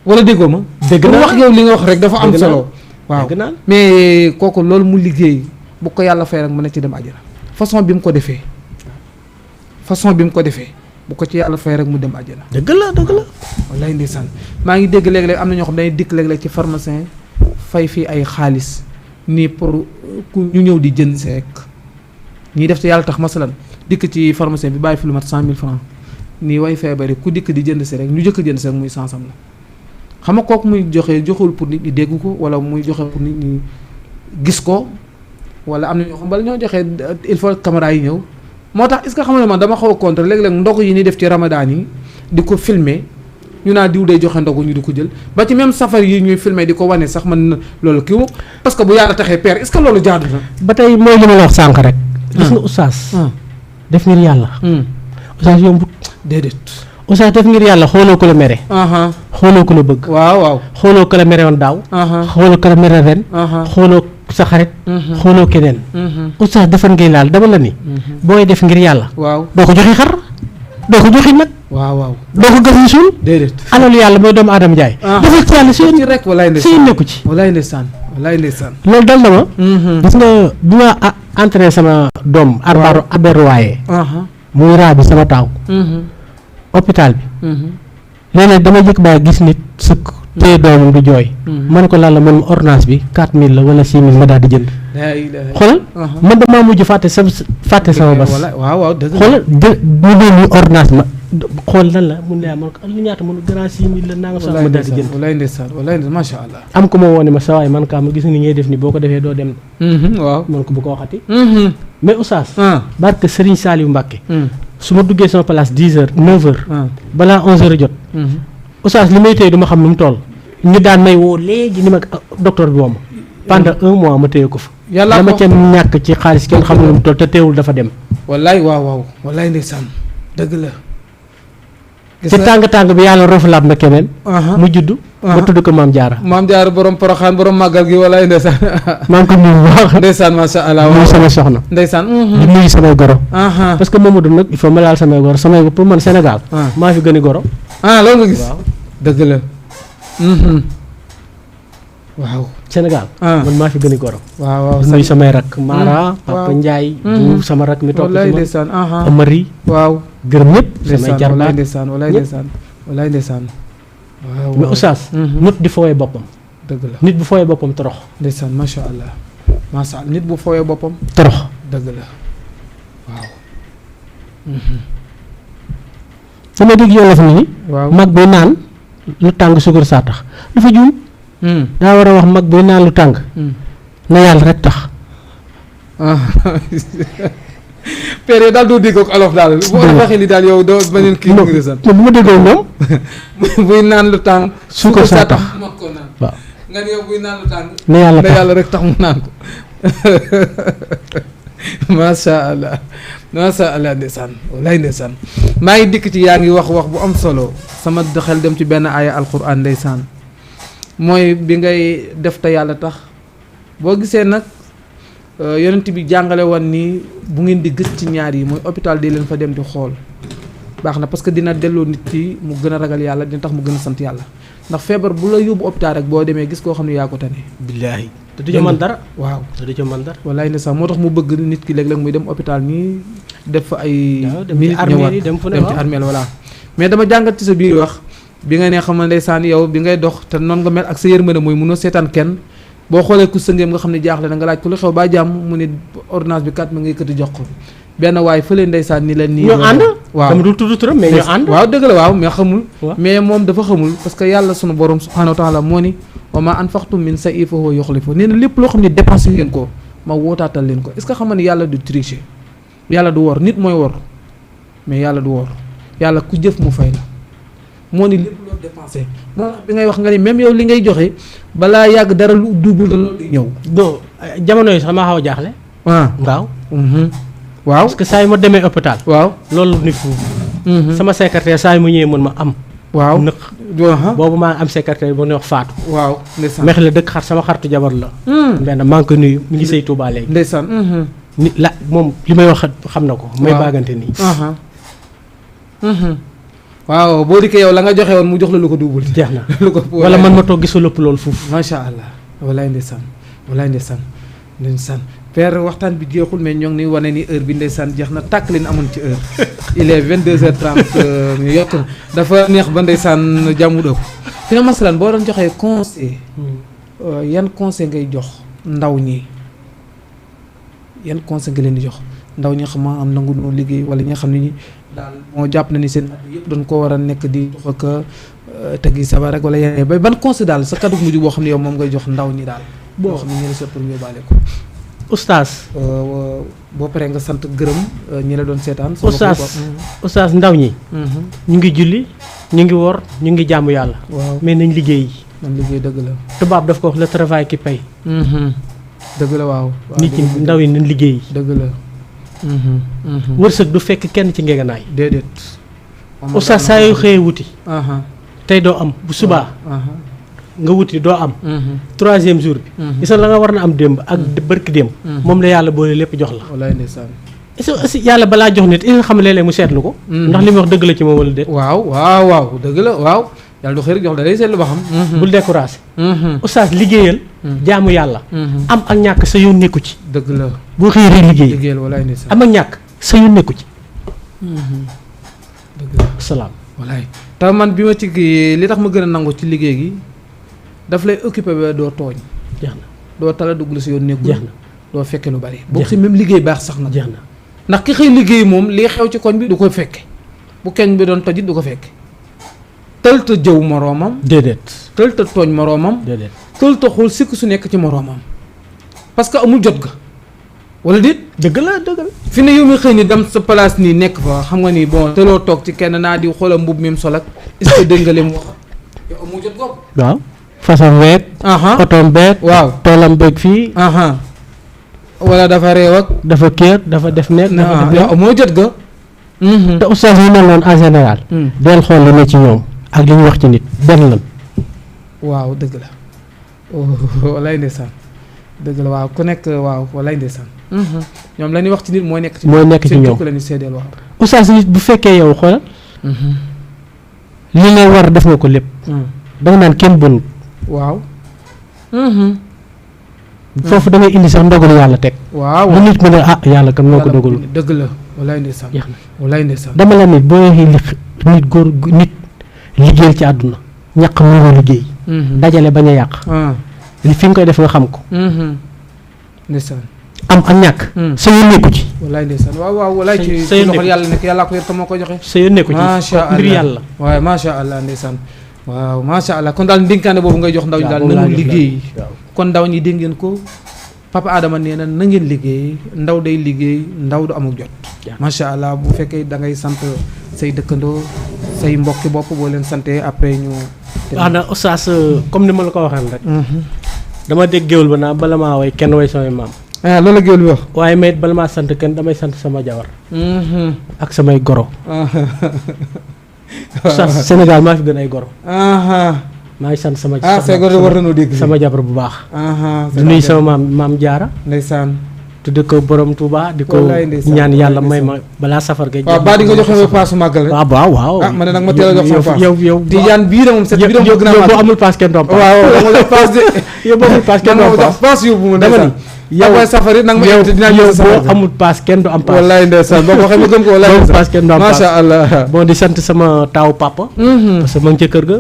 [SPEAKER 1] wala déggoo ma. dégg naa wax yow li nga wax rek dafa am solo. waaw mais kooku loolu mu liggéey bu ko yàlla fay rek mën na ci dem àjjana façon bi mu ko defee bu ko ci yàlla fay rek mu dem àjjana.
[SPEAKER 2] dëgg la.
[SPEAKER 1] wallaay ndeysaan maa ngi dégg léeg-léeg am na ñoo xam dañuy dikk léeg-léeg ci pharmacien fay fii ay xaalis nii pour ñu ñëw di jënd si rek ñiy def ci yàlla tax masalan dikk ci pharmacien bi bàyyi fi lu mat 100,000 francs nii way feebari ku dikk di jënd si rek ñu jëkk jënd si rek muy sansam la xam nga kooku muy joxewul pour nit ñi dégg ko wala muy joxe pour nit ñi gis ko wala am na ñoo xam bala ñoo joxe il faut caméra yi ñëw moo tax est-ce que xam nga man dama xaw a contre léeg-léeg ndog yi ni def ci ramadan yi di ko filmer ñu naa diw day joxe ndogu ñu di ko jël ba ci même safar yi ñuy filmer di ko wane sax man loolu kii parce que bu yàlla taxee père est-ce que loolu jaadu na.
[SPEAKER 2] ba tey mooy li ma la wax sànq rek. gis nga oustaz. def ngir yàlla. oustaz yombut.
[SPEAKER 1] déedéet.
[SPEAKER 2] oustaz def ngir yàlla xooloo ko la mere. xooloo ko la bëgg.
[SPEAKER 1] waaw.
[SPEAKER 2] xooloo ko la mere woon daaw. xooloo ko la mere ren. xooloo sa xarit. xooloo keneen. oustaz defar ngay laal dama la ni. booy def ngir yàlla.
[SPEAKER 1] waaw
[SPEAKER 2] doo ko joxe xar. doo ko joxe nag.
[SPEAKER 1] waaw
[SPEAKER 2] doo ko gas ñu suul.
[SPEAKER 1] déedéet.
[SPEAKER 2] alalu yàlla mooy doomu aadama jaay. defal ci yàlla
[SPEAKER 1] ci rek walaay ndeysaan
[SPEAKER 2] seen nekku ci.
[SPEAKER 1] walaay ndeysaan.
[SPEAKER 2] loolu dal na ma. gis nga bi ma entraîné sama doom. waaw aberuwaaye. muy raa bi sama taaw. hôpital bi. léeg-léeg dama jëkk baa gis nit sëkk téye doomam di jooy. ma ne ko lan la man ordonnance bi 4,000 la wala 6,000 ma daal di jënd. xoolal man damaa mujj fàtte sama bas.
[SPEAKER 1] waaw dëgg la
[SPEAKER 2] xoolal mu ne nii ordonnance ma xool lan la mun ne man ko lu ñaata mun grand 6000 la naa nga sax ma daal di jënd.
[SPEAKER 1] walaay ndeysaan macha allah.
[SPEAKER 2] am ko ma woo ne ma sa waay man kaa ma gis ni ngay def ni boo ko defee doo dem.
[SPEAKER 1] waaw
[SPEAKER 2] man ko bu ko waxati. mais Oustaz. barke Serigne Saliou Mbacké. su ma duggee sama place 10h 9h. balaa 11h jot. Oustaz li may téye du ma xam nu mu toll. ñu daan may woo léegi ni ma docteur bi moom. pendant 1 mois ma téye ko fa.
[SPEAKER 1] yàlla
[SPEAKER 2] dama ca ñàkk ci xaalis kenn xamul nu mu toll te teewul dafa dem.
[SPEAKER 1] wallaay waaw wallaay ndeysaan dëgg la.
[SPEAKER 2] ci tàng bi yàlla rofalaat na keneen. mu judd. ba tudd ko maam Jaara.
[SPEAKER 1] maam Jaara borom Poroxaan borom màggal gi wallaay ndeysaan.
[SPEAKER 2] maa ngi ko nuyu bu baax.
[SPEAKER 1] ndeysaan macha allah
[SPEAKER 2] nuyu sama soxna.
[SPEAKER 1] ndeysaan.
[SPEAKER 2] di nuyu samay goro. parce que Mamadou nag il faut ma laal samay goro samay pour man Sénégal. maa fi gën a goro.
[SPEAKER 1] loolu nga gis. dëgg la. waaw
[SPEAKER 2] Sénégal. man maa fi gën a goro.
[SPEAKER 1] waaw
[SPEAKER 2] nuyu samay rak Mara. Papa Ndiaye. bu sama rak mi toog ci
[SPEAKER 1] wallaay ndeysaan.
[SPEAKER 2] Amari.
[SPEAKER 1] waaw
[SPEAKER 2] gërëm ñëpp. samay jarbaat
[SPEAKER 1] wallaay ndeysaan. waaw
[SPEAKER 2] mais Oustaz. nit di fooyee boppam.
[SPEAKER 1] dëgg la
[SPEAKER 2] nit bu fooyee boppam torox.
[SPEAKER 1] ndeysaan macha allah nit bu fooyee boppam.
[SPEAKER 2] torox
[SPEAKER 1] dëgg la waaw.
[SPEAKER 2] sama dégg yow la fi ni
[SPEAKER 1] waaw
[SPEAKER 2] mag buy naan lu tàng suukar saa tax dafa juum. daa war a wax mag buy naan lu tàng. na yàlla rek tax.
[SPEAKER 1] père daal doo dégg ak olof daal. boo waxee li daal yow doo beneen kii.
[SPEAKER 2] non bu ma déggoo moom.
[SPEAKER 1] buy naan lu tàng.
[SPEAKER 2] suukar saa tax waaw.
[SPEAKER 1] nga ne yow buy naan lu tàng.
[SPEAKER 2] na yàlla
[SPEAKER 1] rek tax mu naan ko. macha allah ndeysaan wallaay ndeysaan. maa ngi dikk ci yaa ngi wax bu am solo sama xel dem ci benn aaya alquran ndeysaan mooy bi ngay def te yàlla tax boo gisee nag. yonent bi jàngale woon ni bu ngeen di gës ci ñaar yi mooy hôpital di leen fa dem di xool baax na parce que dina delloo nit ki mu gën a ragal yàlla dina tax mu gën a sant yàlla ndax feebar bu la yóbbu hôpital rek boo demee gis koo xam ne yaa ko tane.
[SPEAKER 2] billaahi te du ca mën dara.
[SPEAKER 1] waaw
[SPEAKER 2] te du ca mën dara.
[SPEAKER 1] wallaay ne sax moo tax mu bëgg nit ki léeg-léeg muy dem hôpital nii def fa ay.
[SPEAKER 2] dem ci armée yi dem fu ne
[SPEAKER 1] ci armée voilà. mais dama jàngat ci sa biir wax bi nga ne xam ne ndeysaan yow bi ngay dox te noonu nga mel ak sa yërmande mooy mënoo seetaan kenn. boo xoolee ku sëngeem nga xam ne jaaxle na nga laaj ko lu xew ba jàmm mu ne ordonnance bi kat ma ngay këti jox ko benn waay fële ndeysaan ni leen nii.
[SPEAKER 2] ñoo ànd
[SPEAKER 1] waaw
[SPEAKER 2] dama dul tudd turam mais ñoo ànd.
[SPEAKER 1] waaw dëgg la waaw mais xamul. mais moom dafa xamul parce que yàlla sunu borom subhanahu wa taala moo ni wa ma anfaqtum min shay'in fa huwa yukhlifu nee na lépp loo xam ne dépensé ngeen ko ma wootaatal leen ko est ce que xam nga ni yàlla du tricher yàlla du wor nit mooy wor mais yàlla du wor yàlla ku jëf mu fay la moo ni lépp loo dépensé moo tax bi ngay wax nga ni même yow li ngay joxe balaa yàgg dara lu double la loolu di ñëw.
[SPEAKER 2] non jamono yi sax maa xaw a jaaxle. waaw.
[SPEAKER 1] waaw
[SPEAKER 2] parce que saa yu ma demee hôpital.
[SPEAKER 1] waaw
[SPEAKER 2] loolu nit foofu. sama secrétaire saa yu ma ñëwee mën ma am.
[SPEAKER 1] waaw
[SPEAKER 2] nëq. boobu maa am secrétaire bu ñuy wax Fatou.
[SPEAKER 1] waaw ndeysaan
[SPEAKER 2] mex la dëkk xar sama xaritu jabar la. benn maa ngi ko nuyu mi ngi sëy Touba léegi.
[SPEAKER 1] ndeysaan.
[SPEAKER 2] nit la moom li may wax xam na ko. may baagante nii.
[SPEAKER 1] waaw boo dikkee yow la nga joxe woon mu jox la lu ko duubul.
[SPEAKER 2] jeex na
[SPEAKER 1] lu ko
[SPEAKER 2] wala man ma toog gisu lépp loolu foofu.
[SPEAKER 1] macha allah walaay ndeysaan ndeysaan père waxtaan bi jeexul mais ñoo ngi ni wane ni heure bi ndeysaan jeex na tàkk leen amoon ci heure il est 22h30 ñu yokk dafa neex ba ndeysaan jàmmu dëpp fi na masalan boo doon joxee conseil yan conseil ngay jox ndaw ñi yan conseil nga leen di jox ndaw ñi xam am nangu noo liggéey wala ñi nga xam ne ñi daal moo jàpp na ni seen at yëpp doon ko war a nekk di dox ak tegi sabar rek wala yeneen ba ban conseil daal sa kaddu mujj boo xam ne yow moom ngay jox ndaw ñi daal. boo xam ne ñu la seet pour ñu yóbbaale ko.
[SPEAKER 2] Oustaz.
[SPEAKER 1] boo paree nga sant gërëm ñi la doon seetaan.
[SPEAKER 2] Oustaz ndaw ñi. ñu ngi julli ñu ngi wor ñu ngi jaamu yàlla.
[SPEAKER 1] waaw
[SPEAKER 2] mais nañ liggéey.
[SPEAKER 1] nañ liggéey dëgg la.
[SPEAKER 2] tubaab daf ko wax le travail qui paye.
[SPEAKER 1] dëgg la waaw.
[SPEAKER 2] nit ñi ndaw yi nañ liggéey.
[SPEAKER 1] dëgg la.
[SPEAKER 2] wërsëg du fekk kenn ci ngeganaay.
[SPEAKER 1] déedéet.
[SPEAKER 2] Oustaz saa yoo xëyee wuti. tey doo am bu subaa. nga wuti doo am. 3e jour bi. gis la nga war na am démb ak bërki démb. moom la yàlla boole lépp jox la.
[SPEAKER 1] wallaay ndeysaan.
[SPEAKER 2] est-ce que yàlla balaa jox nit nga xam ne léeg-léeg mu seetlu ko. ndax li mu wax dëgg la ci moom wala déet.
[SPEAKER 1] waaw dëgg la waaw. yàlla du xëy rek jox da day seetlu ba xam.
[SPEAKER 2] bul découragé. Oustaz liggéeyal. jaamu yàlla. am ak ñàkk sa yoon nekku ci.
[SPEAKER 1] dëgg la
[SPEAKER 2] boo xëyee rek
[SPEAKER 1] liggéeyal wallaay ndeysaan.
[SPEAKER 2] am ak ñàkk sa yoon nekku ci.
[SPEAKER 1] dëgg la
[SPEAKER 2] salaam.
[SPEAKER 1] wallaay te man bi ma ci li tax ma gën a nangu ci liggéey gi daf lay occupé ba doo tooñ.
[SPEAKER 2] jeex na
[SPEAKER 1] doo tala dugg la si yoon nekkul.
[SPEAKER 2] jeex na
[SPEAKER 1] doo fekke lu bari boo si même liggéey baax sax na
[SPEAKER 2] jeex na
[SPEAKER 1] ndax ki xëy liggéey moom lii xew ci koñ bi du ko fekke bu keñ bi doon tojit du ko fekke tëlta jëw moroomam
[SPEAKER 2] déedéet
[SPEAKER 1] tëlta tooñ moroomam
[SPEAKER 2] déedéet
[SPEAKER 1] tëlta xool sikk su nekk ci moroomam parce que amul jot ga wala déet
[SPEAKER 2] dëgg la
[SPEAKER 1] fi ne yow mi xëy ni dem sa place nii nekk fa xam nga ni bon te loo toog ci kenn naa di xoola mbub mi mu sol ak est-ce que dégg nga li mu wax yow amul jot googu
[SPEAKER 2] waaw façon weeg otoom beeg
[SPEAKER 1] waaw
[SPEAKER 2] toolam beeg fii
[SPEAKER 1] wala dafa réew ak
[SPEAKER 2] dafa kéer dafa def nekk dafa def
[SPEAKER 1] yow amoo jot ga
[SPEAKER 2] te oustaz yi mel noonu en général del xool li ne ci ñoom ak li ñu wax ci nit benn lan
[SPEAKER 1] waaw dëgg la walaay ndeysaan dëgg la waaw ku nekk waaw walaay ndeysaan ñoom la ñuy wax ci nit mooy nekk ci ñoom la ñuy seedeel waaw
[SPEAKER 2] oustaz nit bu fekkee yow xoolal li nga war def nga ko lépp danga naan kenn bonut
[SPEAKER 1] waaw
[SPEAKER 2] foofu da ngay indi sax ndogalu yàlla teg
[SPEAKER 1] waaw
[SPEAKER 2] bu nit mu ne yàlla kam noo ko dogalu
[SPEAKER 1] dëgg la walaay ndeysaan
[SPEAKER 2] jeex na
[SPEAKER 1] walaay ndeysaan
[SPEAKER 2] dama la ne boo waxee nit góor nit liggéeyal ci àdduna ñaq mu nga liggéey dajale bañ a yàq li fi nga koy def nga xam ko
[SPEAKER 1] ndeysaan
[SPEAKER 2] am ak ñàkk sa yoon nekku ci
[SPEAKER 1] walaay ndeysaan waaw walaay ci loxol yàlla nekk yàlla ko yor te moo ko joxe
[SPEAKER 2] sa yoon nekku ci
[SPEAKER 1] macha allah
[SPEAKER 2] mbir yàlla
[SPEAKER 1] waaye macha allah ndeysaan waaw macha allah kon daal ndénkaane boobu ngay jox ndaw ñi daal nañu liggéey kon ndaw ñi dégg ngeen ko papa Adama nee na na ngeen liggéey ndaw day liggéey ndaw du amul jot macha allah bu fekkee da ngay sant say dëkkandoo say mbokki bopp boo leen santee après ñu
[SPEAKER 2] wax na oustaz comme ni ma la ko waxee rek dama dégg géwél ba naa bala maa way kenn way samay maam
[SPEAKER 1] loolu la géwél bi wax
[SPEAKER 2] waaye mayit bala maa sant kenn damay sant sama jabar ak samay goro oustaz Sénégal maa fi gën ay goro maa ngi sant sama
[SPEAKER 1] say goro war nañoo dégg
[SPEAKER 2] sama jabar bu baax du nuyu sama maam Jaara
[SPEAKER 1] ndeysaan
[SPEAKER 2] tudde ko borom Touba di ko ñaan yàlla may ma balaa safar ga
[SPEAKER 1] waaw ba di nga joxe paasu màggal rek
[SPEAKER 2] waaw
[SPEAKER 1] man nag ma teel a jox sama paas
[SPEAKER 2] yow
[SPEAKER 1] Tijaan bii moom set bii
[SPEAKER 2] yow boo amul paas kenn doom
[SPEAKER 1] waaw amul paas de
[SPEAKER 2] yow boo amul paas kenn doom
[SPEAKER 1] paas yóbbu ma
[SPEAKER 2] dama ni
[SPEAKER 1] yow safar it nag ma invité dinaa
[SPEAKER 2] yow boo amul paas kenn du am paas
[SPEAKER 1] wallaay ndeysaan boo ko waxee ma gëm ko wallaay
[SPEAKER 2] boo paas kenn du am paas
[SPEAKER 1] macha allah
[SPEAKER 2] bon di sant sama taaw papa parce que ma ngi ca kër ga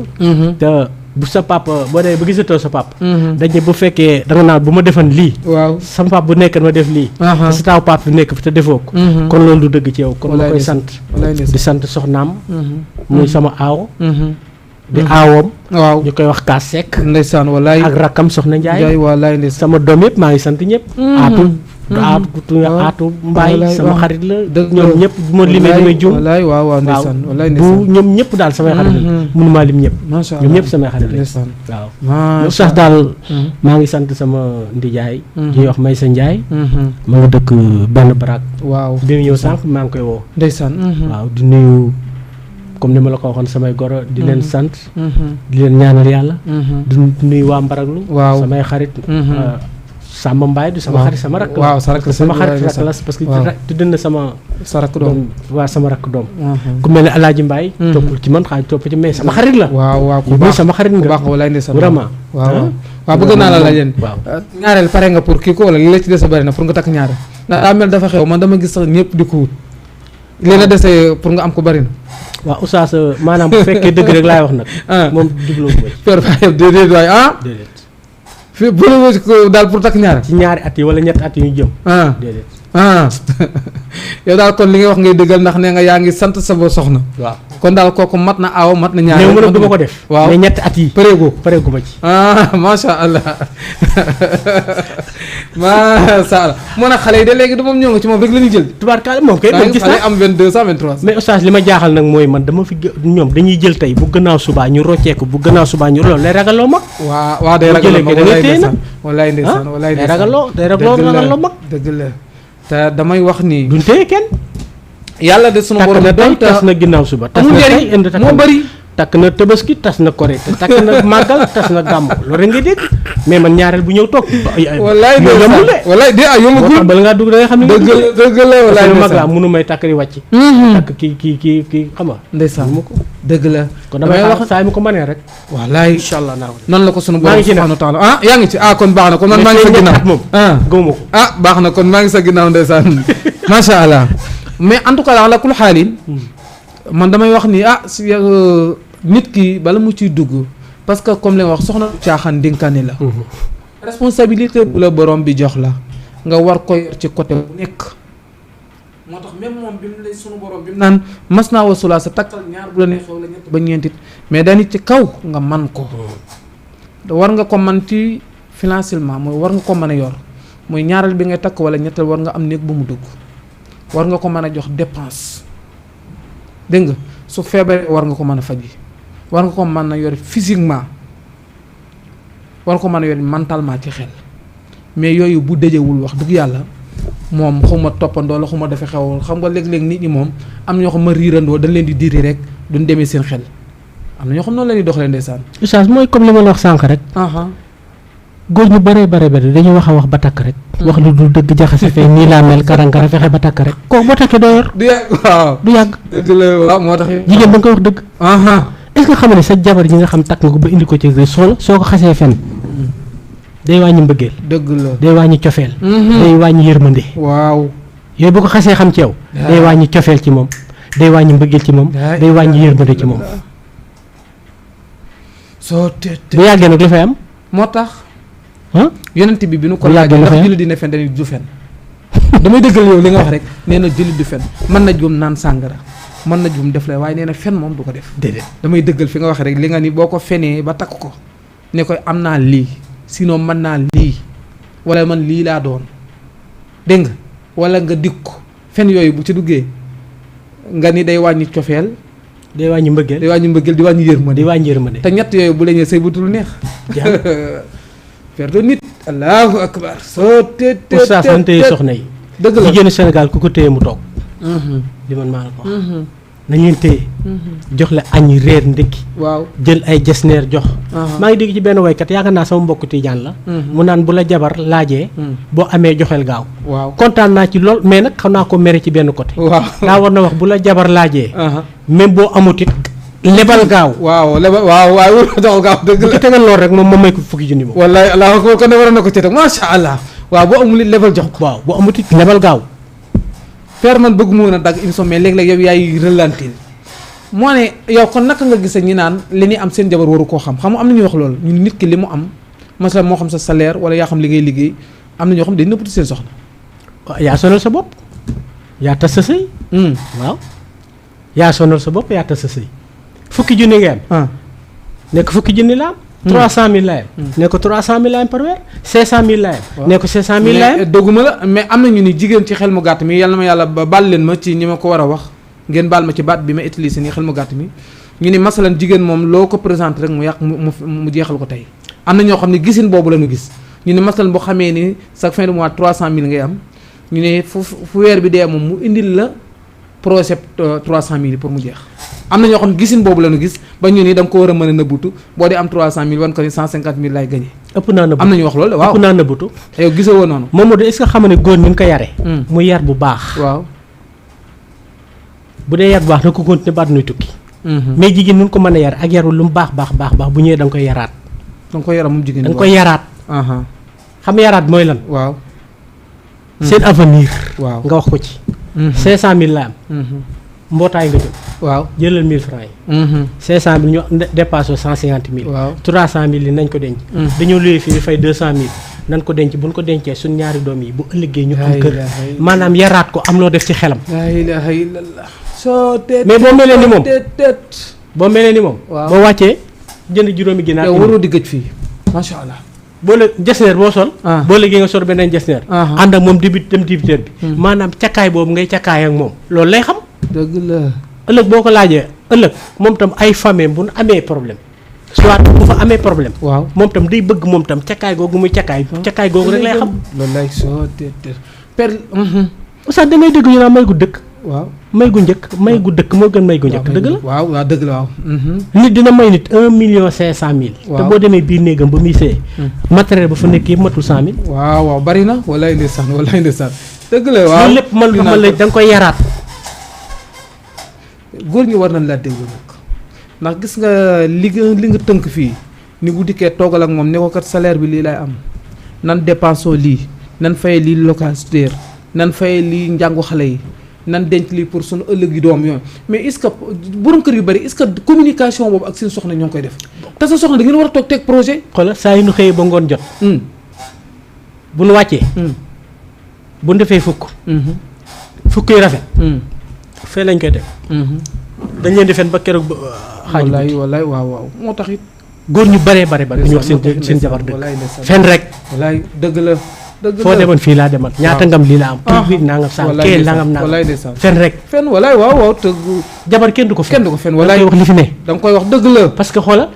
[SPEAKER 2] te bu sa papa boo dee ba gisatoo sa papa dañ ne bu fekkee da nga naan bu ma defan lii
[SPEAKER 1] waaw
[SPEAKER 2] sama papa bu nekk ma def lii te sa taaw papa bi nekk fi te defoo ko kon loolu du dëgg ci yow kon ma koy sant di sant soxnaam muy sama aaw di aawam
[SPEAKER 1] waaw
[SPEAKER 2] ñu koy wax kaas sekk
[SPEAKER 1] ndeysaan wallaay
[SPEAKER 2] ak rakkam soxna Njaay
[SPEAKER 1] wallaay ndeysaan
[SPEAKER 2] sama doom yëpp maa ngi sant ñëpp aatu mbaay sama xarit la ñoom ñëpp bu ma limee damay juum
[SPEAKER 1] wallaay waaw ndeysaan wallaay
[SPEAKER 2] bu ñoom ñëpp daal samay xarit la mënumaa lim ñëpp ñoom ñëpp samay xarit la waaw sax daal maa ngi sant sama ndijaay ñuy wax Maysa Njaay ma nga dëkk benn baraak
[SPEAKER 1] waaw
[SPEAKER 2] bi mu ñëw sànq maa ngi koy woo
[SPEAKER 1] ndeysaan
[SPEAKER 2] waaw di nuyu comme ni ma la ko waxoon samay goro di leen sant di leen ñaanal yàlla di nuyu waa Mbaraglu
[SPEAKER 1] waaw
[SPEAKER 2] samay xarit Samba Mbaye du sama xarit sama rakk
[SPEAKER 1] waaw sa rakk
[SPEAKER 2] sama xarit rakk la parce que tudd na sa rakk doom waaw sama rakk doom ku mel ne Alaaji Mbaye toppul ci man xaaj topp ci mais sama xarit la
[SPEAKER 1] waaw ku baax
[SPEAKER 2] sama xarit nga
[SPEAKER 1] baax walaay ndeysaan
[SPEAKER 2] vraiment
[SPEAKER 1] waaw bëgg naa la laaj leen
[SPEAKER 2] waaw
[SPEAKER 1] ñaareel pare nga pour kii ko wala li la ci des a bëri na pour nga takk ñaareel ndax daa mel dafa xew man dama gis sax ñëpp di ko wut li la dese pour nga am ko bëri na
[SPEAKER 2] waaw oustaz maanaam bu fekkee dëgg rek laay wax nag moom jubloo ko
[SPEAKER 1] per déedéet waay
[SPEAKER 2] déedéet
[SPEAKER 1] fi bu la ko daal pour takk ñaareel
[SPEAKER 2] ci ñaari at yi wala ñetti at yu ñu jëm déedéet
[SPEAKER 1] yow daal kon li nga wax ngay dëggal ndax nee nga yaa ngi sant sa soxna
[SPEAKER 2] waaw kon
[SPEAKER 1] daal kooku mat na aaw mat na ñaareel
[SPEAKER 2] néew ma nag du ma ko def
[SPEAKER 1] waaw
[SPEAKER 2] mais ñetti at yi pareegu ma ci
[SPEAKER 1] macha allah macha allah moo nag xale yi de léegi du moom ñëw nga ci moom rek la ñuy jël
[SPEAKER 2] tubaarkaale moom kay moom gis
[SPEAKER 1] xale am 22 123
[SPEAKER 2] mais oustaz li ma jaaxal nag mooy man dama fi ñoom dañuy jël tey bu gannaaw subaa ñu rocceeku bu gannaaw subaa ñu loolu lay ragaloo mag
[SPEAKER 1] waaw day ragaloo mag walaay ndeysaan walaay
[SPEAKER 2] day ragaloo mag
[SPEAKER 1] dëgg la te damay wax ni
[SPEAKER 2] duñ téye kenn
[SPEAKER 1] yàlla de sunu borom
[SPEAKER 2] tey tas na ginnaaw suba tas na tey indi
[SPEAKER 1] moo bëri
[SPEAKER 2] takk na tabaski tas na korite takk na màggal tas na gàmm loolu rek nga dégg mais man ñaareel bu ñëw toog
[SPEAKER 1] wallaay yombul de wallaay de yombagul
[SPEAKER 2] bala ngaa dugg da nga xam ne
[SPEAKER 1] dëgg la wallaay
[SPEAKER 2] mag laa mënu may takk di wàcc takk kii xam nga
[SPEAKER 1] ndeysaan
[SPEAKER 2] ma ko
[SPEAKER 1] dëgg la
[SPEAKER 2] kon damay wax saa yi mu ko mënee rek
[SPEAKER 1] wallaay
[SPEAKER 2] incha allah naa ko
[SPEAKER 1] noonu la ko sunu borom subhanahu wa taala yaa ngi ci kon baax na kon man maa ngi sa ginnaaw
[SPEAKER 2] moom gëwuma ko
[SPEAKER 1] baax na kon maa ngi sa ginnaaw ndeysaan macha allah mais en tout cas la kul xaalin man damay wax ni si nit ki bala mu ciy dugg parce que comme li nga wax soxna caaxaan dénkaane la responsabilité bu la borom bi jox la nga war ko yor ci côté bu nekk. moo tax même moom bi mu lay sunu borom bi mu naan mas naa wasulaa sa takkal ñaar bu la neexee wala ñett ba ñeentit mais dañu ci kaw nga man ko. war nga ko man ci financièrement mooy war nga ko mën a yor mooy ñaareel bi ngay takk wala ñettal war nga am néeg bu mu dugg war nga ko mën a jox dépense dégg nga su feebaree war nga ko mën a faji war nga ko mën a yor physiquement war nga ko mën a yor mentalement ci xel mais yooyu bu dajewul wax dëgg yàlla moom xuma toppandoo la xuma dafa xew xam nga léeg-léeg nit ñi moom am na ñoo xam ma riirandoo dañ leen di diri rek duñ demee seen xel am na ñoo xam noonu la ñuy doxalee ndeysaan.
[SPEAKER 2] oustaz mooy comme li ma la wax sànq rek. góor ñu bare dañuy wax a wax ba takk rek. wax lu dul dëgg jaxase fee nii laa mel karankara fexe ba takk rek. kooku boo takkee doo yor.
[SPEAKER 1] du yàgg waaw
[SPEAKER 2] du yàgg.
[SPEAKER 1] dëgg la waaw moo tax.
[SPEAKER 2] jigéen da nga koy wax dëgg. est-ce que xam ne sa jabar ji nga xam takk nga ko ba indi ko ci réew soo ko xasee fen day wàññi mbëggeel.
[SPEAKER 1] dëgg la
[SPEAKER 2] day wàññi cofeel. day wàññi yërmande.
[SPEAKER 1] waaw
[SPEAKER 2] yooyu bu ko xasee xam ci yow. day wàññi cofeel ci moom. day wàññi mbëggeel ci moom. day wàññi yërmande ci moom.
[SPEAKER 1] soo te
[SPEAKER 2] bu yàggee nag lu fay am.
[SPEAKER 1] moo tax. yonent bi nu ko
[SPEAKER 2] bu yàggee
[SPEAKER 1] laajee
[SPEAKER 2] lu fay
[SPEAKER 1] ndax
[SPEAKER 2] am
[SPEAKER 1] jullit dina fen dañuy du fen damay dëggal yow li nga wax rek nee na jullit du fen mën na juum naan sàngara mën na juum def la waaye nee na fen moom du ko def.
[SPEAKER 2] déedéet
[SPEAKER 1] damay dëggal fi nga wax rek li nga ni boo ko fenee ba takk ko ne koy am naa lii sinon mën naa lii wala man lii laa doon dégg nga wala nga dig ko fen yooyu bu ci duggee nga ni day wàññi cofeel
[SPEAKER 2] day wàññi mbëggeel.
[SPEAKER 1] di wàññi mbëggeel di wàññi yërmande
[SPEAKER 2] di wàññi yërmande.
[SPEAKER 1] te ñett yooyu bu la ñëwee sëy bu dul neex. perte nit. allahu akbar. soo te te
[SPEAKER 2] oustaz man téye soxna yi.
[SPEAKER 1] dëgg la
[SPEAKER 2] jigéenu Sénégal ku ko téye mu toog. li man maa la ko wax. nañ leen téye. jox la añ reer ndekki.
[SPEAKER 1] waaw
[SPEAKER 2] jël ay jesneer jox. maa ngi dégg ci benn woykat yaakaar naa sama mbokku Tijaan la. mu naan bu la jabar laajee. boo amee joxeel gaaw.
[SPEAKER 1] waaw
[SPEAKER 2] kontaan naa ci lool mais nag xam naa ko mere ci benn côté.
[SPEAKER 1] waaw
[SPEAKER 2] daa war na wax bu la jabar laajee. même boo amut it lebal gaaw.
[SPEAKER 1] waaw lebal waaw waaw jox gaaw dëgg
[SPEAKER 2] bu
[SPEAKER 1] la.
[SPEAKER 2] ci tegal lool rek moom ma may ko fukki junni moom.
[SPEAKER 1] wallaay allah ko kon ne waroon na ko ci teg macha allah. waaw boo amul it lebal jox ko.
[SPEAKER 2] waaw bu amut it lebal gaaw.
[SPEAKER 1] père man bëgg mu woon a dagg émission mais léeg-léeg yow yaay relantil moo ne yow kon naka nga gisee ñi naan li ñuy am seen jabar waru koo xam xam nga am na ñuy wax loolu ñu nit ki li mu am masala moo xam sa salaire wala yaa xam li ngay liggéey am na ñoo xam dañ nëppati seen soxna.
[SPEAKER 2] waaw yaa sonal sa bopp yaa tas sa sëy. waaw yaa sonal sa bopp yaa tas sa sëy. fukki junni ngeen. nekk fukki junni la am. 300000 la yem. ne ko 300000 la yem par weer. 500000 la yem. ne ko 500000 la
[SPEAKER 1] mais
[SPEAKER 2] yem.
[SPEAKER 1] dogguma la mais am na ñu ni jigéen ci xel mu gàtt mi yàlla na ma yàlla baal leen ma ci ñi ma ko war a wax ngeen baal ma ci baat bi ma utilisé nii xel mu gàtt mi ñu ni masalan jigéen moom loo ko présenté rek mu yàq mu jeexal ko tey am na ñoo xam ne gisin boobu la ñu gis ñu ni masalan boo xamee ni chaque fin de mois 300000 ngay am ñu ne fu weer bi dee moom mu indil la projet 300000 pour mu jeex am na ñoo xam ne gisin boobu la ñu gis ba ñu ni da nga ko war a mën a nëbbutu boo dee am 300000 wan ko ni 150000 lay gagné.
[SPEAKER 2] ëpp naa nëbbutu
[SPEAKER 1] am na ñu wax loolu waaw
[SPEAKER 2] ëpp naa nëbbutu.
[SPEAKER 1] yow gisoo woon noonu.
[SPEAKER 2] Mamadou est-ce que xam ne góor ni nga ko yaree. muy yar bu baax.
[SPEAKER 1] waaw.
[SPEAKER 2] bu dee yar bu baax na ko continuer ba nuy tukki. mais jigéen nu ko mën a yar ak yarul lu mu baax bu ñëwee da nga koy yaraat.
[SPEAKER 1] da nga koy yaram moom jigéen
[SPEAKER 2] da nga koy yaraat. xam yaraat mooy lan.
[SPEAKER 1] waaw.
[SPEAKER 2] seen avenir.
[SPEAKER 1] waaw
[SPEAKER 2] nga wax ko ci. 500000 la am. mbootaay nga jël.
[SPEAKER 1] waaw
[SPEAKER 2] jëlal 1000 francs yi. 500000 ñu dépassé 150000.
[SPEAKER 1] waaw
[SPEAKER 2] 300000 yi nañ ko denc. dañoo luye fii fay 200000 nañ ko denc bu ñu ko dencee suñ ñaari doom yi bu ëllëgee ñu am kër. maanaam yaraat ko am loo def ci xelam.
[SPEAKER 1] la ilaha illallah. soo te
[SPEAKER 2] mais boo melee ni moom boo melee ni moom.
[SPEAKER 1] waaw
[SPEAKER 2] boo wàccee jënd juróomi ginaar.
[SPEAKER 1] yow waroo di gëj fii macha allah.
[SPEAKER 2] boo la jesneer boo sol. boo léegi nga sol beneen jesneer. ànd ak moom dem dibiteer bi. maanaam cakkaay boobu ngay cakkaay ak moom loolu lay xam.
[SPEAKER 1] dëgg la.
[SPEAKER 2] ëllëg boo ko laajee ëllëg moom tam ay famille bu nu amee problème soit bu fa amee problème.
[SPEAKER 1] waaw
[SPEAKER 2] moom tam day bëgg moom tam cakkaay googu muy cakkaay googu rek lay xam.
[SPEAKER 1] loolu lay soo te per.
[SPEAKER 2] sax da ngay dégg ñu naan may gu dëkk.
[SPEAKER 1] waaw
[SPEAKER 2] may gu njëkk may gu dëkk moo gën may gu njëkk dëgg la.
[SPEAKER 1] waaw waaw dëgg la waaw.
[SPEAKER 2] nit dina may nit 1,500,000.
[SPEAKER 1] waaw
[SPEAKER 2] te boo demee biir néegam ba muy see. matériel ba fa nekk yëpp matul 100000.
[SPEAKER 1] waaw waaw bari na walaay ndeysaan walaay ndeysaan dëgg la waaw
[SPEAKER 2] loolu lépp man la da nga koy yaraat.
[SPEAKER 1] góor ñi war nañ laa déglu nag ndax gis nga li nga tënk fii ni bu dikkee toogal ak moom ne ko kat salaire bi lii lay am nan dépensoo lii nan fay lii locataire nan fay lii njàngu xale yi nan denc lii pour suñu ëllëg yi doom yoon mais est-ce que borom kër yu bari est-ce que communication boobu ak seen soxna ñoo ngi koy def te sa soxna da ngeen war a toog teg projet.
[SPEAKER 2] xoolal saa yu nu xëyee ba ngoon jot. bu nu wàccee. bu defee fukk yi rafet fee lañ koy teg dañ leen di fen ba keroog xaaju
[SPEAKER 1] wallaay waaw moo tax it
[SPEAKER 2] góor ñu bare dañu wax seen jabar dëgg fen rek
[SPEAKER 1] wallaay dëgg la
[SPEAKER 2] foo demoon fii laa demal ñaata ngam lii la am kii bi nangam saan kee nangam fen rek
[SPEAKER 1] fen wallaay waaw tëgg
[SPEAKER 2] jabar kenn du ko fen
[SPEAKER 1] wallaay
[SPEAKER 2] wax li fi ne
[SPEAKER 1] da nga koy wax dëgg la
[SPEAKER 2] parce que xoola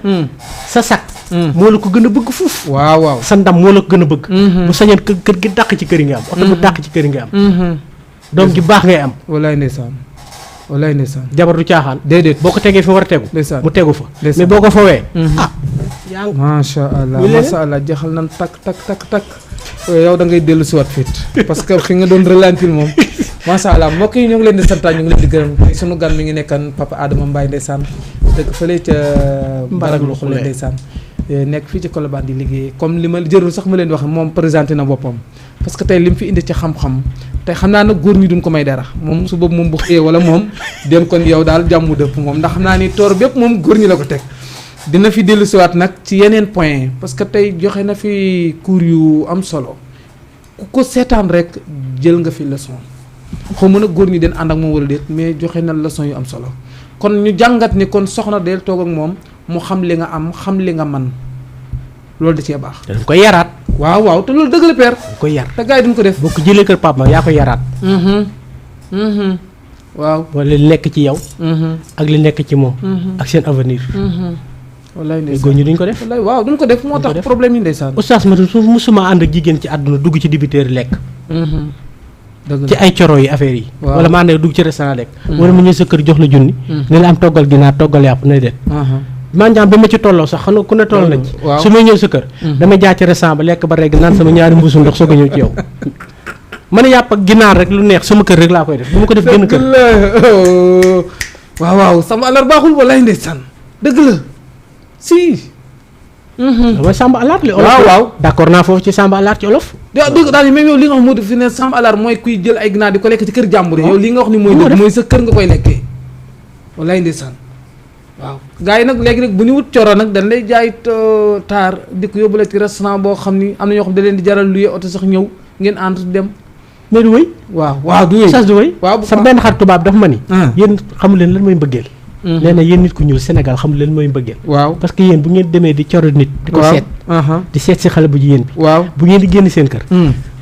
[SPEAKER 2] sa sac moo la ko gën a bëgg fuuf
[SPEAKER 1] waaw
[SPEAKER 2] sa ndam moo la ko gën a bëgg bu sañoon kër gi dàq ci kër yi nga am oto bu dàq ci kër yi nga am doom ji baax ngay am
[SPEAKER 1] wallaay ndeysaan
[SPEAKER 2] jabar du caaxaan
[SPEAKER 1] déedéet
[SPEAKER 2] boo ko tegee fi mu war a tegu mu tegu fa mais boo ko fowee yaa ngi
[SPEAKER 1] macha allah jaxal nan tak yow da ngay dellu si waat fit parce que fi nga doon relantil moom macha allah mbokk yi ñoo ngi leen di santaan ñu ngi leen di gërëm sunu gan mi ngi nekkan Papa Adama Mbaye ndeysaan dëkk fële ca Mbaraglu Xule ndeysaan nekk fii ci Colobane di liggéey comme li ma jërul sax ma leen wax moom présenté na boppam parce que tey li mu fi indi ci xam-xam tey xam naa nag góor ñi duñ ko may dara moom su boobu moom bu xëyee wala moom dem kon yow daal jàmmu dëpp moom ndax xam naa ni toor bépp moom góor ñi la ko teg dina fi dellu siwaat nag ci yeneen point parce que tey joxe na fi cours yu am solo ku ko seetaan rek jël nga fi leçon xaw ma nag góor ñi den ànd ak moom wala déet mais joxe na leçon yu am solo kon ñu jàngat ni kon soxna del toog ak moom mu xam li nga am xam li nga man loolu da cee baax
[SPEAKER 2] dañ koy yaraat
[SPEAKER 1] waaw te loolu dëgg la père
[SPEAKER 2] dañ koy yar
[SPEAKER 1] te gars yi duñ ko def
[SPEAKER 2] boo ko jëlee kër Pape ma yaa koy yaraat
[SPEAKER 1] waaw
[SPEAKER 2] wala li nekk ci yow ak li nekk ci moom ak seen avenir
[SPEAKER 1] wallaay ndeysaan
[SPEAKER 2] góor ñi duñ ko def
[SPEAKER 1] wallaay waaw duñ ko def moo tax problème yi ndeysaan
[SPEAKER 2] oustaz ma su musuma ànd ak jigéen ci àdduna dugg ci dibiteeri lekk ci ay coro yi affaire yi wala ma ànd ak dugg ci restaurant lekk wala mu ñëw sa kër jox la junni ne la am toggal ginaar toggal yàpp na déet manjaam bi ma ci tolloo sax xam ku ne toll nañ ci su may ñëw sa kër damay jaar ci restaurant ba lekk ba rek naan sama ñaari mbuusu ndox soog a ñëw ci yow man yàpp ak ginaar rek lu neex sama kër rek laa koy def bu ma ko def génn kër
[SPEAKER 1] waaw sama alar baaxul wallaay ndeysaan dëgg la si
[SPEAKER 2] mooy Samba Alar li olof
[SPEAKER 1] waaw
[SPEAKER 2] d'accord naa foofu ci Samba Alar ci olof
[SPEAKER 1] dégg daal même yow li nga wax moo di fi ne Samba Alar mooy kuy jël ay ginaar di ko lekk ci kër jàmbur yow li nga wax ni mooy dëgg mooy sa kër nga koy lekkee wallaay ndeysaan waaw gars yi nag léegi nag bu ñu wut coro nag dañ lay jaay taar di ko yóbbule ci restaurant boo xam ni am na ñoo xam da leen di jaral luye oto sax ñëw ngeen ànd dem
[SPEAKER 2] mais du wéy
[SPEAKER 1] waaw du wéy
[SPEAKER 2] sas du wéy
[SPEAKER 1] waaw
[SPEAKER 2] sa benn xar tubaab dafa ma ni yéen xamu leen lan mooy mbëggeel nee na yéen nit ku ñuul Sénégal xamu leen mooy mbëggeel
[SPEAKER 1] waaw
[SPEAKER 2] parce que yéen bu ngeen demee di coro nit di ko seet di seet si xale bu jigéen bi
[SPEAKER 1] waaw
[SPEAKER 2] bu ngeen di génn seen kër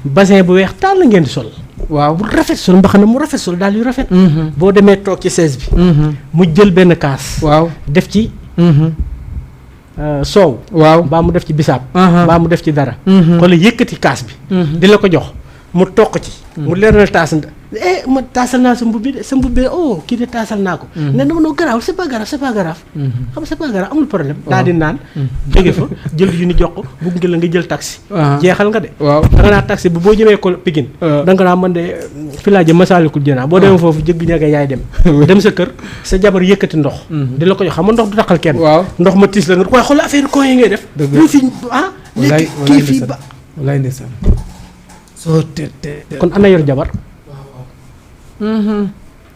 [SPEAKER 2] bassin bu weex taal la ngeen di sol
[SPEAKER 1] waaw
[SPEAKER 2] bu rafet sol mbaxana mu rafet sol daal yu rafet boo demee toog ci sees bi mu jël benn kaas
[SPEAKER 1] waaw
[SPEAKER 2] def ci soow
[SPEAKER 1] waaw
[SPEAKER 2] mbaa mu def ci bisaab mbaa mu def ci dara xoolal yëkkati kaas bi di la ko jox mu toq ci mu leer na taas ma taasal naa sa mbubbi de sa mbubbi oh kii de taasal naa ko ne dama noo garaaw c'est pas grave xam c'est pas grave amul problème daa di naan jóge fa jël yu ni jox ko bugg nga la nga jël taxi jeexal nga de da nga naa taxi bu boo jëmee ko Pikine da nga naa man de fi laa jëm Masaalikul Jinaan boo demee foofu jëgg ña nga yaay dem sa kër sa jabar yëkkati ndox di la ko jox xam nga ndox du taxal kenn ndox ma tiis la nga waaye xool affaire ko yi ngay def ñu fi léegi kii fii ba
[SPEAKER 1] wallaay ndeysaan soo te
[SPEAKER 2] kon ana yor jabar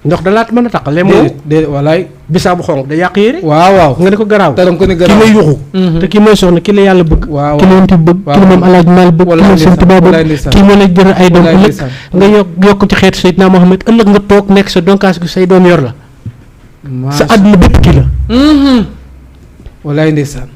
[SPEAKER 2] ndox da laat mën a taqal moom
[SPEAKER 1] déedéet walaay
[SPEAKER 2] bisaabu xonq da yàq yére
[SPEAKER 1] waaw
[SPEAKER 2] nga ne ko garaaw
[SPEAKER 1] te ko ne garaaw
[SPEAKER 2] ki may yuxu te ki may soxna ki la yàlla bëgg ki la yonent bëgg ki la moom alaaj maal bëgg ki la sëñ Tuubaa bëgg kii moo lay jëral ay doom ëllëg nga yokk ci xeetu Seydina Muhammad ëllëg nga toog nekk sa donkaas gu say doom yor la sa àdduna bépp kii la
[SPEAKER 1] walaay ndeysaan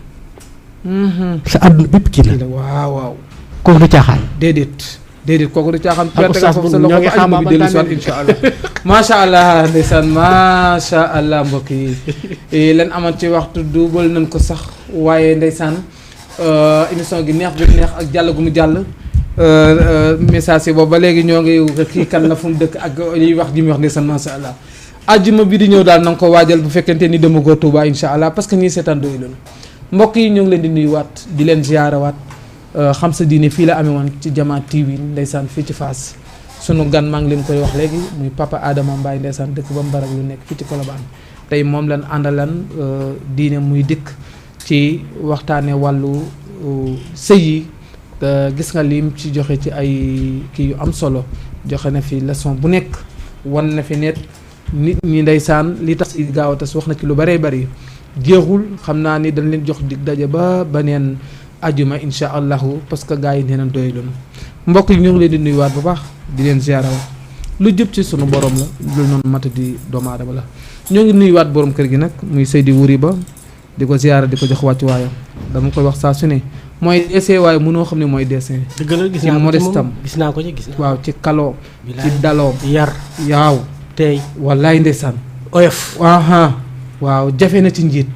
[SPEAKER 2] sa àdduna bépp kii la
[SPEAKER 1] waaw
[SPEAKER 2] kooku du caaxaan
[SPEAKER 1] déedéet kooku du caaxaan
[SPEAKER 2] ak oustaz bu ñoo ngi xam
[SPEAKER 1] bi dellu soit insha allah macha allah ndeysaan macha allah mbokk yi leen amoon ci waxtu duubal nañ ko sax waaye ndeysaan émission gi neex bu neex ak jàll gu mu jàll message yi boobu ba léegi ñoo ngi kii kan la fu mu dëkk ak liy wax ji muy wax ndeysaan macha allah ajjuma bi di ñëw daal na nga ko waajal bu fekkente ni dama ko Touba insha allah parce que ñii seetaan doy loolu mbokk yi ñoo ngi leen di nuyuwaat di leen ziyaarawaat xam sa diine fii la amee woon ci Jama TV ndeysaan fii ci Fass sunu gan maa ngi leen koy wax léegi muy Papa Adama Mbaye ndeysaan dëkk ba Mbarag lu nekk fii ci Colobane tey moom lañ àndalan diine muy dikk ci waxtaane wàllu sëy yi gis nga lim ci joxe ci ay kii yu am solo joxe na fi leçon bu nekk wan na fi net nit ñi ndeysaan li tax si gaaw a tas wax na ci lu bëree bëri jeexul xam naa ni dañ leen jox dig daje ba beneen ajuma insha allahu parce que gars yi nee nañ doy loonu mbokk yi ñu ngi leen di nuyuwaat bu baax di leen ziarawaat lu jub ci sunu borom la lu noonu mata di doomu aadama la ñoo ngi nuyuwaat borom kër gi nag muy Seydi Wuri Ba di ko ziara di ko jox wàccu waayam dama koy wax saa su ne mooy DC waaye mënoo xam ne mooy DC.
[SPEAKER 2] dëgg la gis naa ko ci moom gis naa ko ci gis naa
[SPEAKER 1] waaw ci kaloo ci daloo
[SPEAKER 2] yar
[SPEAKER 1] yaaw
[SPEAKER 2] tey
[SPEAKER 1] wallaay ndeysaan
[SPEAKER 2] oyof
[SPEAKER 1] waaw jafe na ci njiit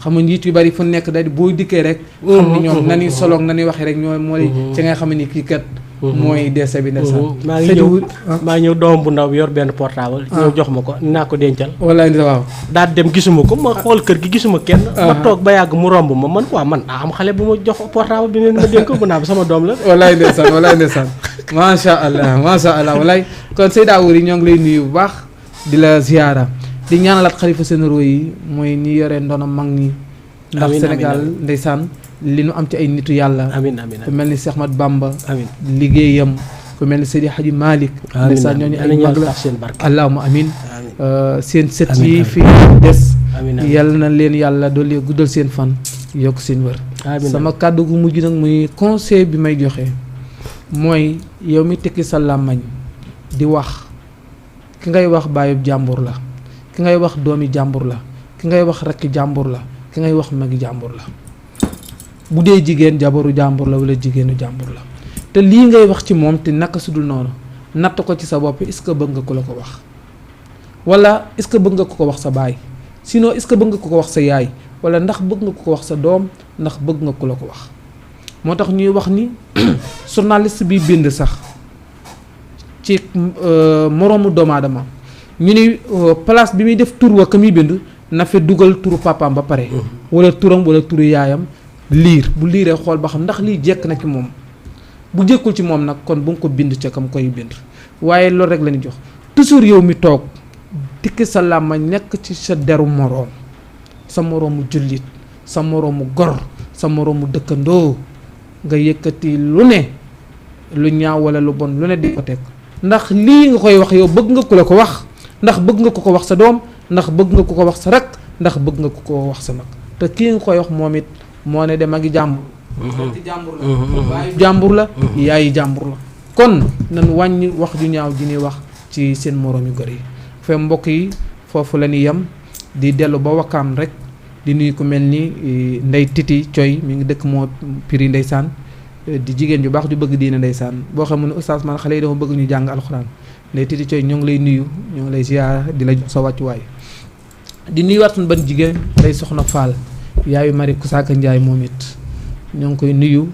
[SPEAKER 1] xam nga njiit yu bari fu nekk da di boo dikkee rek xam ni ñoom nañuy soloog nañuy waxee rek ñoo mooy ci nga xam ni kii kat mooy DC bi ndeysaan
[SPEAKER 2] maa ngi ñëw doom bu ndaw bi yor benn portable ñëw jox ma ko naa ko dencal
[SPEAKER 1] wallaay waaw
[SPEAKER 2] daal dem gisuma ko ma xool kër gi gisuma kenn ma toog ba yàgg mu romb ma man waa man am xale bu ma jox portable bi neen ma dénk ko bu naa sama doom la
[SPEAKER 1] wallaay ndeysaan macha allah wallaay kon Seyda Wuri ñoo ngi lay nuyu bu baax di la ziyaara di ñaanalaat xalifa généraux yi mooy ñi yore ndono mag ñi ndax Sénégal ndeysaan li nu am ci ay nitu yàlla ku mel ni Cheikh Ahmad Bamba liggéeyam ku mel ni Seydi Hadji Malick ndeysaan ñooñu ay mag la allahumma amin seen sët yi fi des yàlla na leen yàlla doole guddal seen fan yokk seen wër sama kàddu gu mujj nag muy conseil bi may joxe mooy yow mi tekki sa làmmañ di wax ki ngay wax baayub jàmbur la ki ngay wax doomi jàmbur la ki ngay wax rakki jàmbur la ki ngay wax magi jàmbur la bu dee jigéen jabaru jàmbur la wala jigéenu jàmbur la te lii ngay wax ci moom te naka sudul noonu natt ko ci sa bopp est-ce que bëgg nga ko la ko wax wala est-ce que bëgg nga ko wax sa baay sinon est-ce que bëgg nga ko wax sa yaay wala ndax bëgg nga ko wax sa doom ndax bëgg nga ko la ko wax moo tax ñuy wax ni journaliste bi bind sax ci moroomu doomu aadama ñu ni place bi muy def tur wa ka muy bind na fi dugal turu papaam ba pare wala turam wala turu yaayam liir bu liiree xool ba xam ndax lii jekk na ci moom bu jekkul ci moom nag kon bu nga ko bind ca kam koy bind waaye loolu rek la ñu jox toujours yow mi toog tikki sa làmmañ nekk ci sa deru moroom sa moroomu jullit sa moroomu gor sa moroomu dëkkandoo nga yëkkati lu ne lu ñaaw wala lu bon lu ne di ko teg ndax lii nga koy wax yow bëgg nga ko la ko wax ndax bëgg nga ko wax sa doom ndax bëgg nga ko wax sa rak ndax bëgg nga ko wax sa mag te kii nga koy wax moom it moo ne dem ak jàmbur jàmbur la yaayi jàmbur la kon nan wàññi wax ju ñaaw ji ñuy wax ci seen moroomi gor yi fe mbokk yi foofu la ñuy yem di dellu ba wakkaam rek di nuyu ko mel ni ndey titi coy mi ngi dëkk moo piri ndeysaan di jigéen ju baax ju bëgg diine ndeysaan boo xam ne oustaz man xale yi dama bëgg ñu jàng alxuraan ndey titi coy ñoo ngi lay nuyu ñoo ngi lay ziar di la jox sa wàccuwaay di nuyuwaat suñu ban jigéen day soxna Fall yaayu Mari Kusaaka Njaay moom it ñoo ngi koy nuyu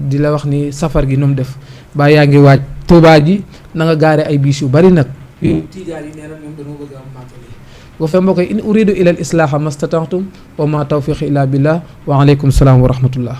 [SPEAKER 1] di la wax ni safar gi noonu def ba yaa ngi waaj Tuubaa ji na nga gaare ay biis yu bari nag tiijaar yi nee na ñoom dañoo bëgg am màggal yi boo fee mbokk yi in uridu ila al islaaha mastata'tu wa ma tawfiqi illa billah wa aleykum salaam wa rahmatullah